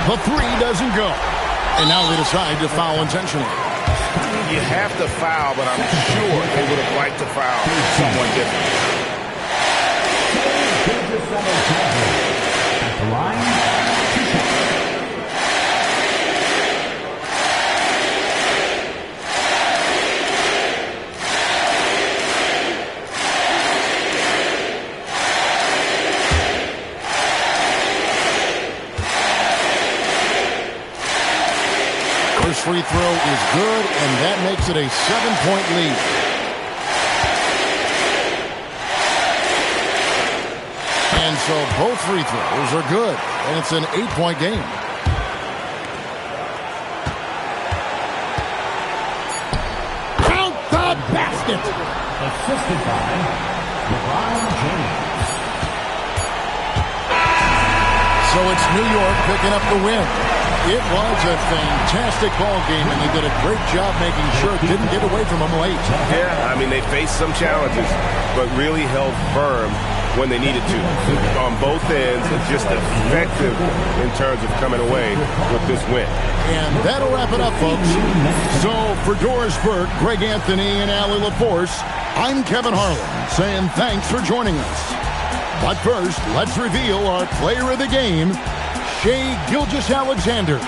The 3 doesn't go. And now they decide to foul intentionally. You have to foul, but I'm sure they would have liked to foul someone different. At the line, 2 shots. First free throw is good, and that makes it a 7-point lead. And so both free throws are good, and it's an 8-point game. Count the basket! Assisted by LeBron James. So it's New York picking up the win. It was a fantastic ball game, and they did a great job making sure it didn't get away from them late. Yeah, I mean, they faced some challenges, but really held firm when they needed to. On both ends, and just effective in terms of coming away with this win. And that'll wrap it up, folks. So for Doris Burke, Greg Anthony, and Allie LaForce, I'm Kevin Harlan, saying thanks for joining us. But first, let's reveal our player of the game, Shai Gilgeous-Alexander.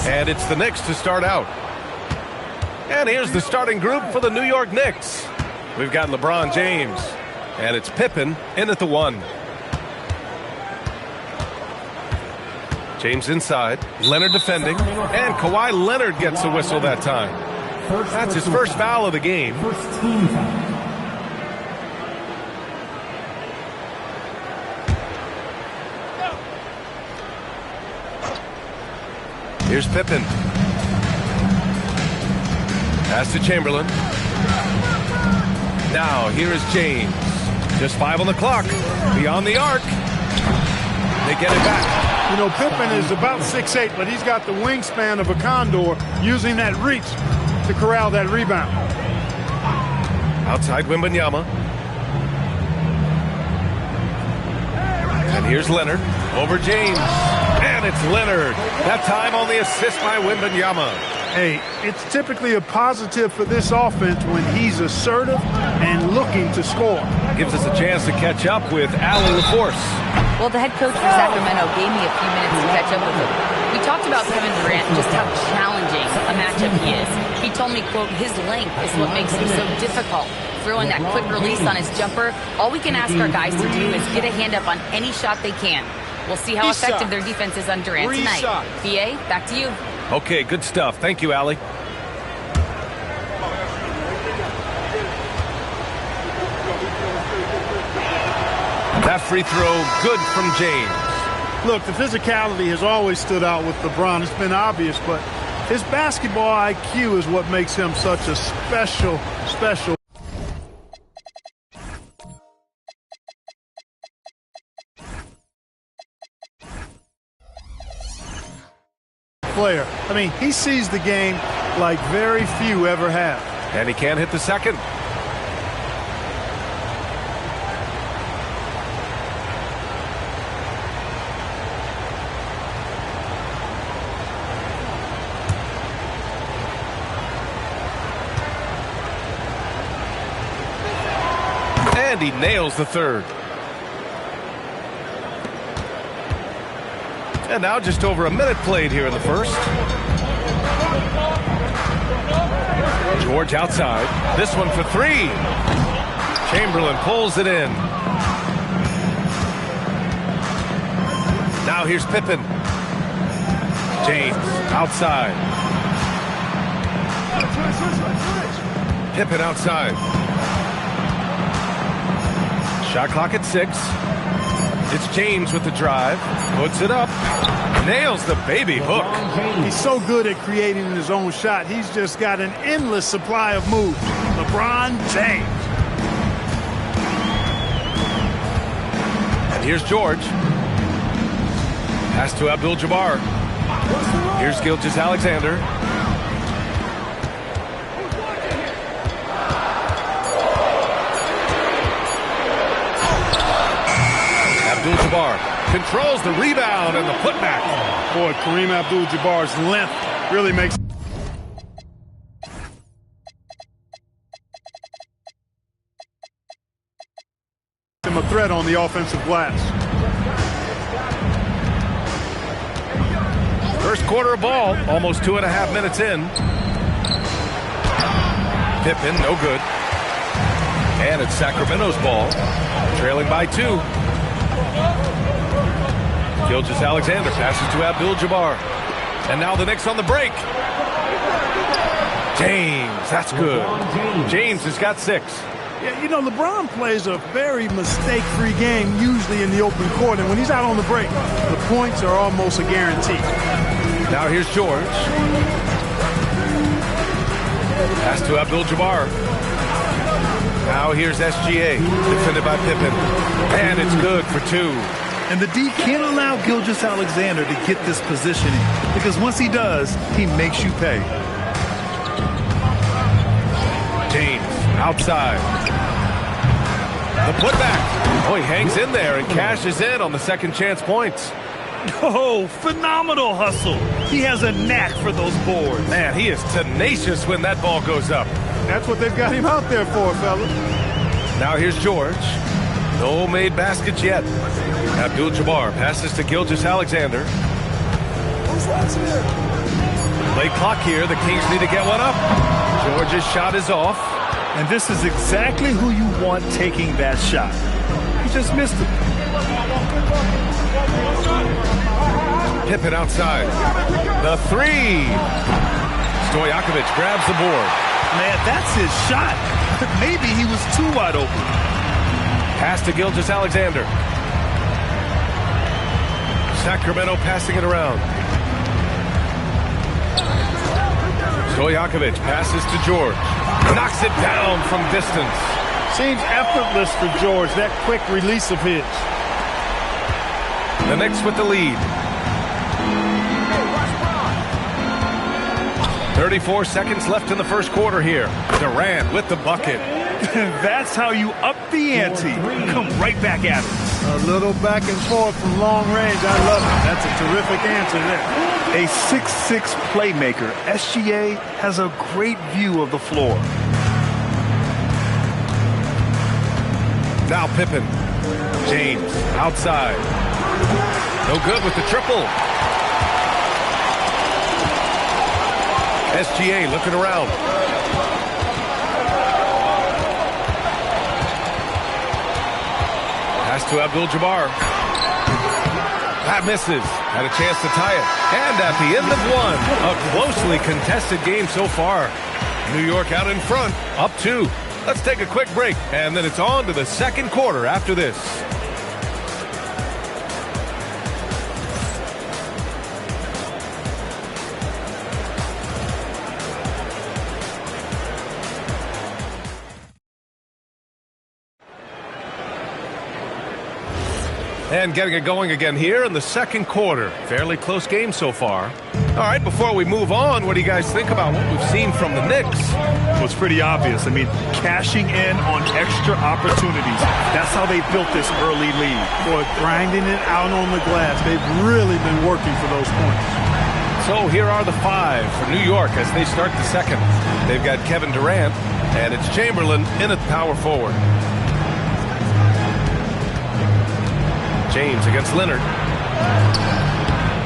And it's the Knicks to start out. And here's the starting group for the New York Knicks. We've got LeBron James. And it's Pippen in at the 1. James inside. Leonard defending. And Kawhi Leonard gets a whistle that time. That's his first foul of the game. First team foul. Here's Pippen. Pass to Chamberlain. Now, here is James. Just 5 on the clock. Beyond the arc. They get it back. You know, Pippen is about 6'8", but he's got the wingspan of a condor, using that reach to corral that rebound. Outside Wembanyama. And here's Leonard. Over James. And it's Leonard. That time on the assist by Wembanyama. Hey, it's typically a positive for this offense when he's assertive and looking to score. Gives us a chance to catch up with Allie LaForce. Well, the head coach for Sacramento gave me a few minutes to catch up with him. We talked about Kevin Durant, just how challenging a matchup he is. He told me, quote, his length is what makes him so difficult. Throwing that quick release on his jumper, all we can ask our guys to do is get a hand up on any shot they can. We'll see how effective their defense is on Durant tonight. BA, back to you. Okay, good stuff. Thank you, Allie. That free throw, good from James. Look, the physicality has always stood out with LeBron. It's been obvious, but his basketball IQ is what makes him such a special player. I mean, he sees the game like very few ever have. And he can't hit the second. And he nails the third. And now just over a minute played here in the first. George outside. This one for 3. Chamberlain pulls it in. Now here's Pippen. James outside. Pippen outside. Shot clock at 6. It's James with the drive. Puts it up. Nails the baby hook. He's so good at creating his own shot. He's just got an endless supply of moves. LeBron James. And here's George. Pass to Abdul-Jabbar. Here's Gilgeous-Alexander. Abdul-Jabbar controls the rebound and the putback. Boy, Kareem Abdul-Jabbar's length really makes him a threat on the offensive glass. First quarter of ball, almost 2.5 minutes in. Pippen, no good. And it's Sacramento's ball, trailing by 2. Gilgeous-Alexander passes to Abdul-Jabbar. And now the Knicks on the break. James, that's good. James has got 6. Yeah, you know, LeBron plays a very mistake-free game, usually in the open court. And when he's out on the break, the points are almost a guarantee. Now here's George. Pass to Abdul-Jabbar. Now here's SGA, defended by Pippen. And it's good for 2. And the D can't allow Gilgeous-Alexander to get this positioning, because once he does, he makes you pay. James outside. The putback. Oh, he hangs in there and cashes in on the second chance points. Oh, phenomenal hustle. He has a knack for those boards. Man, he is tenacious when that ball goes up. That's what they've got him out there for, fellas. Now here's George. No made baskets yet. Abdul-Jabbar passes to Gilgeous-Alexander. Play clock here. The Kings need to get one up. George's shot is off. And this is exactly who you want taking that shot. He just missed it. Pippen outside. The three. Stojakovic grabs the board. Man, that's his shot. Maybe he was too wide open. Pass to Gilgeous-Alexander. Sacramento passing it around. Stojakovic passes to George. Knocks it down from distance. Seems effortless for George, that quick release of his. The Knicks with the lead. 34 seconds left in the first quarter here. Durant with the bucket. That's how you up the ante. Come right back at it. A little back and forth from long range. I love it. That's a terrific answer there. A 6'6" playmaker. SGA has a great view of the floor. Now Pippen. James outside. No good with the triple. SGA looking around. Pass to Abdul-Jabbar. That misses. Had a chance to tie it. And at the end of one, a closely contested game so far. New York out in front, up 2. Let's take a quick break, and then it's on to the second quarter after this. And getting it going again here in the second quarter. Fairly close game so far. All right, before we move on, what do you guys think about what we've seen from the Knicks? Well, it's pretty obvious. I mean, cashing in on extra opportunities. That's how they built this early lead. Boy, grinding it out on the glass. They've really been working for those points. So here are the 5 for New York as they start the second. They've got Kevin Durant, and it's Chamberlain in at power forward. James against Leonard.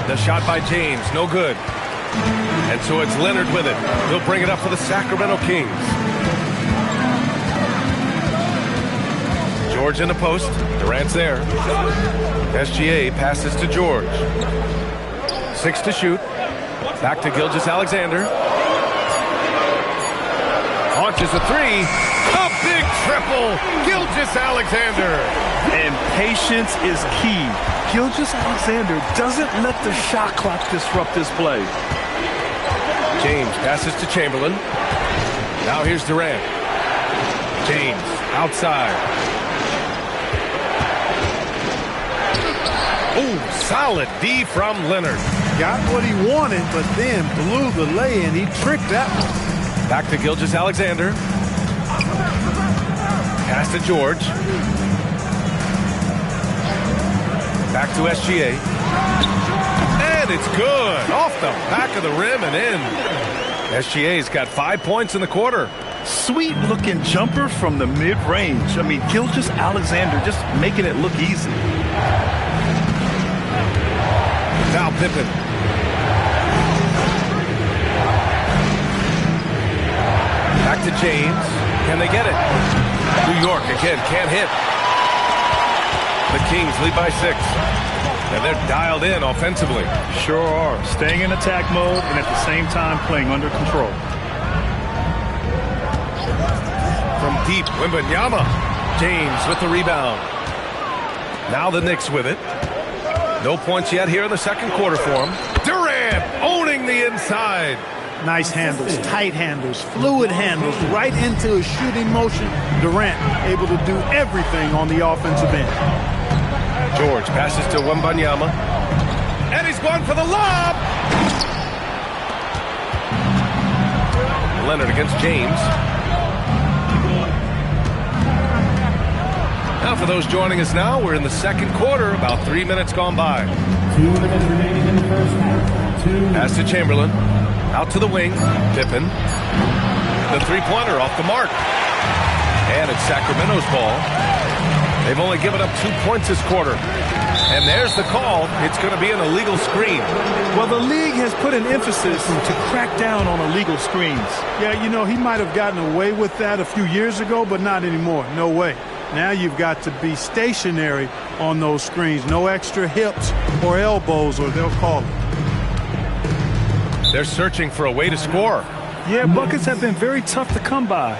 The shot by James, no good. And so it's Leonard with it. He'll bring it up for the Sacramento Kings. George in the post. Durant's there. SGA passes to George. 6 to shoot. Back to Gilgeous-Alexander. Launches a 3. A big triple. Gilgeous-Alexander. And patience is key. Gilgeous-Alexander doesn't let the shot clock disrupt his play. James passes to Chamberlain. Now here's Durant. James outside. Oh, solid D from Leonard. Got what he wanted, but then blew the lay-in. He tricked that one. Back to Gilgeous-Alexander. Pass to George. Back to SGA. And it's good. Off the back of the rim and in. SGA's got 5 points in the quarter. Sweet-looking jumper from the mid-range. I mean, Gilgeous-Alexander just making it look easy. Now Pippen. Back to James. Can they get it? New York again can't hit. The Kings lead by 6. And they're dialed in offensively. Sure are. Staying in attack mode and at the same time playing under control. From deep, Wembanyama. James with the rebound. Now the Knicks with it. No points yet here in the second quarter for him. Durant owning the inside. Nice handles, tight handles, fluid handles, right into a shooting motion. Durant able to do everything on the offensive end. George passes to Wembanyama. And he's going for the lob. Leonard against James. Now for those joining us now, we're in the second quarter, about 3 minutes gone by. 2 minutes remaining in the first half. Pass to Chamberlain. Out to the wing. Pippen. The three-pointer off the mark. And it's Sacramento's ball. They've only given up 2 points this quarter. And there's the call. It's going to be an illegal screen. Well, the league has put an emphasis to crack down on illegal screens. Yeah, you know, he might have gotten away with that a few years ago, but not anymore. No way. Now you've got to be stationary on those screens. No extra hips or elbows, or they'll call it. They're searching for a way to score. Yeah, buckets have been very tough to come by.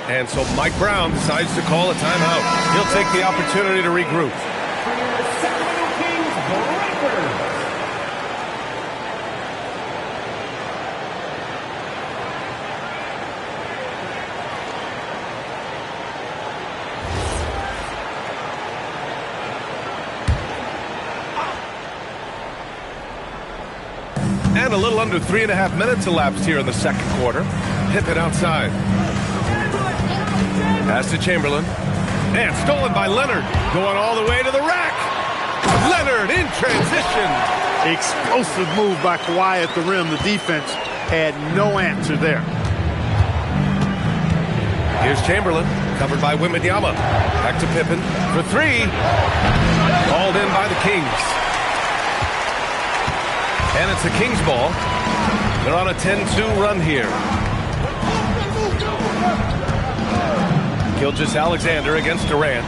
And so Mike Brown decides to call a timeout. He'll take the opportunity to regroup. And a little under 3.5 minutes elapsed here in the second quarter. Pippen outside. Pass to Chamberlain. And stolen by Leonard. Going all the way to the rack. Leonard in transition. Explosive move by Kawhi at the rim. The defense had no answer there. Here's Chamberlain. Covered by Wembanyama. Back to Pippen for three. Called in by the Kings. And it's the Kings ball. They're on a 10-2 run here. Gilgeous-Alexander against Durant.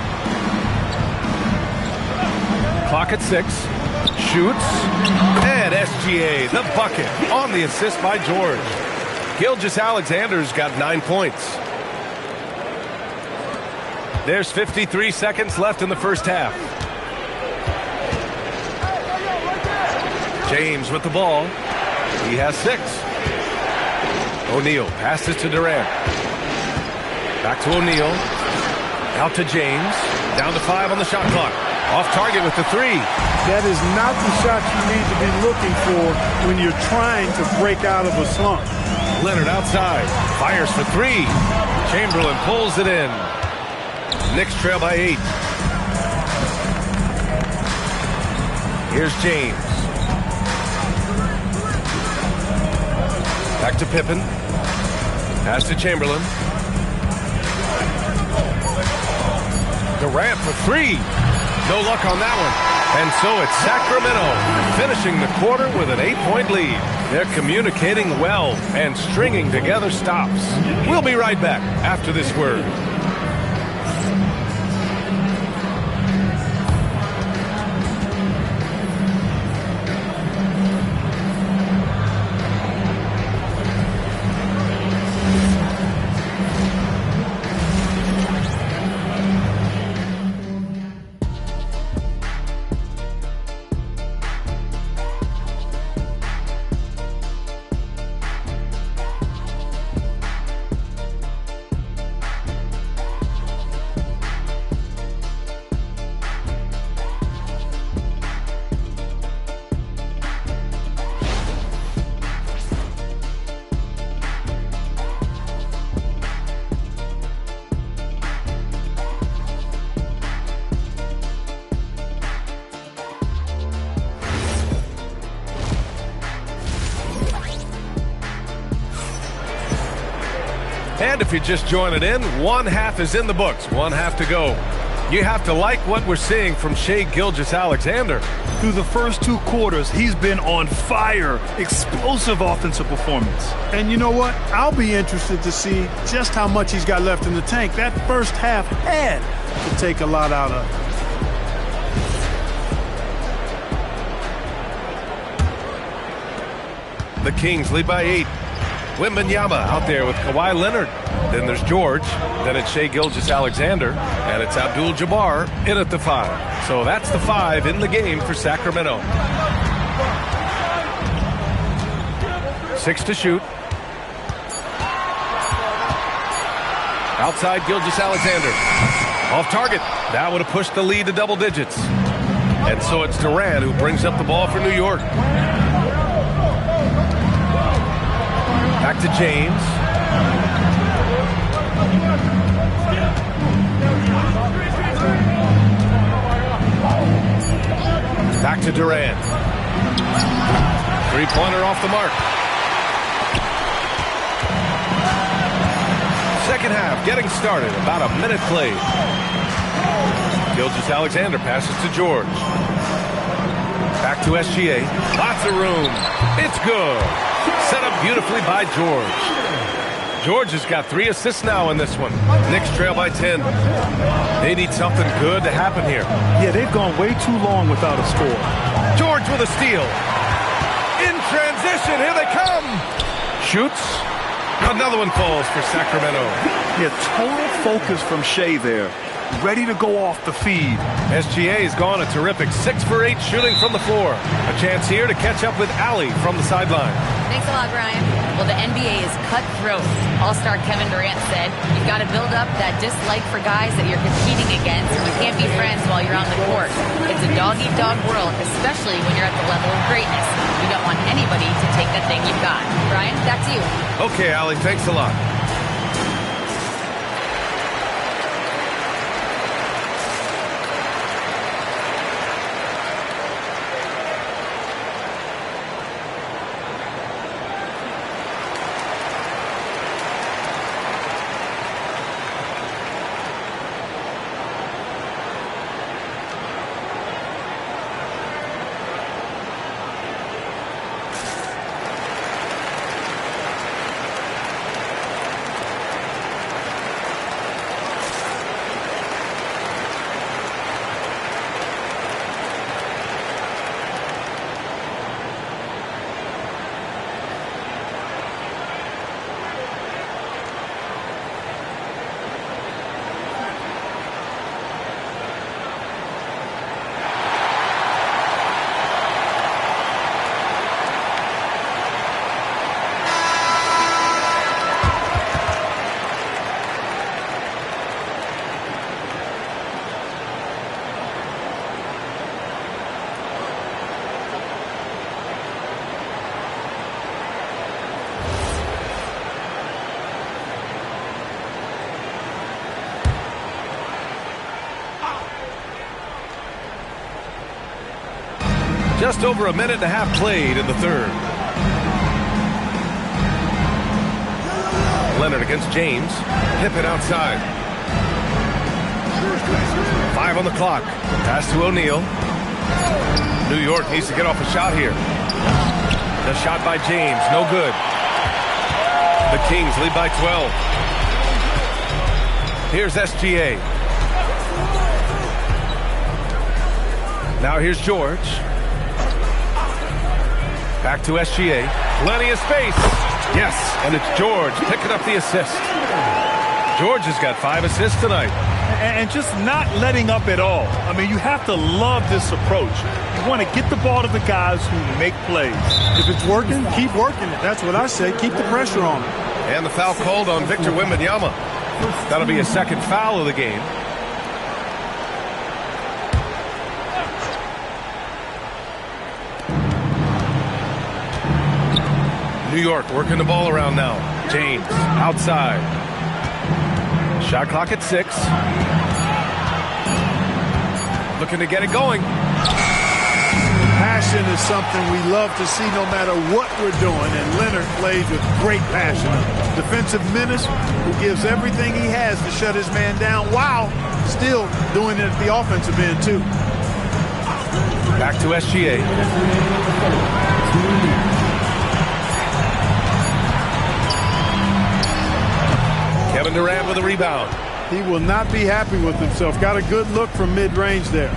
Clock at 6. Shoots. And SGA, the bucket, on the assist by George. Gilgeous-Alexander's got 9 points. There's 53 seconds left in the first half. James with the ball. He has 6. O'Neal passes to Durant. Back to O'Neal. Out to James. Down to 5 on the shot clock. Off target with the 3. That is not the shot you need to be looking for when you're trying to break out of a slump. Leonard outside. Fires for 3. Chamberlain pulls it in. Knicks trail by 8. Here's James. Back to Pippen. Pass to Chamberlain. Durant for 3. No luck on that one. And so it's Sacramento finishing the quarter with an 8-point lead. They're communicating well and stringing together stops. We'll be right back after this word. And if you're just joining in, one half is in the books, one half to go. You have to like what we're seeing from Shai Gilgeous-Alexander. Through the first 2 quarters, he's been on fire. Explosive offensive performance. And you know what? I'll be interested to see just how much he's got left in the tank. That first half had to take a lot out of it. The Kings lead by 8. Wembanyama out there with Kawhi Leonard. Then there's George. Then it's Shai Gilgeous-Alexander. And it's Abdul-Jabbar in at the 5. So that's the 5 in the game for Sacramento. 6 to shoot. Outside Gilgeous-Alexander. Off target. That would have pushed the lead to double digits. And so it's Durant who brings up the ball for New York. Back to James. Back to Durant. Three-pointer off the mark. Second half getting started. About a minute played. Gilgeous-Alexander passes to George. Back to SGA. Lots of room. It's good. Set up beautifully by George. George has got 3 assists now in this one. Knicks trail by 10. They need something good to happen here. Yeah, they've gone way too long without a score. George with a steal. In transition, here they come. Shoots. Another one falls for Sacramento. Yeah, total focus from Shea there. Ready to go off the feed. SGA has gone a terrific 6 for 8 shooting from the floor. A chance here to catch up with Allie from the sideline. Thanks a lot, Brian. Well, the NBA is cutthroat. All-star Kevin Durant said, you've got to build up that dislike for guys that you're competing against, or you can't be friends while you're on the court. It's a dog-eat-dog world, especially when you're at the level of greatness. You don't want anybody to take that thing you've got. Brian, back to you. Okay, Allie, thanks a lot. Just over a minute and a half played in the third. Leonard against James. Pippen outside. 5 on the clock. Pass to O'Neal. New York needs to get off a shot here. The shot by James, no good. The Kings lead by 12. Here's SGA. Now here's George. Back to SGA. Plenty of space. Yes, and it's George picking up the assist. George has got 5 assists tonight. And just not letting up at all. I mean, you have to love this approach. You want to get the ball to the guys who make plays. If it's working, keep working it. That's what I say. Keep the pressure on him. And the foul called on Victor Wembanyama. That'll be a second foul of the game. New York working the ball around now. James outside. Shot clock at 6. Looking to get it going. Passion is something we love to see no matter what we're doing, and Leonard plays with great passion. Defensive menace who gives everything he has to shut his man down while still doing it at the offensive end too. Back to SGA. Kevin Durant with a rebound. He will not be happy with himself. Got a good look from mid-range there.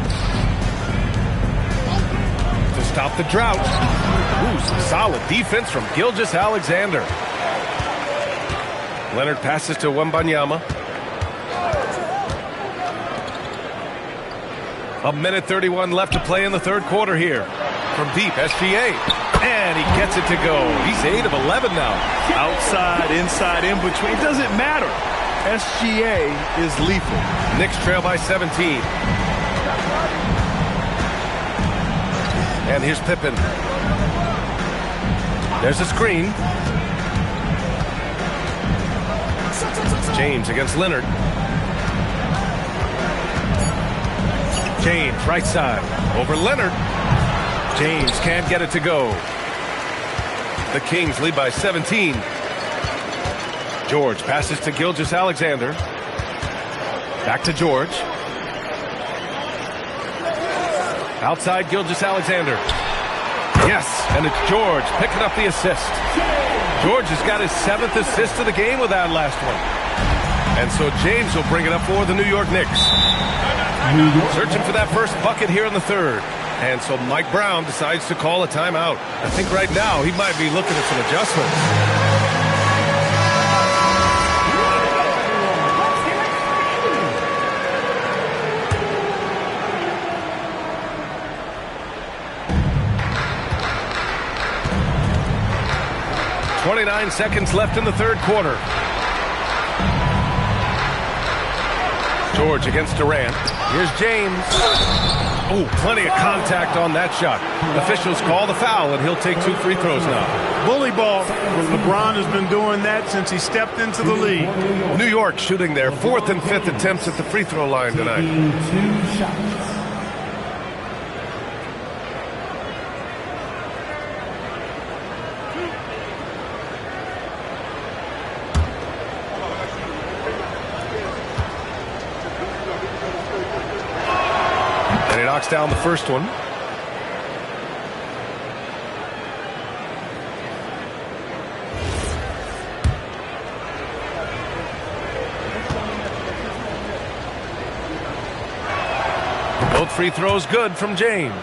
To stop the drought. Ooh, some solid defense from Gilgeous-Alexander. Leonard passes to Wembanyama. A minute 31 left to play in the third quarter here. From deep, SGA. And he gets it to go. He's 8 of 11 now. Outside, inside, in between. It doesn't matter. SGA is lethal. Knicks trail by 17. And here's Pippen. There's a screen. James against Leonard. James, right side. Over Leonard. James can't get it to go. The Kings lead by 17. George passes to Gilgeous-Alexander. Back to George. Outside Gilgeous-Alexander. Yes, and it's George picking up the assist. George has got his 7th assist of the game with that last one. And so James will bring it up for the New York Knicks. Searching for that first bucket here in the third. And so Mike Brown decides to call a timeout. I think right now he might be looking at some adjustments. .29 seconds left in the third quarter. George against Durant. Here's James. Oh, plenty of contact on that shot. Officials call the foul, and he'll take 2 free throws now. Bully ball. LeBron has been doing that since he stepped into the league. New York shooting their 4th and 5th attempts at the free throw line tonight. Knocks down the first one. Both free throws good from James.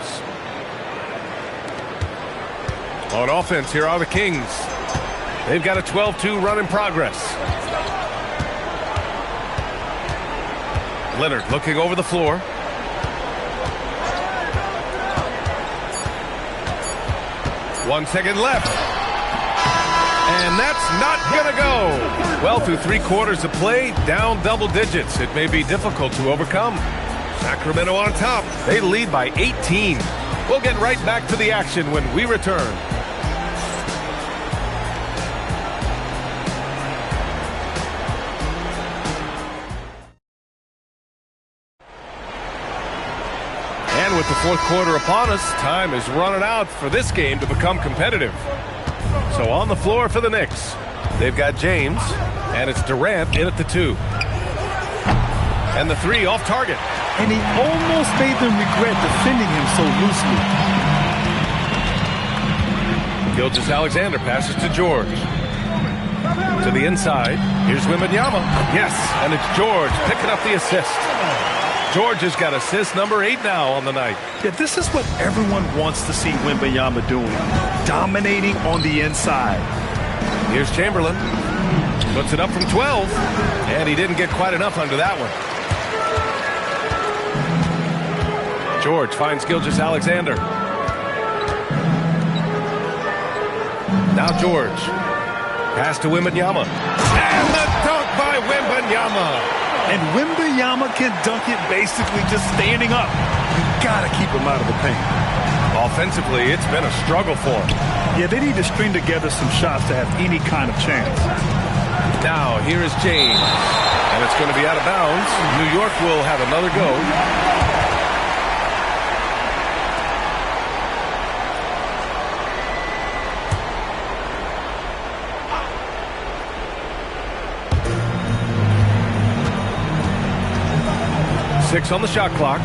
On offense, here are the Kings. They've got a 12-2 run in progress. Leonard looking over the floor. One second left. And that's not going to go. Well, through 3 quarters of play, down double digits. It may be difficult to overcome. Sacramento on top. They lead by 18. We'll get right back to the action when we return. With the fourth quarter upon us, time is running out for this game to become competitive. So on the floor for the Knicks, they've got James, and it's Durant in at the 2. And the 3 off target. And he almost made them regret defending him so loosely. Gilgeous-Alexander passes to George. To the inside, here's Wembanyama. Yes, and it's George picking up the assist. George has got assist number 8 now on the night. Yeah, this is what everyone wants to see Wembanyama doing. Dominating on the inside. Here's Chamberlain. Puts it up from 12. And he didn't get quite enough under that one. George finds Gilgeous-Alexander. Now George. Pass to Wembanyama. And the dunk by Wembanyama. And Wembanyama can dunk it basically just standing up. You got to keep him out of the paint. Offensively, it's been a struggle for him. Yeah, they need to string together some shots to have any kind of chance. Now, here is James. And it's going to be out of bounds. New York will have another go. Six on the shot clock.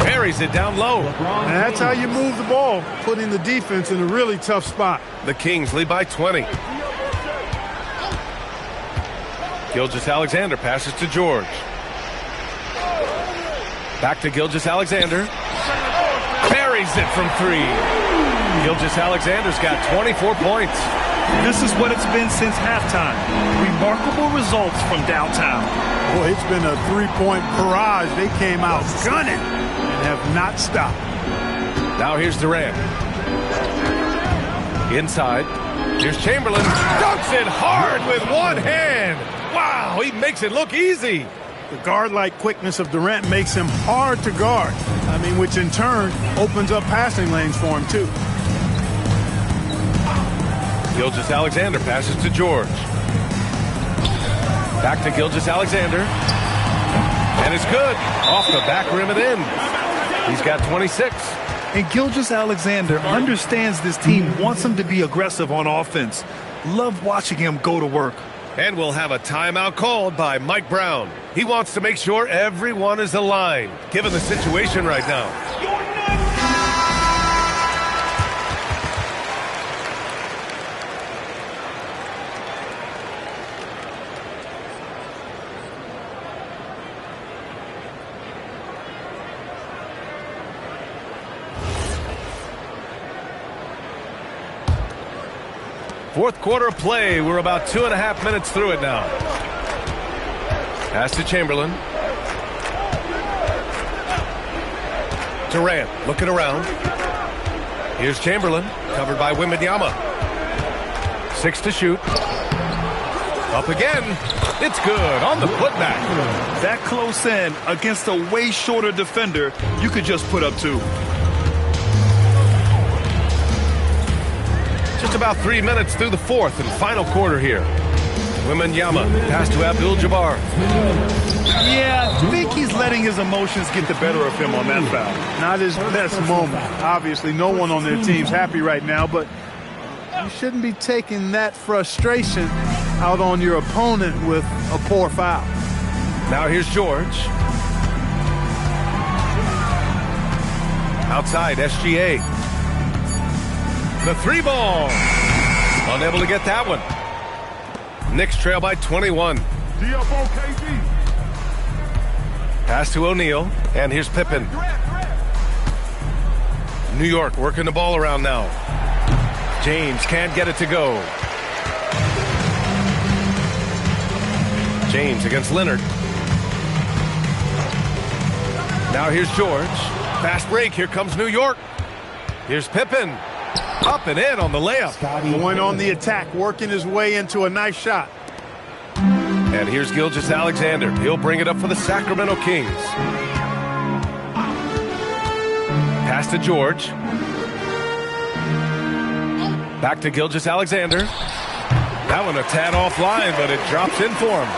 Carries it down low. And that's how you move the ball, putting the defense in a really tough spot. The Kings lead by 20. Gilgeous-Alexander passes to George. Back to Gilgeous-Alexander. Buries it from 3. Gilgeous-Alexander's got 24 points. This is what it's been since halftime. Remarkable results from downtown. Boy, it's been a 3-point barrage. They came out gunning and have not stopped. Now here's Durant. Inside. Here's Chamberlain. Dunks it hard with one hand. Wow, he makes it look easy. The guard-like quickness of Durant makes him hard to guard. I mean, which in turn opens up passing lanes for him, too. Gilgeous-Alexander passes to George. Back to Gilgeous-Alexander. And it's good. Off the back rim and in. He's got 26. And Gilgeous-Alexander understands this team wants him to be aggressive on offense. Love watching him go to work. And we'll have a timeout called by Mike Brown. He wants to make sure everyone is aligned, given the situation right now. Fourth quarter of play. We're about 2.5 minutes through it now. Pass to Chamberlain. Durant looking around. Here's Chamberlain, covered by Wembanyama. 6 to shoot. Up again. It's good on the putback. That close in against a way shorter defender, you could just put up 2. Just about 3 minutes through the fourth and final quarter here. Wembanyama pass to Abdul-Jabbar. Yeah, I think he's letting his emotions get the better of him on that foul. Not his best moment. Obviously, no one on their team's happy right now, but you shouldn't be taking that frustration out on your opponent with a poor foul. Now here's George. Outside, SGA. The 3 ball. Unable to get that one. Knicks trail by 21. Pass to O'Neal, and here's Pippen. New York working the ball around now. James can't get it to go. James against Leonard. Now here's George. Fast break. Here comes New York. Here's Pippen. Up and in on the layup. Going on the attack, working his way into a nice shot. And here's Gilgeous-Alexander. He'll bring it up for the Sacramento Kings. Pass to George. Back to Gilgeous-Alexander. That one a tad offline, but it drops in for him.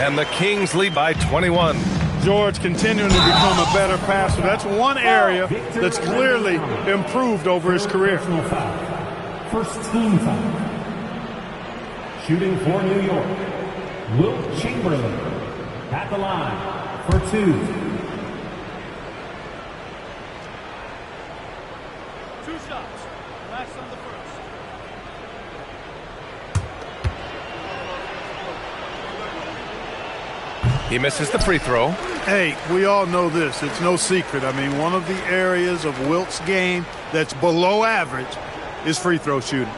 And the Kings lead by 21. George continuing to become a better passer. That's one area that's clearly improved over his career. First team foul. Shooting for New York, Wilt Chamberlain at the line for 2. 2 shots. Last on the first. He misses the free throw. Hey, we all know this. It's no secret. I mean, one of the areas of Wilt's game that's below average is free throw shooting.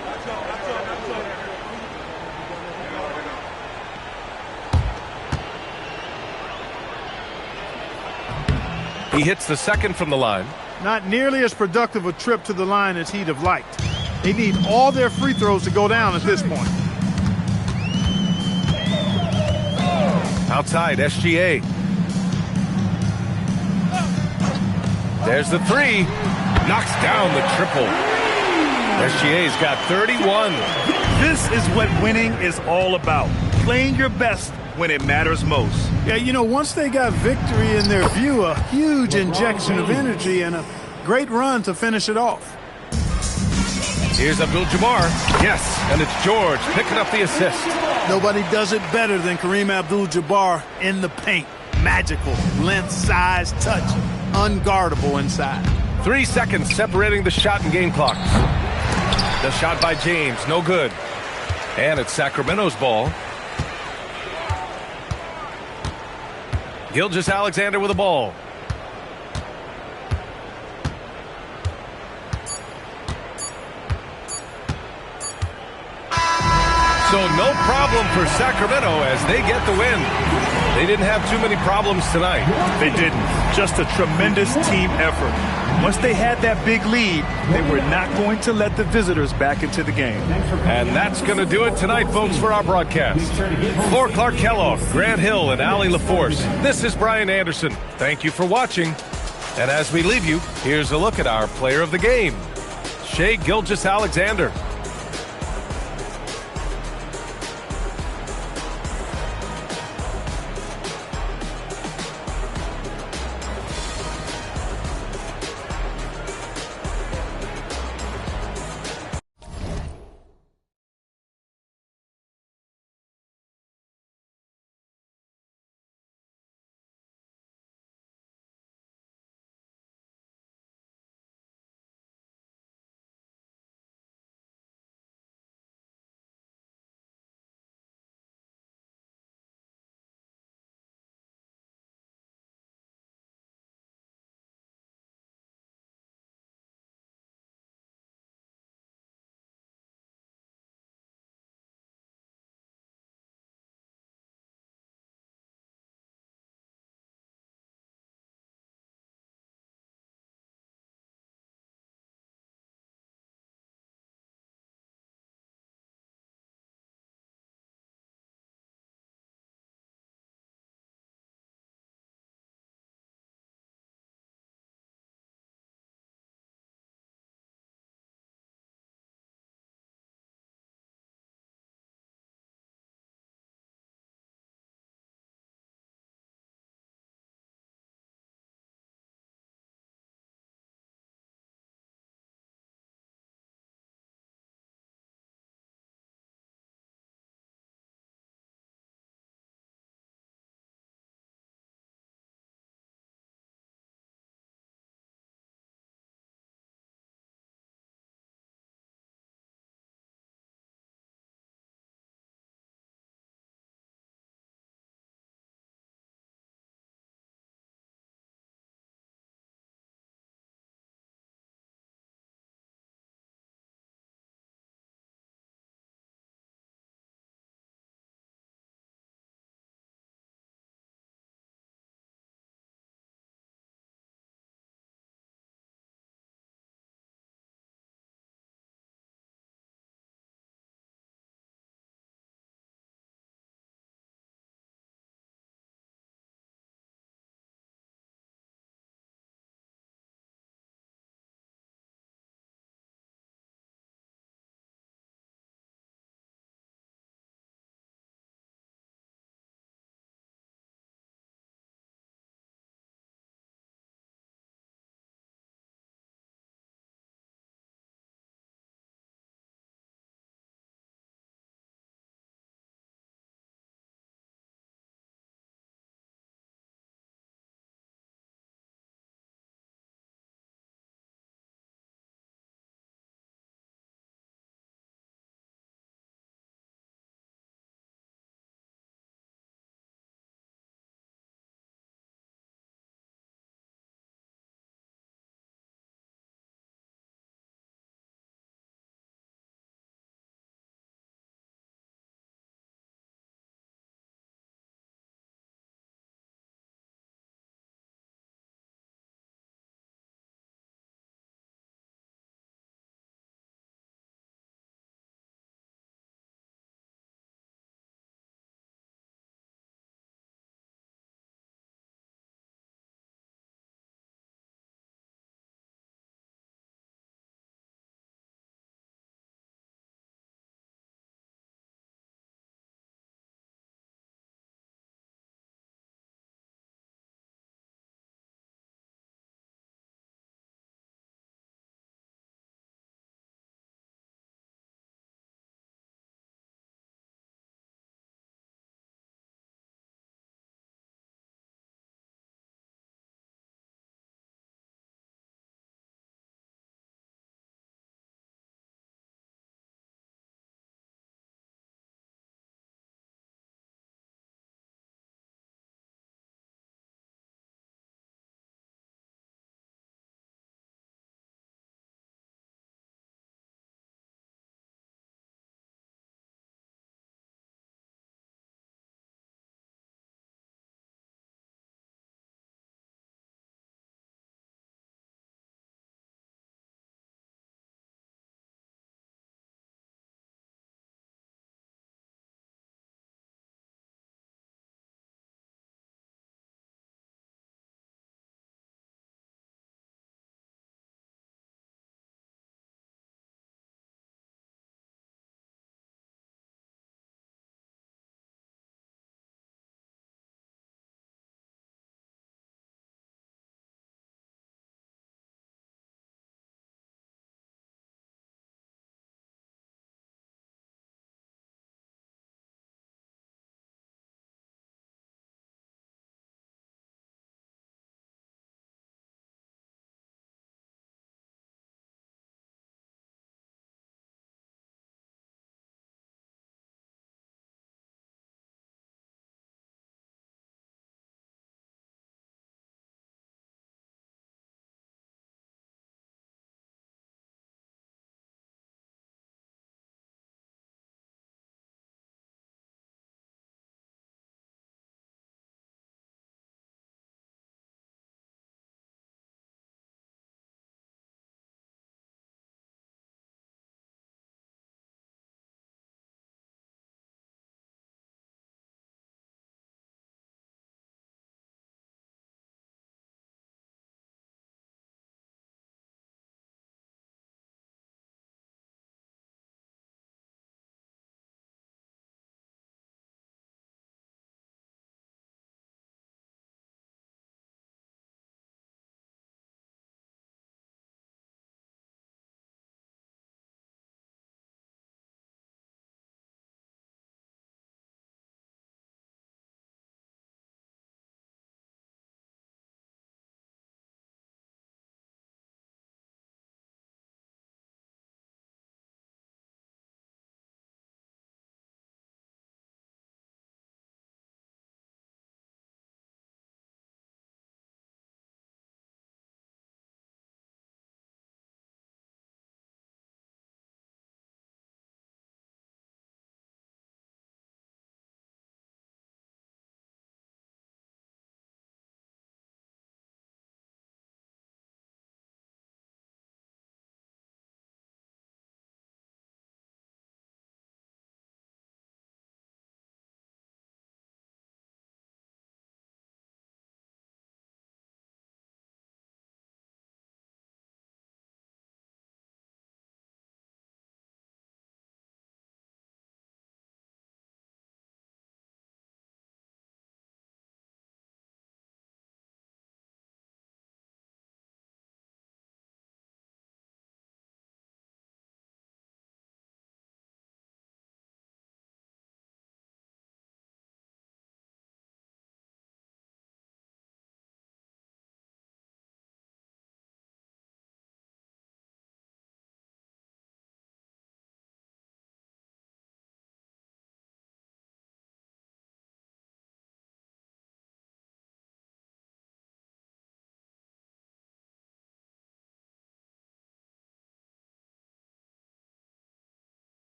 He hits the second from the line. Not nearly as productive a trip to the line as he'd have liked. They need all their free throws to go down at this point. Outside, SGA. There's the 3. Knocks down the triple. SGA's got 31. This is what winning is all about. Playing your best when it matters most. Yeah, you know, once they got victory in their view, a huge injection of energy and a great run to finish it off. Here's Abdul-Jabbar. Yes, and it's George picking up the assist. Nobody does it better than Kareem Abdul-Jabbar in the paint. Magical, length, size, touch, unguardable inside. 3 seconds separating the shot and game clock. The shot by James, no good. And it's Sacramento's ball. Gilgeous-Alexander with the ball. So no problem for Sacramento as they get the win. They didn't have too many problems tonight. They didn't. Just a tremendous team effort. Once they had that big lead, they were not going to let the visitors back into the game. And that's going to do it tonight, folks, for our broadcast. For Clark Kellogg, Grant Hill, and Allie LaForce, this is Brian Anderson. Thank you for watching. And as we leave you, here's a look at our player of the game, Shai Gilgeous-Alexander.